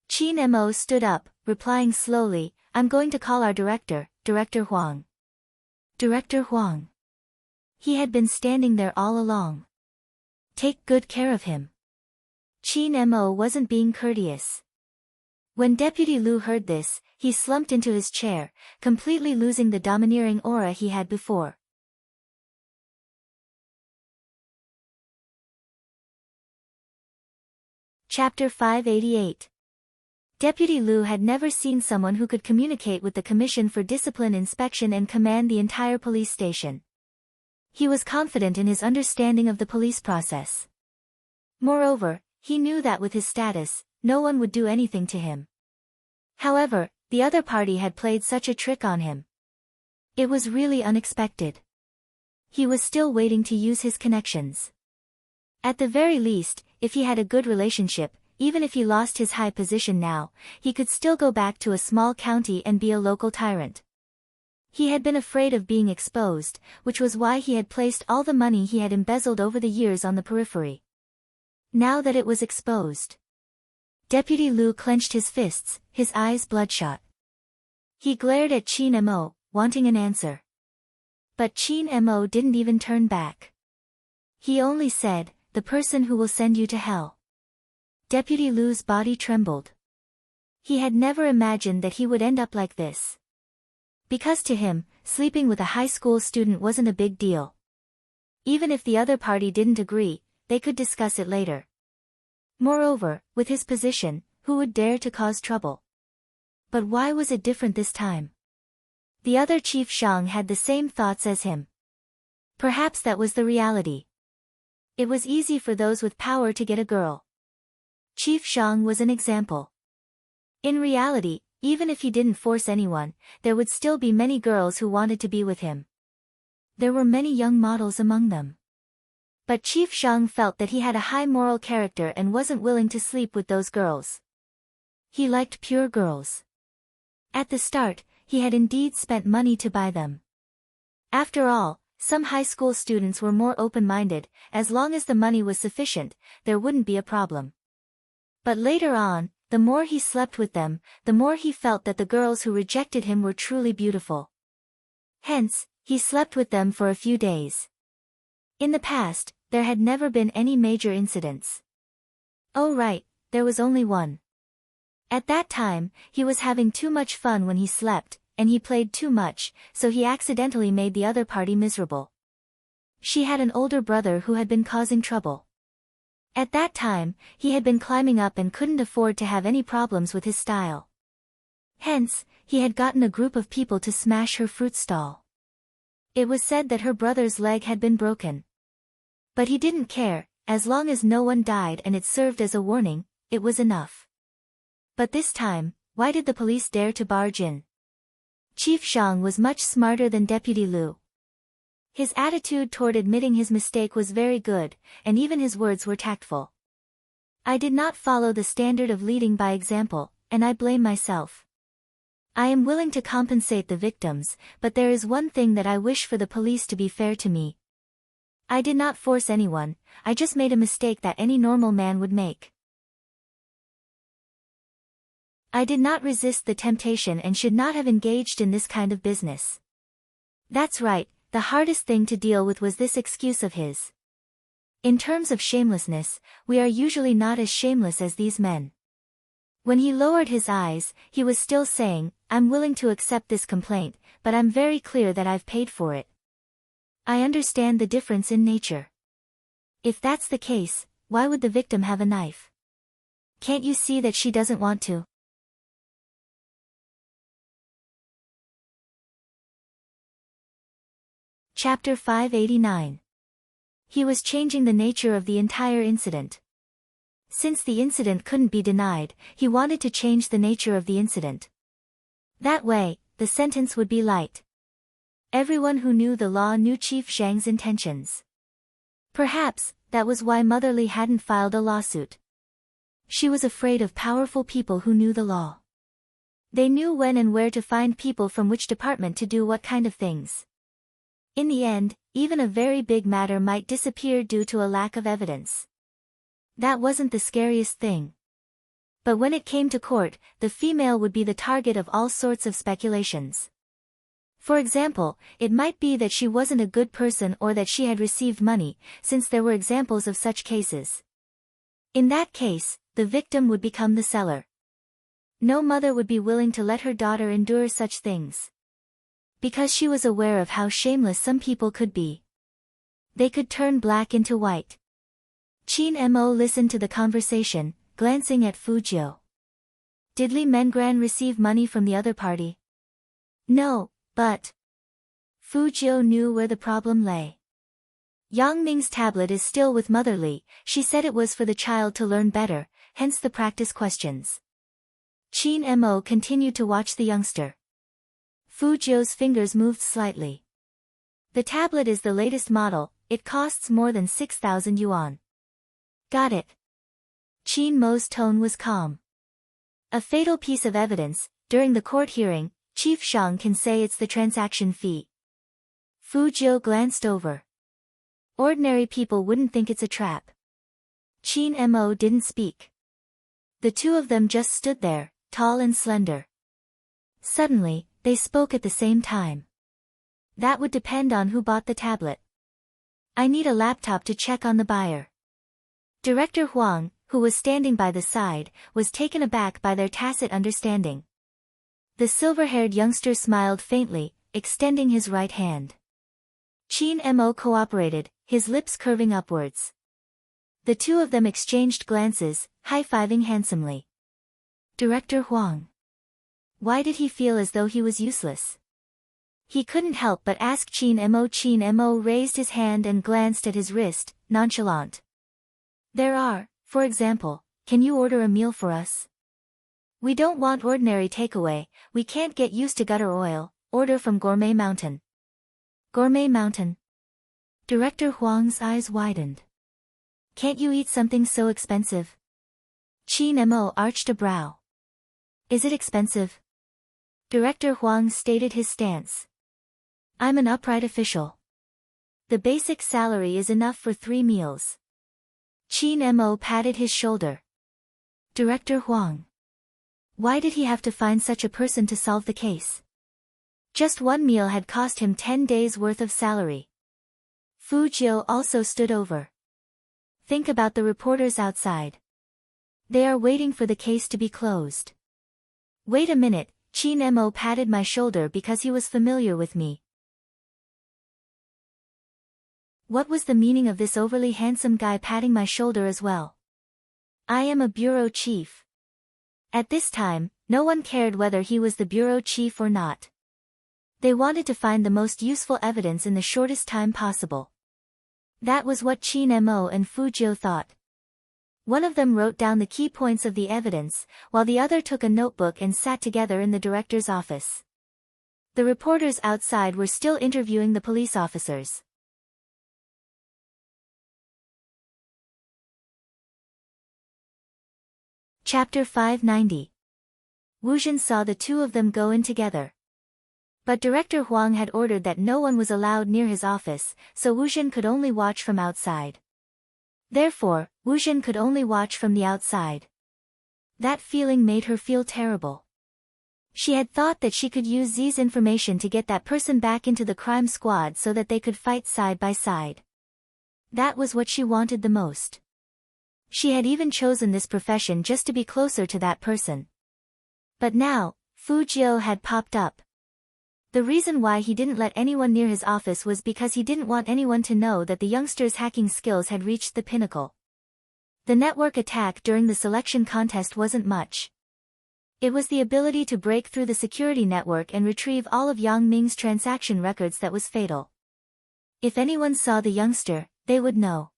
Chin Mo stood up, replying slowly, I'm going to call our director, Director Huang. Director Huang. He had been standing there all along. Take good care of him. Chin Mo wasn't being courteous. When Deputy Liu heard this, he slumped into his chair, completely losing the domineering aura he had before. Chapter 588. Deputy Liu had never seen someone who could communicate with the Commission for Discipline Inspection and command the entire police station. He was confident in his understanding of the police process. Moreover, he knew that with his status, no one would do anything to him. However, the other party had played such a trick on him. It was really unexpected. He was still waiting to use his connections. At the very least, if he had a good relationship, even if he lost his high position now, he could still go back to a small county and be a local tyrant. He had been afraid of being exposed, which was why he had placed all the money he had embezzled over the years on the periphery. Now that it was exposed, Deputy Liu clenched his fists, his eyes bloodshot. He glared at Chin Mo, wanting an answer. But Chin Mo didn't even turn back. He only said, the person who will send you to hell. Deputy Liu's body trembled. He had never imagined that he would end up like this. Because to him, sleeping with a high school student wasn't a big deal. Even if the other party didn't agree, they could discuss it later. Moreover, with his position, who would dare to cause trouble? But why was it different this time? The other Chief Shang had the same thoughts as him. Perhaps that was the reality. It was easy for those with power to get a girl. Chief Shang was an example. In reality, even if he didn't force anyone, there would still be many girls who wanted to be with him. There were many young models among them. But Chief Shang felt that he had a high moral character and wasn't willing to sleep with those girls. He liked pure girls. At the start, he had indeed spent money to buy them. After all, some high school students were more open-minded, as long as the money was sufficient, there wouldn't be a problem. But later on, the more he slept with them, the more he felt that the girls who rejected him were truly beautiful. Hence, he slept with them for a few days. In the past, there had never been any major incidents. Oh right, there was only one. At that time, he was having too much fun when he slept, and he played too much, so he accidentally made the other party miserable. She had an older brother who had been causing trouble. At that time, he had been climbing up and couldn't afford to have any problems with his style. Hence, he had gotten a group of people to smash her fruit stall. It was said that her brother's leg had been broken. But he didn't care, as long as no one died and it served as a warning, it was enough. But this time, why did the police dare to barge in? Chief Shang was much smarter than Deputy Liu. His attitude toward admitting his mistake was very good, and even his words were tactful. I did not follow the standard of leading by example, and I blame myself. I am willing to compensate the victims, but there is one thing that I wish for the police to be fair to me. I did not force anyone, I just made a mistake that any normal man would make. I did not resist the temptation and should not have engaged in this kind of business. That's right, the hardest thing to deal with was this excuse of his. In terms of shamelessness, we are usually not as shameless as these men. When he lowered his eyes, he was still saying, I'm willing to accept this complaint, but I'm very clear that I've paid for it. I understand the difference in nature. If that's the case, why would the victim have a knife? Can't you see that she doesn't want to? Chapter 589. He was changing the nature of the entire incident. Since the incident couldn't be denied, he wanted to change the nature of the incident. That way, the sentence would be light. Everyone who knew the law knew Chief Zhang's intentions. Perhaps, that was why Motherly hadn't filed a lawsuit. She was afraid of powerful people who knew the law. They knew when and where to find people from which department to do what kind of things. In the end, even a very big matter might disappear due to a lack of evidence. That wasn't the scariest thing. But when it came to court, the female would be the target of all sorts of speculations. For example, it might be that she wasn't a good person or that she had received money, since there were examples of such cases. In that case, the victim would become the seller. No mother would be willing to let her daughter endure such things. Because she was aware of how shameless some people could be. They could turn black into white. Qin Mo listened to the conversation, glancing at Fu Jiu. Did Li Mengran receive money from the other party? No, but... Fu Jiu knew where the problem lay. Yang Ming's tablet is still with Motherly. She said it was for the child to learn better, hence the practice questions. Qin Mo continued to watch the youngster. Fu Jiu's fingers moved slightly. The tablet is the latest model, it costs more than 6,000 yuan. Got it. Qin Mo's tone was calm. A fatal piece of evidence, during the court hearing, Chief Zhang can say it's the transaction fee. Fu Jiu glanced over. Ordinary people wouldn't think it's a trap. Qin Mo didn't speak. The two of them just stood there, tall and slender. Suddenly, they spoke at the same time. That would depend on who bought the tablet. I need a laptop to check on the buyer. Director Huang, who was standing by the side, was taken aback by their tacit understanding. The silver-haired youngster smiled faintly, extending his right hand. Qin Mo cooperated, his lips curving upwards. The two of them exchanged glances, high-fiving handsomely. Director Huang. Why did he feel as though he was useless? He couldn't help but ask Qin Mo. Qin Mo raised his hand and glanced at his wrist, nonchalant. There are, for example, can you order a meal for us? We don't want ordinary takeaway, we can't get used to gutter oil, order from Gourmet Mountain. Gourmet Mountain. Director Huang's eyes widened. Can't you eat something so expensive? Qin Mo arched a brow. Is it expensive? Director Huang stated his stance. I'm an upright official. The basic salary is enough for 3 meals. Qin Mo patted his shoulder. Director Huang. Why did he have to find such a person to solve the case? Just 1 meal had cost him 10 days' worth of salary. Fu Jiu also stood over. Think about the reporters outside. They are waiting for the case to be closed. Wait a minute, Qin Mo patted my shoulder because he was familiar with me. What was the meaning of this overly handsome guy patting my shoulder as well? I am a bureau chief. At this time, no one cared whether he was the bureau chief or not. They wanted to find the most useful evidence in the shortest time possible. That was what Qin Mo and Fu Jiu thought. One of them wrote down the key points of the evidence, while the other took a notebook and sat together in the director's office. The reporters outside were still interviewing the police officers. Chapter 590. Wu Zhen saw the two of them go in together. But Director Huang had ordered that no one was allowed near his office, so Wu Zhen could only watch from outside. Therefore, Wu Zhen could only watch from the outside. That feeling made her feel terrible. She had thought that she could use Z's information to get that person back into the crime squad so that they could fight side by side. That was what she wanted the most. She had even chosen this profession just to be closer to that person. But now, Fujio had popped up. The reason why he didn't let anyone near his office was because he didn't want anyone to know that the youngster's hacking skills had reached the pinnacle. The network attack during the selection contest wasn't much. It was the ability to break through the security network and retrieve all of Yang Ming's transaction records that was fatal. If anyone saw the youngster, they would know.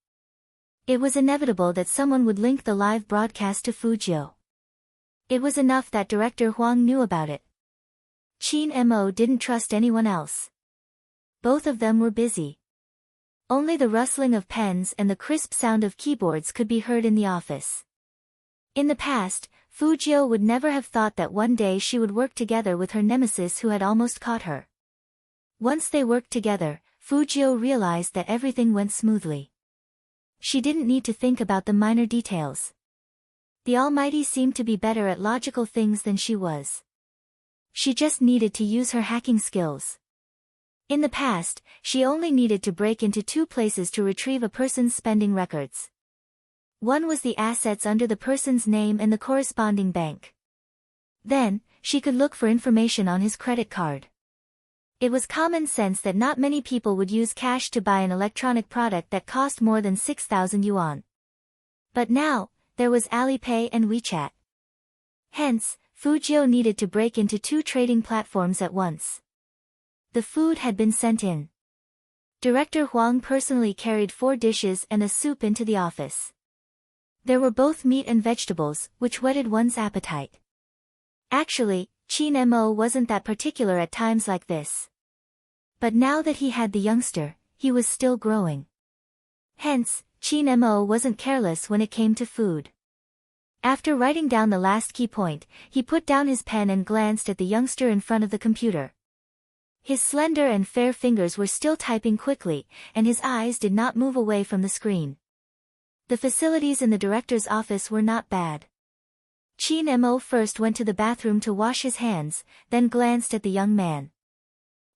It was inevitable that someone would link the live broadcast to Fujio. It was enough that Director Huang knew about it. Qin Mo didn't trust anyone else. Both of them were busy. Only the rustling of pens and the crisp sound of keyboards could be heard in the office. In the past, Fujio would never have thought that one day she would work together with her nemesis who had almost caught her. Once they worked together, Fujio realized that everything went smoothly. She didn't need to think about the minor details. The Almighty seemed to be better at logical things than she was. She just needed to use her hacking skills. In the past, she only needed to break into two places to retrieve a person's spending records. One was the assets under the person's name and the corresponding bank. Then, she could look for information on his credit card. It was common sense that not many people would use cash to buy an electronic product that cost more than 6,000 yuan. But now, there was Alipay and WeChat. Hence, Fujio needed to break into two trading platforms at once. The food had been sent in. Director Huang personally carried 4 dishes and a soup into the office. There were both meat and vegetables, which whetted one's appetite. Actually, Qin Mo wasn't that particular at times like this. But now that he had the youngster, he was still growing. Hence, Qin Mo wasn't careless when it came to food. After writing down the last key point, he put down his pen and glanced at the youngster in front of the computer. His slender and fair fingers were still typing quickly, and his eyes did not move away from the screen. The facilities in the director's office were not bad. Qin Mo first went to the bathroom to wash his hands, then glanced at the young man.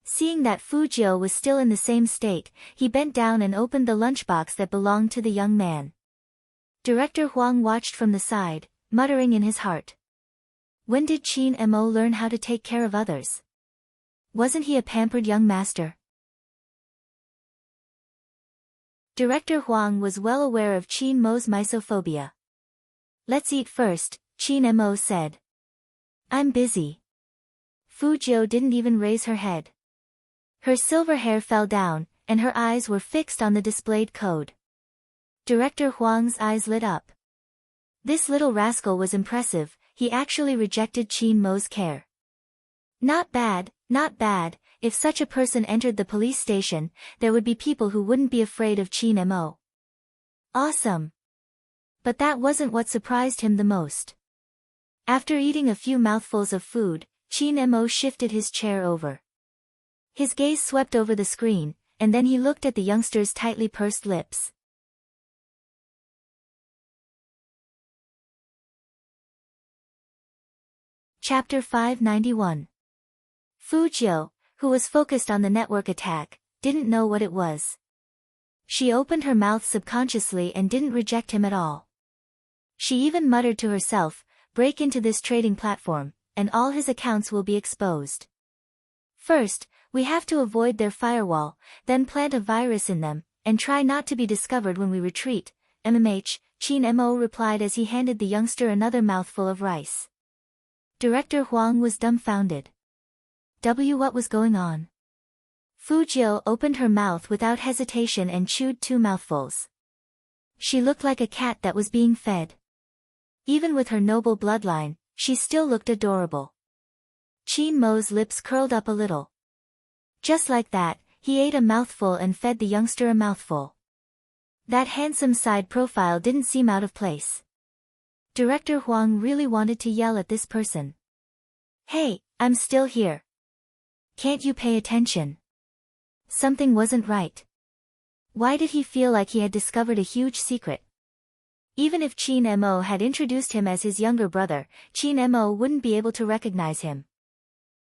Seeing that Fujio was still in the same state, he bent down and opened the lunchbox that belonged to the young man. Director Huang watched from the side, muttering in his heart. When did Qin Mo learn how to take care of others? Wasn't he a pampered young master? Director Huang was well aware of Qin Mo's misophobia. Let's eat first, Qin Mo said. I'm busy. Fujio didn't even raise her head. Her silver hair fell down, and her eyes were fixed on the displayed code. Director Huang's eyes lit up. This little rascal was impressive, he actually rejected Qin Mo's care. Not bad, not bad. If such a person entered the police station, there would be people who wouldn't be afraid of Qin Mo. Awesome. But that wasn't what surprised him the most. After eating a few mouthfuls of food, Qin Mo shifted his chair over. His gaze swept over the screen, and then he looked at the youngster's tightly pursed lips. Chapter 591. Fujio, who was focused on the network attack, didn't know what it was. She opened her mouth subconsciously and didn't reject him at all. She even muttered to herself, break into this trading platform, and all his accounts will be exposed. First, we have to avoid their firewall, then plant a virus in them, and try not to be discovered when we retreat. Qin Mo replied as he handed the youngster another mouthful of rice. Director Huang was dumbfounded. What was going on? Fujio opened her mouth without hesitation and chewed 2 mouthfuls. She looked like a cat that was being fed. Even with her noble bloodline, she still looked adorable. Qin Mo's lips curled up a little. Just like that, he ate a mouthful and fed the youngster a mouthful. That handsome side profile didn't seem out of place. Director Huang really wanted to yell at this person. Hey, I'm still here. Can't you pay attention? Something wasn't right. Why did he feel like he had discovered a huge secret? Even if Qin Mo had introduced him as his younger brother, Qin Mo wouldn't be able to recognize him.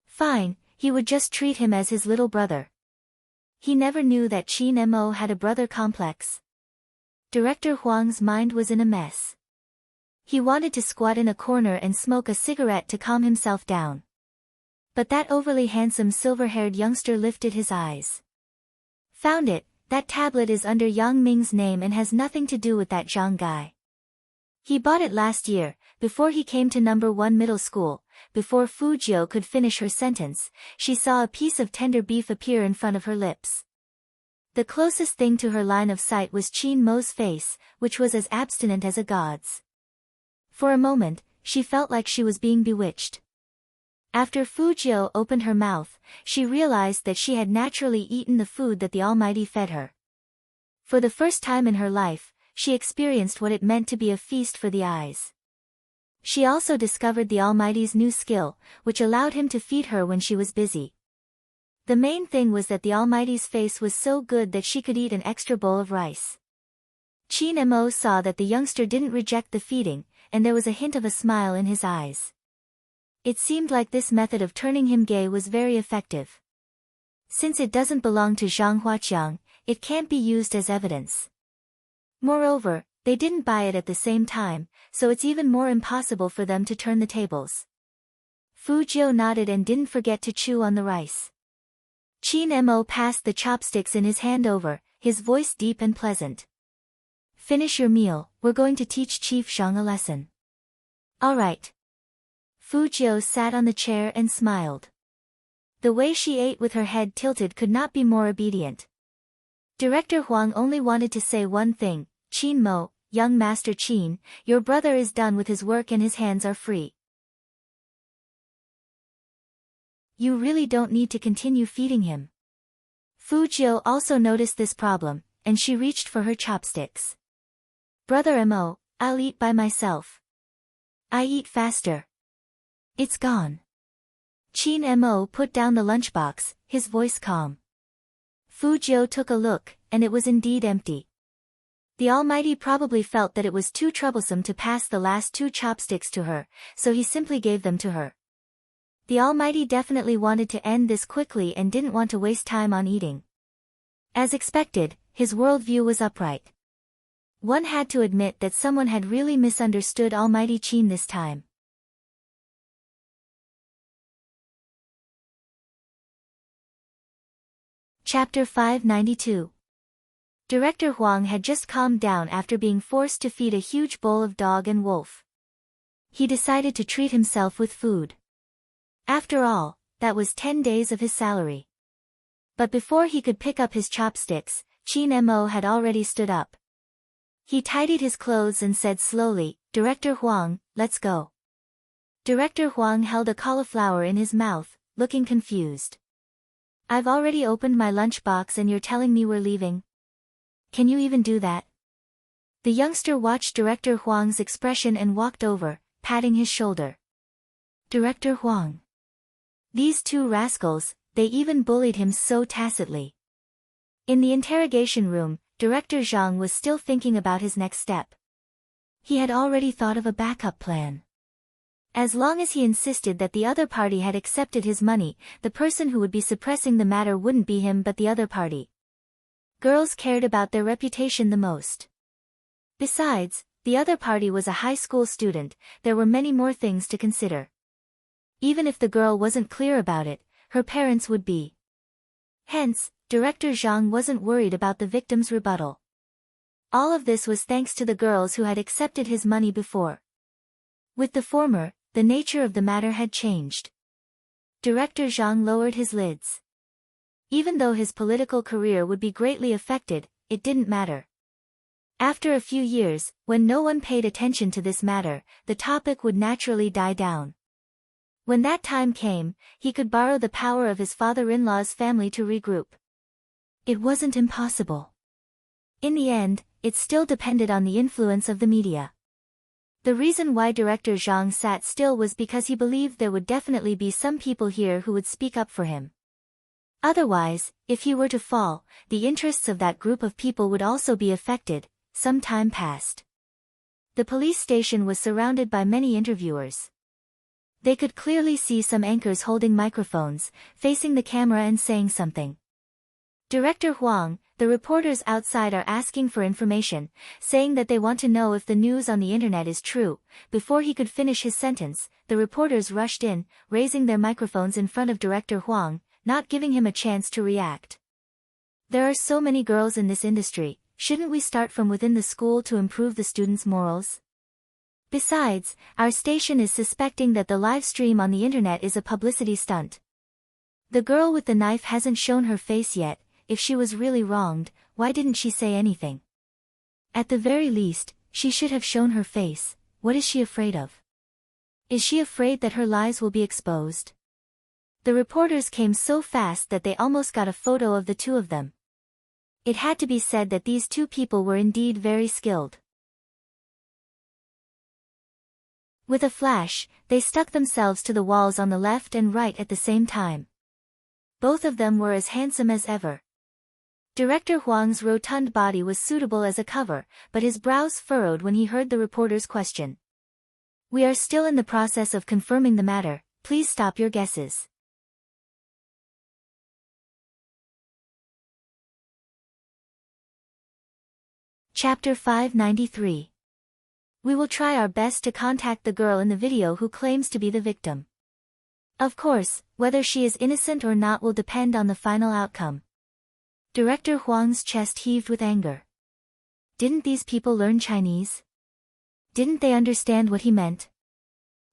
Fine, he would just treat him as his little brother. He never knew that Qin Mo had a brother complex. Director Huang's mind was in a mess. He wanted to squat in a corner and smoke a cigarette to calm himself down. But that overly handsome silver-haired youngster lifted his eyes. Found it, that tablet is under Yang Ming's name and has nothing to do with that Zhang guy. He bought it last year, before he came to number 1 middle school. Before Fu Jiu could finish her sentence, she saw a piece of tender beef appear in front of her lips. The closest thing to her line of sight was Qin Mo's face, which was as abstinent as a god's. For a moment, she felt like she was being bewitched. After Fu Jiu opened her mouth, she realized that she had naturally eaten the food that the Almighty fed her. For the first time in her life, she experienced what it meant to be a feast for the eyes. She also discovered the Almighty's new skill, which allowed him to feed her when she was busy. The main thing was that the Almighty's face was so good that she could eat an extra bowl of rice. Qin Mo saw that the youngster didn't reject the feeding, and there was a hint of a smile in his eyes. It seemed like this method of turning him gay was very effective. Since it doesn't belong to Zhang Huaqiang, it can't be used as evidence. Moreover, they didn't buy it at the same time, so it's even more impossible for them to turn the tables. Fu Jiu nodded and didn't forget to chew on the rice. Qin Mo passed the chopsticks in his hand over, his voice deep and pleasant. Finish your meal, we're going to teach Chief Zhang a lesson. All right. Fu Jiu sat on the chair and smiled. The way she ate with her head tilted could not be more obedient. Director Huang only wanted to say one thing, Qin Mo, young Master Qin, your brother is done with his work and his hands are free. You really don't need to continue feeding him. Fu Jiu also noticed this problem, and she reached for her chopsticks. Brother Mo, I'll eat by myself. I eat faster. It's gone. Qin Mo put down the lunchbox, his voice calm. Fu Jiu took a look, and it was indeed empty. The Almighty probably felt that it was too troublesome to pass the last 2 chopsticks to her, so he simply gave them to her. The Almighty definitely wanted to end this quickly and didn't want to waste time on eating. As expected, his worldview was upright. One had to admit that someone had really misunderstood Almighty Qin this time. Chapter 592. Director Huang had just calmed down after being forced to feed a huge bowl of dog and wolf. He decided to treat himself with food. After all, that was 10 days of his salary. But before he could pick up his chopsticks, Qin Mo had already stood up. He tidied his clothes and said slowly, Director Huang, let's go. Director Huang held a cauliflower in his mouth, looking confused. I've already opened my lunchbox and you're telling me we're leaving? Can you even do that? The youngster watched Director Huang's expression and walked over, patting his shoulder. Director Huang. These 2 rascals, they even bullied him so tacitly. In the interrogation room, Director Zhang was still thinking about his next step. He had already thought of a backup plan. As long as he insisted that the other party had accepted his money, the person who would be suppressing the matter wouldn't be him but the other party. Girls cared about their reputation the most. Besides, the other party was a high school student, there were many more things to consider. Even if the girl wasn't clear about it, her parents would be. Hence, Director Zhang wasn't worried about the victim's rebuttal. All of this was thanks to the girls who had accepted his money before. With the former, the nature of the matter had changed. Director Zhang lowered his lids. Even though his political career would be greatly affected, it didn't matter. After a few years, when no one paid attention to this matter, the topic would naturally die down. When that time came, he could borrow the power of his father-in-law's family to regroup. It wasn't impossible. In the end, it still depended on the influence of the media. The reason why Director Zhang sat still was because he believed there would definitely be some people here who would speak up for him. Otherwise, if he were to fall, the interests of that group of people would also be affected. Some time passed. The police station was surrounded by many interviewers. They could clearly see some anchors holding microphones, facing the camera and saying something. Director Huang, the reporters outside are asking for information, saying that they want to know if the news on the internet is true. Before he could finish his sentence, the reporters rushed in, raising their microphones in front of Director Huang, not giving him a chance to react. There are so many girls in this industry, shouldn't we start from within the school to improve the students' morals? Besides, our station is suspecting that the live stream on the internet is a publicity stunt. The girl with the knife hasn't shown her face yet. If she was really wronged, why didn't she say anything? At the very least, she should have shown her face. What is she afraid of? Is she afraid that her lies will be exposed? The reporters came so fast that they almost got a photo of the two of them. It had to be said that these two people were indeed very skilled. With a flash, they stuck themselves to the walls on the left and right at the same time. Both of them were as handsome as ever. Director Huang's rotund body was suitable as a cover, but his brows furrowed when he heard the reporter's question. We are still in the process of confirming the matter, please stop your guesses. Chapter 593. We will try our best to contact the girl in the video who claims to be the victim. Of course, whether she is innocent or not will depend on the final outcome. Director Huang's chest heaved with anger. Didn't these people learn Chinese? Didn't they understand what he meant?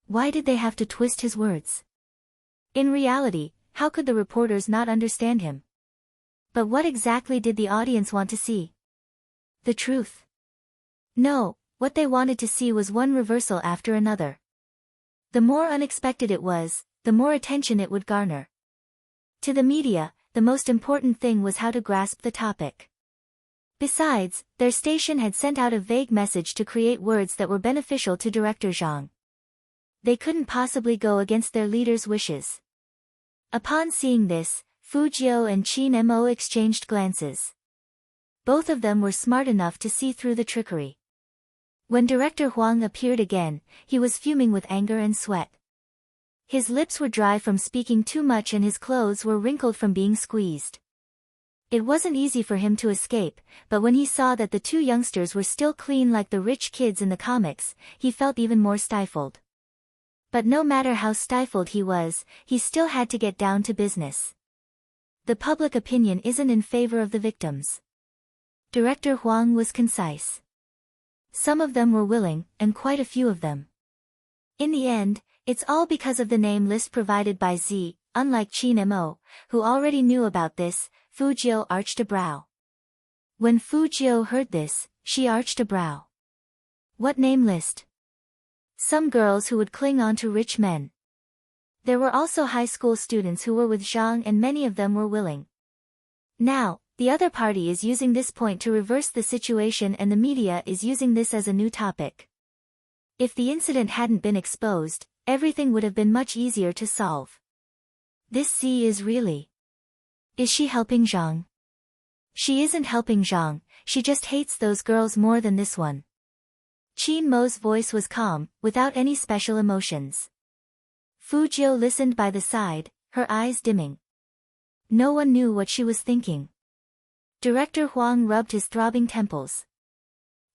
Why did they have to twist his words? In reality, how could the reporters not understand him? But what exactly did the audience want to see? The truth? No, what they wanted to see was one reversal after another. The more unexpected it was, the more attention it would garner. To the media, the most important thing was how to grasp the topic. Besides, their station had sent out a vague message to create words that were beneficial to Director Zhang. They couldn't possibly go against their leader's wishes. Upon seeing this, Fu Jiao and Qin Mo exchanged glances. Both of them were smart enough to see through the trickery. When Director Huang appeared again, he was fuming with anger and sweat. His lips were dry from speaking too much and his clothes were wrinkled from being squeezed. It wasn't easy for him to escape, but when he saw that the two youngsters were still clean like the rich kids in the comics, he felt even more stifled. But no matter how stifled he was, he still had to get down to business. The public opinion isn't in favor of the victims. Director Huang was concise. Some of them were willing, and quite a few of them. In the end, it's all because of the name list provided by Z. Unlike Qin Mo, who already knew about this, Fu Jiao arched a brow. When Fu Jiao heard this, she arched a brow. What name list? Some girls who would cling on to rich men. There were also high school students who were with Zhang and many of them were willing. Now, the other party is using this point to reverse the situation and the media is using this as a new topic. If the incident hadn't been exposed, everything would have been much easier to solve. This C is really. Is she helping Zhang? She isn't helping Zhang, she just hates those girls more than this one. Qin Mo's voice was calm, without any special emotions. Fu Jiao listened by the side, her eyes dimming. No one knew what she was thinking. Director Huang rubbed his throbbing temples.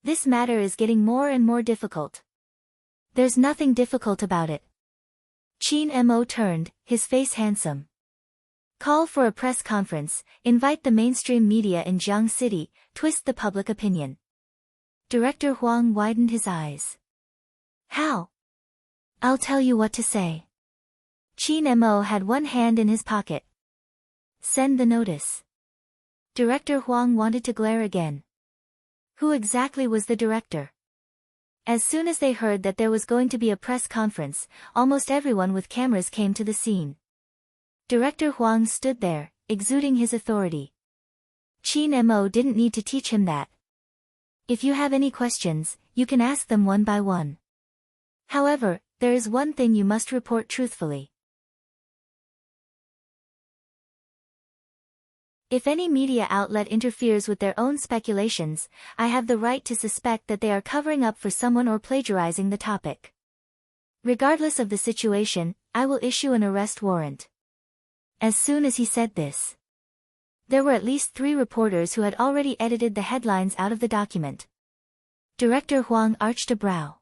This matter is getting more and more difficult. There's nothing difficult about it. Qin Mo turned, his face handsome. Call for a press conference, invite the mainstream media in Jiang City, twist the public opinion. Director Huang widened his eyes. How? I'll tell you what to say. Qin Mo had one hand in his pocket. Send the notice. Director Huang wanted to glare again. Who exactly was the director? As soon as they heard that there was going to be a press conference, almost everyone with cameras came to the scene. Director Huang stood there, exuding his authority. Qin Mo didn't need to teach him that. If you have any questions, you can ask them one by one. However, there is one thing you must report truthfully. If any media outlet interferes with their own speculations, I have the right to suspect that they are covering up for someone or plagiarizing the topic. Regardless of the situation, I will issue an arrest warrant. As soon as he said this, there were at least 3 reporters who had already edited the headlines out of the document. Director Huang arched a brow.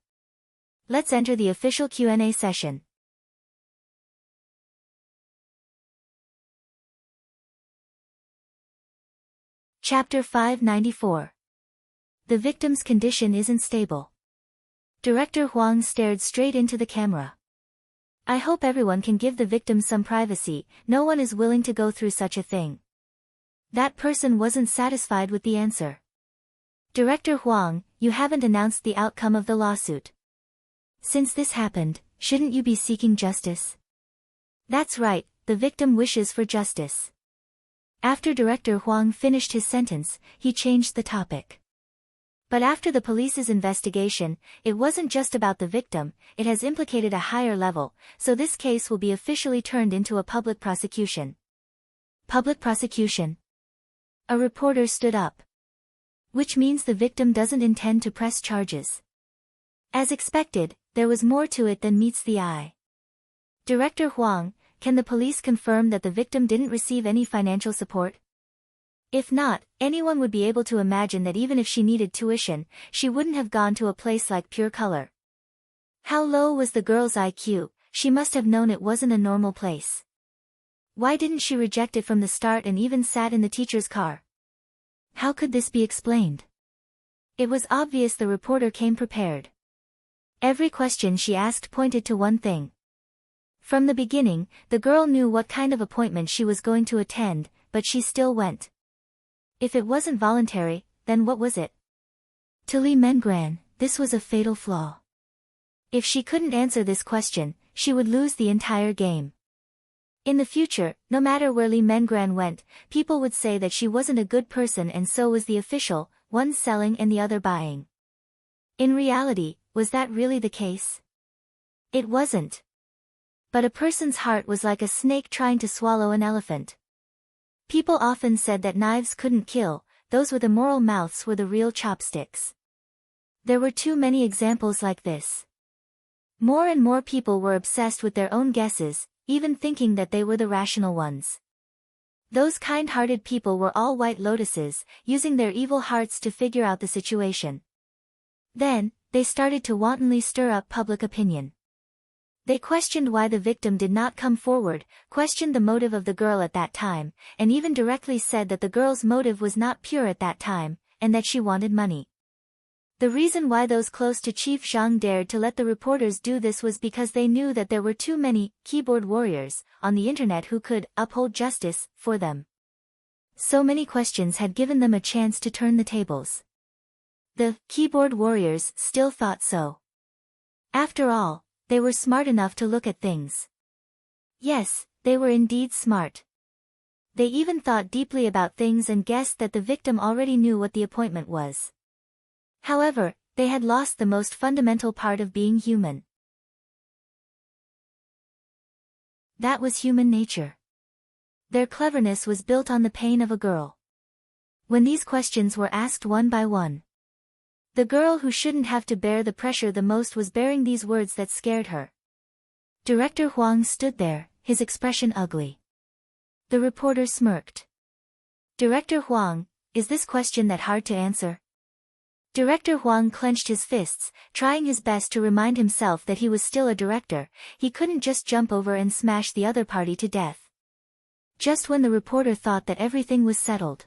Let's enter the official Q&A session. Chapter 594. The victim's condition isn't stable. Director Huang stared straight into the camera. I hope everyone can give the victim some privacy, no one is willing to go through such a thing. That person wasn't satisfied with the answer. Director Huang, you haven't announced the outcome of the lawsuit. Since this happened, shouldn't you be seeking justice? That's right, the victim wishes for justice. After Director Huang finished his sentence, he changed the topic. But after the police's investigation, it wasn't just about the victim, it has implicated a higher level, so this case will be officially turned into a public prosecution. Public prosecution? A reporter stood up. Which means the victim doesn't intend to press charges. As expected, there was more to it than meets the eye. Director Huang, can the police confirm that the victim didn't receive any financial support? If not, anyone would be able to imagine that even if she needed tuition, she wouldn't have gone to a place like Pure Color. How low was the girl's IQ? She must have known it wasn't a normal place. Why didn't she reject it from the start and even sat in the teacher's car? How could this be explained? It was obvious the reporter came prepared. Every question she asked pointed to one thing. From the beginning, the girl knew what kind of appointment she was going to attend, but she still went. If it wasn't voluntary, then what was it? To Li Mengran, this was a fatal flaw. If she couldn't answer this question, she would lose the entire game. In the future, no matter where Li Mengran went, people would say that she wasn't a good person and so was the official, one selling and the other buying. In reality, was that really the case? It wasn't. But a person's heart was like a snake trying to swallow an elephant. People often said that knives couldn't kill, those with immoral mouths were the real chopsticks. There were too many examples like this. More and more people were obsessed with their own guesses, even thinking that they were the rational ones. Those kind-hearted people were all white lotuses, using their evil hearts to figure out the situation. Then, they started to wantonly stir up public opinion. They questioned why the victim did not come forward, questioned the motive of the girl at that time, and even directly said that the girl's motive was not pure at that time, and that she wanted money. The reason why those close to Chief Zhang dared to let the reporters do this was because they knew that there were too many keyboard warriors on the internet who could uphold justice for them. So many questions had given them a chance to turn the tables. The keyboard warriors still thought so. After all, they were smart enough to look at things. Yes, they were indeed smart. They even thought deeply about things and guessed that the victim already knew what the appointment was. However, they had lost the most fundamental part of being human. That was human nature. Their cleverness was built on the pain of a girl. When these questions were asked one by one, the girl who shouldn't have to bear the pressure the most was bearing these words that scared her. Director Huang stood there, his expression ugly. The reporter smirked. Director Huang, is this question that hard to answer? Director Huang clenched his fists, trying his best to remind himself that he was still a director, he couldn't just jump over and smash the other party to death. Just when the reporter thought that everything was settled.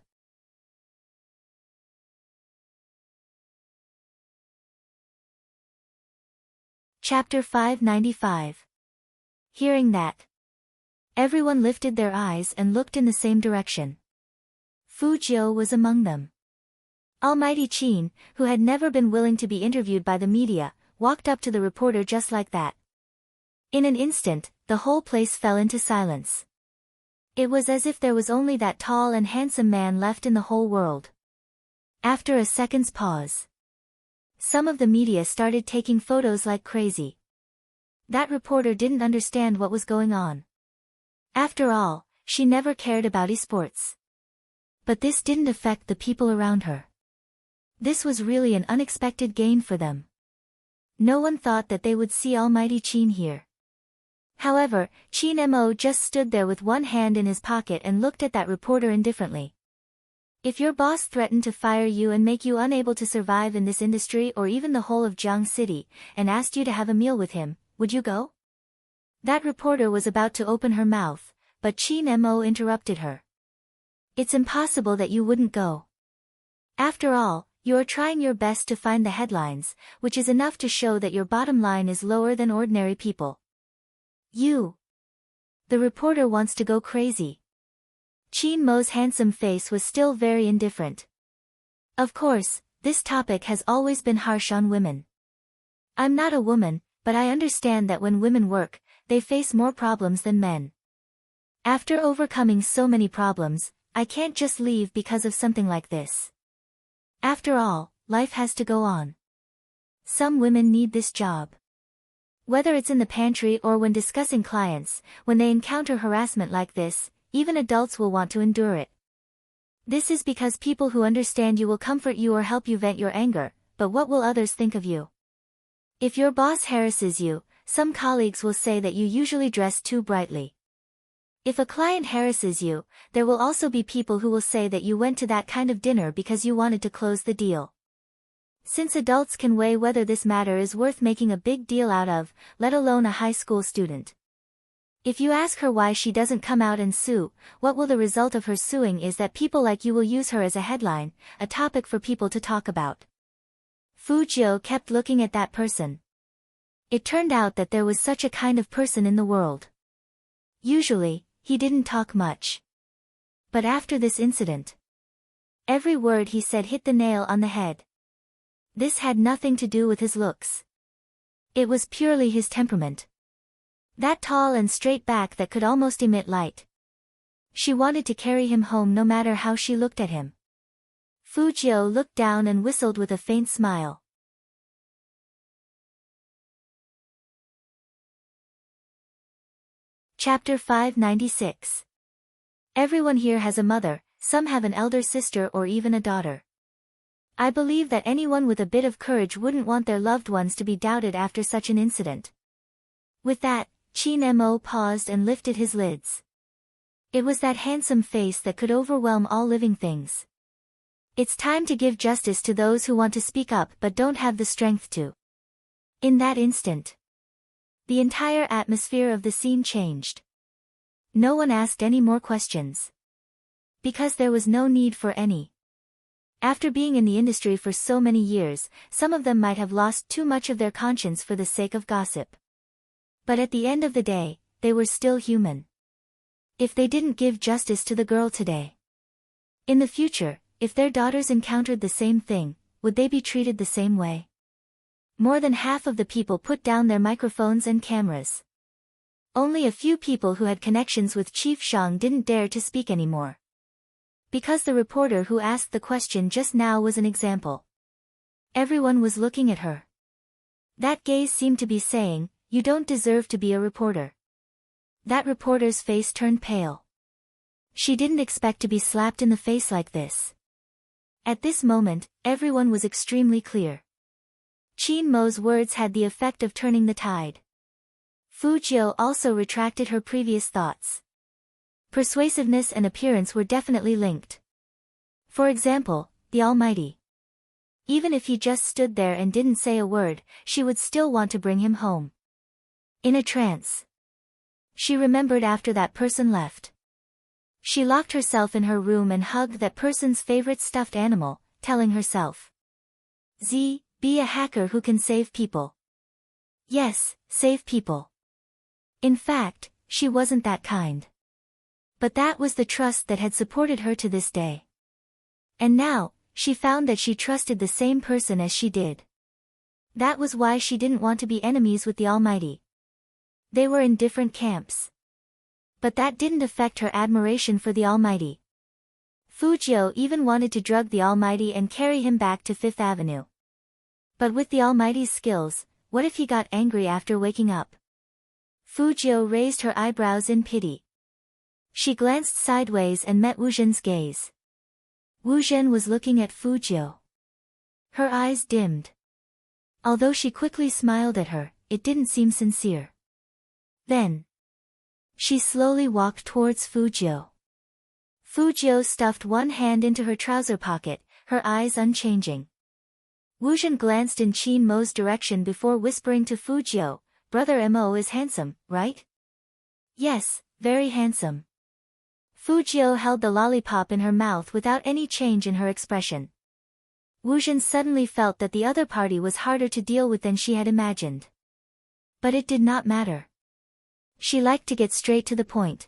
Chapter 595. Hearing that, everyone lifted their eyes and looked in the same direction. Fu Jiu was among them. Almighty Qin, who had never been willing to be interviewed by the media, walked up to the reporter just like that. In an instant, the whole place fell into silence. It was as if there was only that tall and handsome man left in the whole world. After a second's pause, some of the media started taking photos like crazy. That reporter didn't understand what was going on. After all, she never cared about esports. But this didn't affect the people around her. This was really an unexpected gain for them. No one thought that they would see Almighty Qin here. However, Qin Mo just stood there with one hand in his pocket and looked at that reporter indifferently. If your boss threatened to fire you and make you unable to survive in this industry or even the whole of Jiang City, and asked you to have a meal with him, would you go? That reporter was about to open her mouth, but Qin Mo interrupted her. It's impossible that you wouldn't go. After all, you are trying your best to find the headlines, which is enough to show that your bottom line is lower than ordinary people. You. The reporter wants to go crazy. Qin Mo's handsome face was still very indifferent. Of course, this topic has always been harsh on women. I'm not a woman, but I understand that when women work, they face more problems than men. After overcoming so many problems, I can't just leave because of something like this. After all, life has to go on. Some women need this job. Whether it's in the pantry or when discussing clients, when they encounter harassment like this, even adults will want to endure it. This is because people who understand you will comfort you or help you vent your anger, but what will others think of you? If your boss harasses you, some colleagues will say that you usually dress too brightly. If a client harasses you, there will also be people who will say that you went to that kind of dinner because you wanted to close the deal. Since adults can weigh whether this matter is worth making a big deal out of, let alone a high school student. If you ask her why she doesn't come out and sue, what will the result of her suing is that people like you will use her as a headline, a topic for people to talk about. Fu Jiu kept looking at that person. It turned out that there was such a kind of person in the world. Usually, he didn't talk much. But after this incident, every word he said hit the nail on the head. This had nothing to do with his looks. It was purely his temperament. That tall and straight back that could almost emit light. She wanted to carry him home no matter how she looked at him. Fu Jiu looked down and whistled with a faint smile. Chapter 596. Everyone here has a mother, some have an elder sister or even a daughter. I believe that anyone with a bit of courage wouldn't want their loved ones to be doubted after such an incident. With that, Qin Mo paused and lifted his lids. It was that handsome face that could overwhelm all living things. It's time to give justice to those who want to speak up but don't have the strength to. In that instant, the entire atmosphere of the scene changed. No one asked any more questions. Because there was no need for any. After being in the industry for so many years, some of them might have lost too much of their conscience for the sake of gossip. But at the end of the day, they were still human. If they didn't give justice to the girl today, in the future, if their daughters encountered the same thing, would they be treated the same way? More than half of the people put down their microphones and cameras. Only a few people who had connections with Chief Shang didn't dare to speak anymore. Because the reporter who asked the question just now was an example. Everyone was looking at her. That gaze seemed to be saying, "You don't deserve to be a reporter." That reporter's face turned pale. She didn't expect to be slapped in the face like this. At this moment, everyone was extremely clear. Qin Mo's words had the effect of turning the tide. Fu Jiu also retracted her previous thoughts. Persuasiveness and appearance were definitely linked. For example, the Almighty. Even if he just stood there and didn't say a word, she would still want to bring him home. In a trance. She remembered after that person left. She locked herself in her room and hugged that person's favorite stuffed animal, telling herself, be a hacker who can save people. Yes, save people. In fact, she wasn't that kind. But that was the trust that had supported her to this day. And now, she found that she trusted the same person as she did. That was why she didn't want to be enemies with the Almighty. They were in different camps. But that didn't affect her admiration for the Almighty. Fu Jiu even wanted to drug the Almighty and carry him back to Fifth Avenue. But with the Almighty's skills, what if he got angry after waking up? Fu Jiu raised her eyebrows in pity. She glanced sideways and met Wu Zhen's gaze. Wu Zhen was looking at Fujio. Her eyes dimmed. Although she quickly smiled at her, it didn't seem sincere. Then, she slowly walked towards Fujio. Fujio stuffed one hand into her trouser pocket, her eyes unchanging. Wu Zhen glanced in Qin Mo's direction before whispering to Fujio, "Brother Mo is handsome, right?" "Yes, very handsome." Fujio held the lollipop in her mouth without any change in her expression. Wu Zhen suddenly felt that the other party was harder to deal with than she had imagined. But it did not matter. She liked to get straight to the point.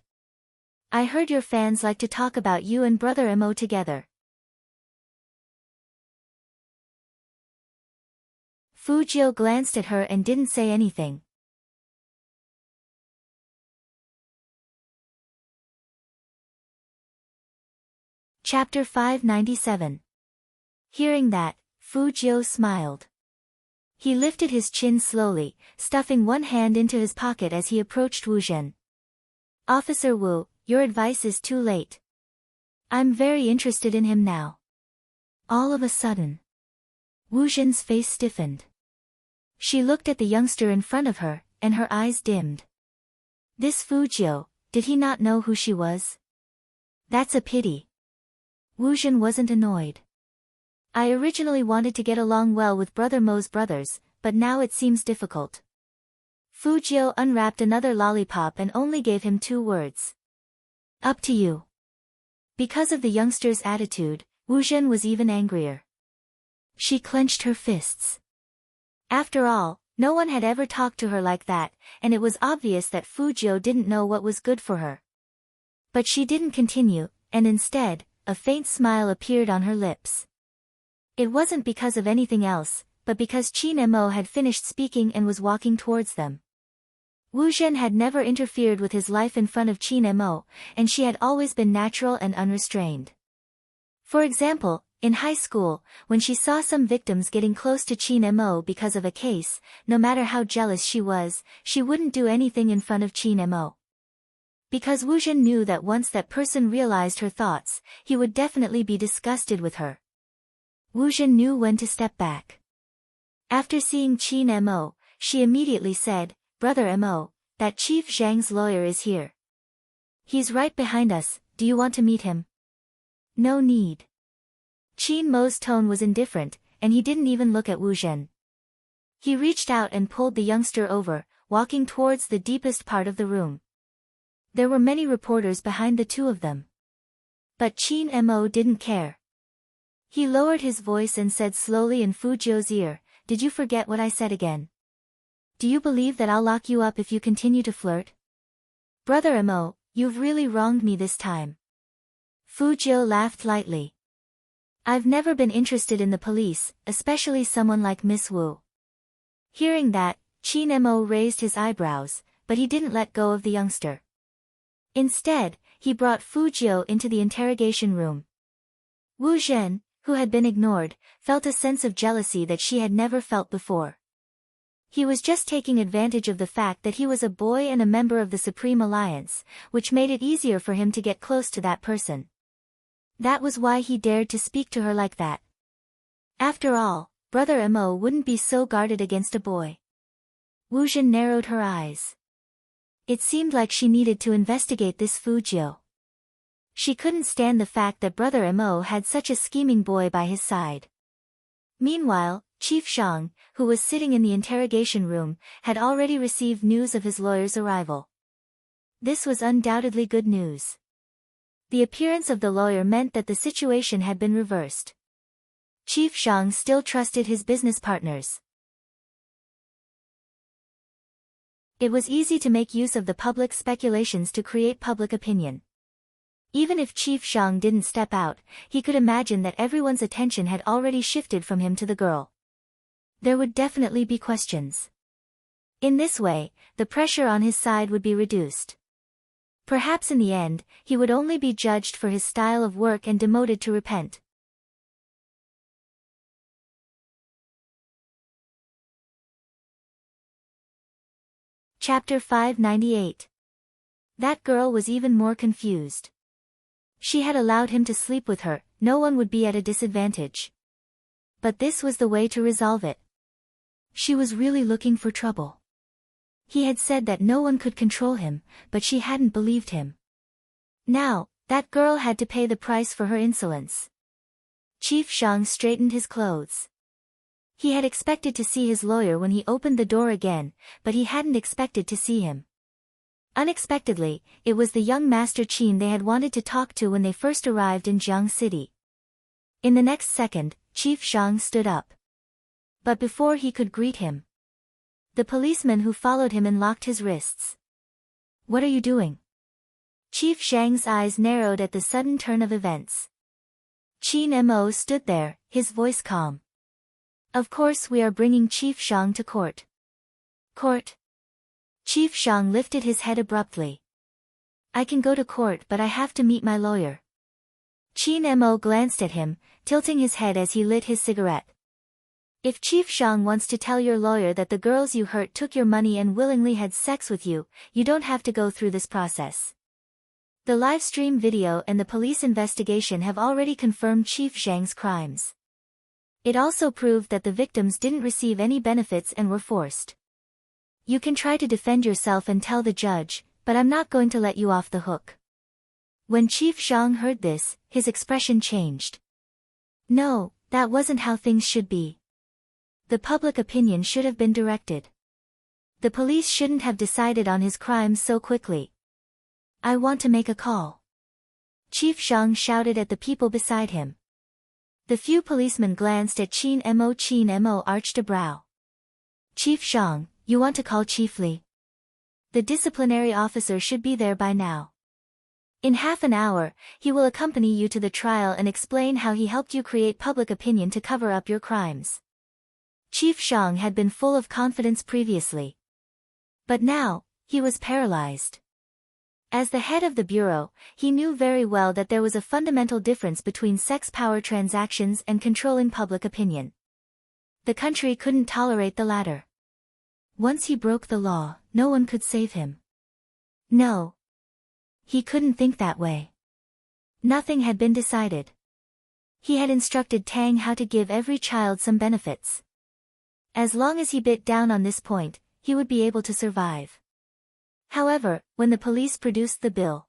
"I heard your fans like to talk about you and Brother Mo together." Fujio glanced at her and didn't say anything. Chapter 597. Hearing that, Fujio smiled. He lifted his chin slowly, stuffing one hand into his pocket as he approached Wu Zhen. "Officer Wu, your advice is too late. I'm very interested in him now." All of a sudden, Wu Zhen's face stiffened. She looked at the youngster in front of her, and her eyes dimmed. This Fujio, did he not know who she was? That's a pity. Wu Zhen wasn't annoyed. "I originally wanted to get along well with Brother Mo's brothers, but now it seems difficult." Fujio unwrapped another lollipop and only gave him 2 words. "Up to you." Because of the youngster's attitude, Wu Zhen was even angrier. She clenched her fists. After all, no one had ever talked to her like that, and it was obvious that Fujio didn't know what was good for her. But she didn't continue, and instead, a faint smile appeared on her lips. It wasn't because of anything else, but because Qin Mo had finished speaking and was walking towards them. Wu Zhen had never interfered with his life in front of Qin Mo, and she had always been natural and unrestrained. For example, in high school, when she saw some victims getting close to Qin Mo because of a case, no matter how jealous she was, she wouldn't do anything in front of Qin Mo. Because Wu Zhen knew that once that person realized her thoughts, he would definitely be disgusted with her. Wu Zhen knew when to step back. After seeing Qin Mo, she immediately said, "Brother Mo, that Chief Zhang's lawyer is here. He's right behind us, do you want to meet him?" "No need." Qin Mo's tone was indifferent, and he didn't even look at Wu Zhen. He reached out and pulled the youngster over, walking towards the deepest part of the room. There were many reporters behind the 2 of them. But Qin Mo didn't care. He lowered his voice and said slowly in Fujio's ear, "Did you forget what I said again? Do you believe that I'll lock you up if you continue to flirt? Brother Mo, you've really wronged me this time." Fujio laughed lightly. "I've never been interested in the police, especially someone like Miss Wu." Hearing that, Qin Mo raised his eyebrows, but he didn't let go of the youngster. Instead, he brought Fujio into the interrogation room. Wu Zhen, who had been ignored, felt a sense of jealousy that she had never felt before. He was just taking advantage of the fact that he was a boy and a member of the Supreme Alliance, which made it easier for him to get close to that person. That was why he dared to speak to her like that. After all, Brother Mo wouldn't be so guarded against a boy. Wu Zhen narrowed her eyes. It seemed like she needed to investigate this Fujio. She couldn't stand the fact that Brother Mo had such a scheming boy by his side. Meanwhile, Chief Zhang, who was sitting in the interrogation room, had already received news of his lawyer's arrival. This was undoubtedly good news. The appearance of the lawyer meant that the situation had been reversed. Chief Zhang still trusted his business partners. It was easy to make use of the public speculations to create public opinion. Even if Chief Zhang didn't step out, he could imagine that everyone's attention had already shifted from him to the girl. There would definitely be questions. In this way, the pressure on his side would be reduced. Perhaps in the end, he would only be judged for his style of work and demoted to repent. Chapter 598. That girl was even more confused. She had allowed him to sleep with her, no one would be at a disadvantage. But this was the way to resolve it. She was really looking for trouble. He had said that no one could control him, but she hadn't believed him. Now, that girl had to pay the price for her insolence. Chief Shang straightened his clothes. He had expected to see his lawyer when he opened the door again, but he hadn't expected to see him. Unexpectedly, it was the young Master Qin they had wanted to talk to when they first arrived in Jiang City. In the next second, Chief Shang stood up. But before he could greet him, the policeman who followed him unlocked his wrists. "What are you doing?" Chief Shang's eyes narrowed at the sudden turn of events. Qin Mo stood there, his voice calm. "Of course we are bringing Chief Shang to court." "Court?" Chief Shang lifted his head abruptly. "I can go to court, but I have to meet my lawyer." Qin Mo glanced at him, tilting his head as he lit his cigarette. "If Chief Shang wants to tell your lawyer that the girls you hurt took your money and willingly had sex with you, you don't have to go through this process. The live stream video and the police investigation have already confirmed Chief Shang's crimes. It also proved that the victims didn't receive any benefits and were forced. You can try to defend yourself and tell the judge, but I'm not going to let you off the hook." When Chief Shang heard this, his expression changed. No, that wasn't how things should be. The public opinion should have been directed. The police shouldn't have decided on his crimes so quickly. "I want to make a call." Chief Shang shouted at the people beside him. The few policemen glanced at Qin Mo. Qin Mo arched a brow. "Chief Shang, you want to call Chief Li? The disciplinary officer should be there by now. In half an hour, he will accompany you to the trial and explain how he helped you create public opinion to cover up your crimes." Chief Shang had been full of confidence previously. But now, he was paralyzed. As the head of the bureau, he knew very well that there was a fundamental difference between sex power transactions and controlling public opinion. The country couldn't tolerate the latter. Once he broke the law, no one could save him. No. He couldn't think that way. Nothing had been decided. He had instructed Tang how to give every child some benefits. As long as he bit down on this point, he would be able to survive. However, when the police produced the bill,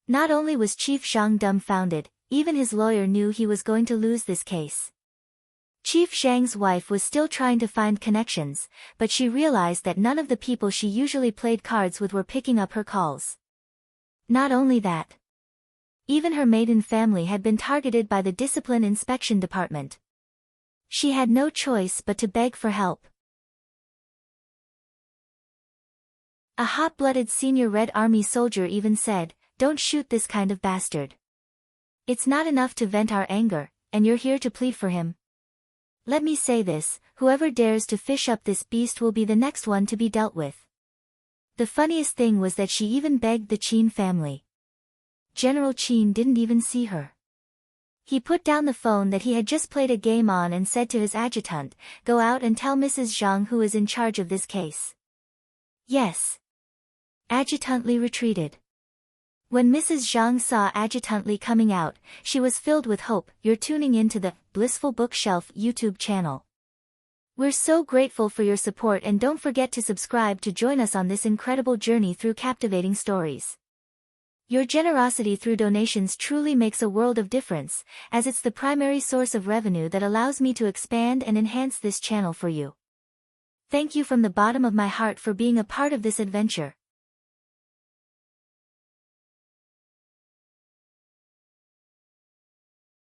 not only was Chief Shang dumbfounded, even his lawyer knew he was going to lose this case. Chief Shang's wife was still trying to find connections, but she realized that none of the people she usually played cards with were picking up her calls. Not only that, even her maiden family had been targeted by the Discipline Inspection Department. She had no choice but to beg for help. A hot-blooded senior Red Army soldier even said, "Don't shoot this kind of bastard. It's not enough to vent our anger, and you're here to plead for him. Let me say this, whoever dares to fish up this beast will be the next one to be dealt with." The funniest thing was that she even begged the Qin family. General Qin didn't even see her. He put down the phone that he had just played a game on and said to his adjutant, "Go out and tell Mrs. Zhang who is in charge of this case." "Yes." Adjutant Li retreated. When Mrs. Zhang saw Adjutant Li coming out, she was filled with hope. "You're tuning into the Blissful Bookshelf YouTube channel. We're so grateful for your support, and don't forget to subscribe to join us on this incredible journey through captivating stories. Your generosity through donations truly makes a world of difference, as it's the primary source of revenue that allows me to expand and enhance this channel for you. Thank you from the bottom of my heart for being a part of this adventure."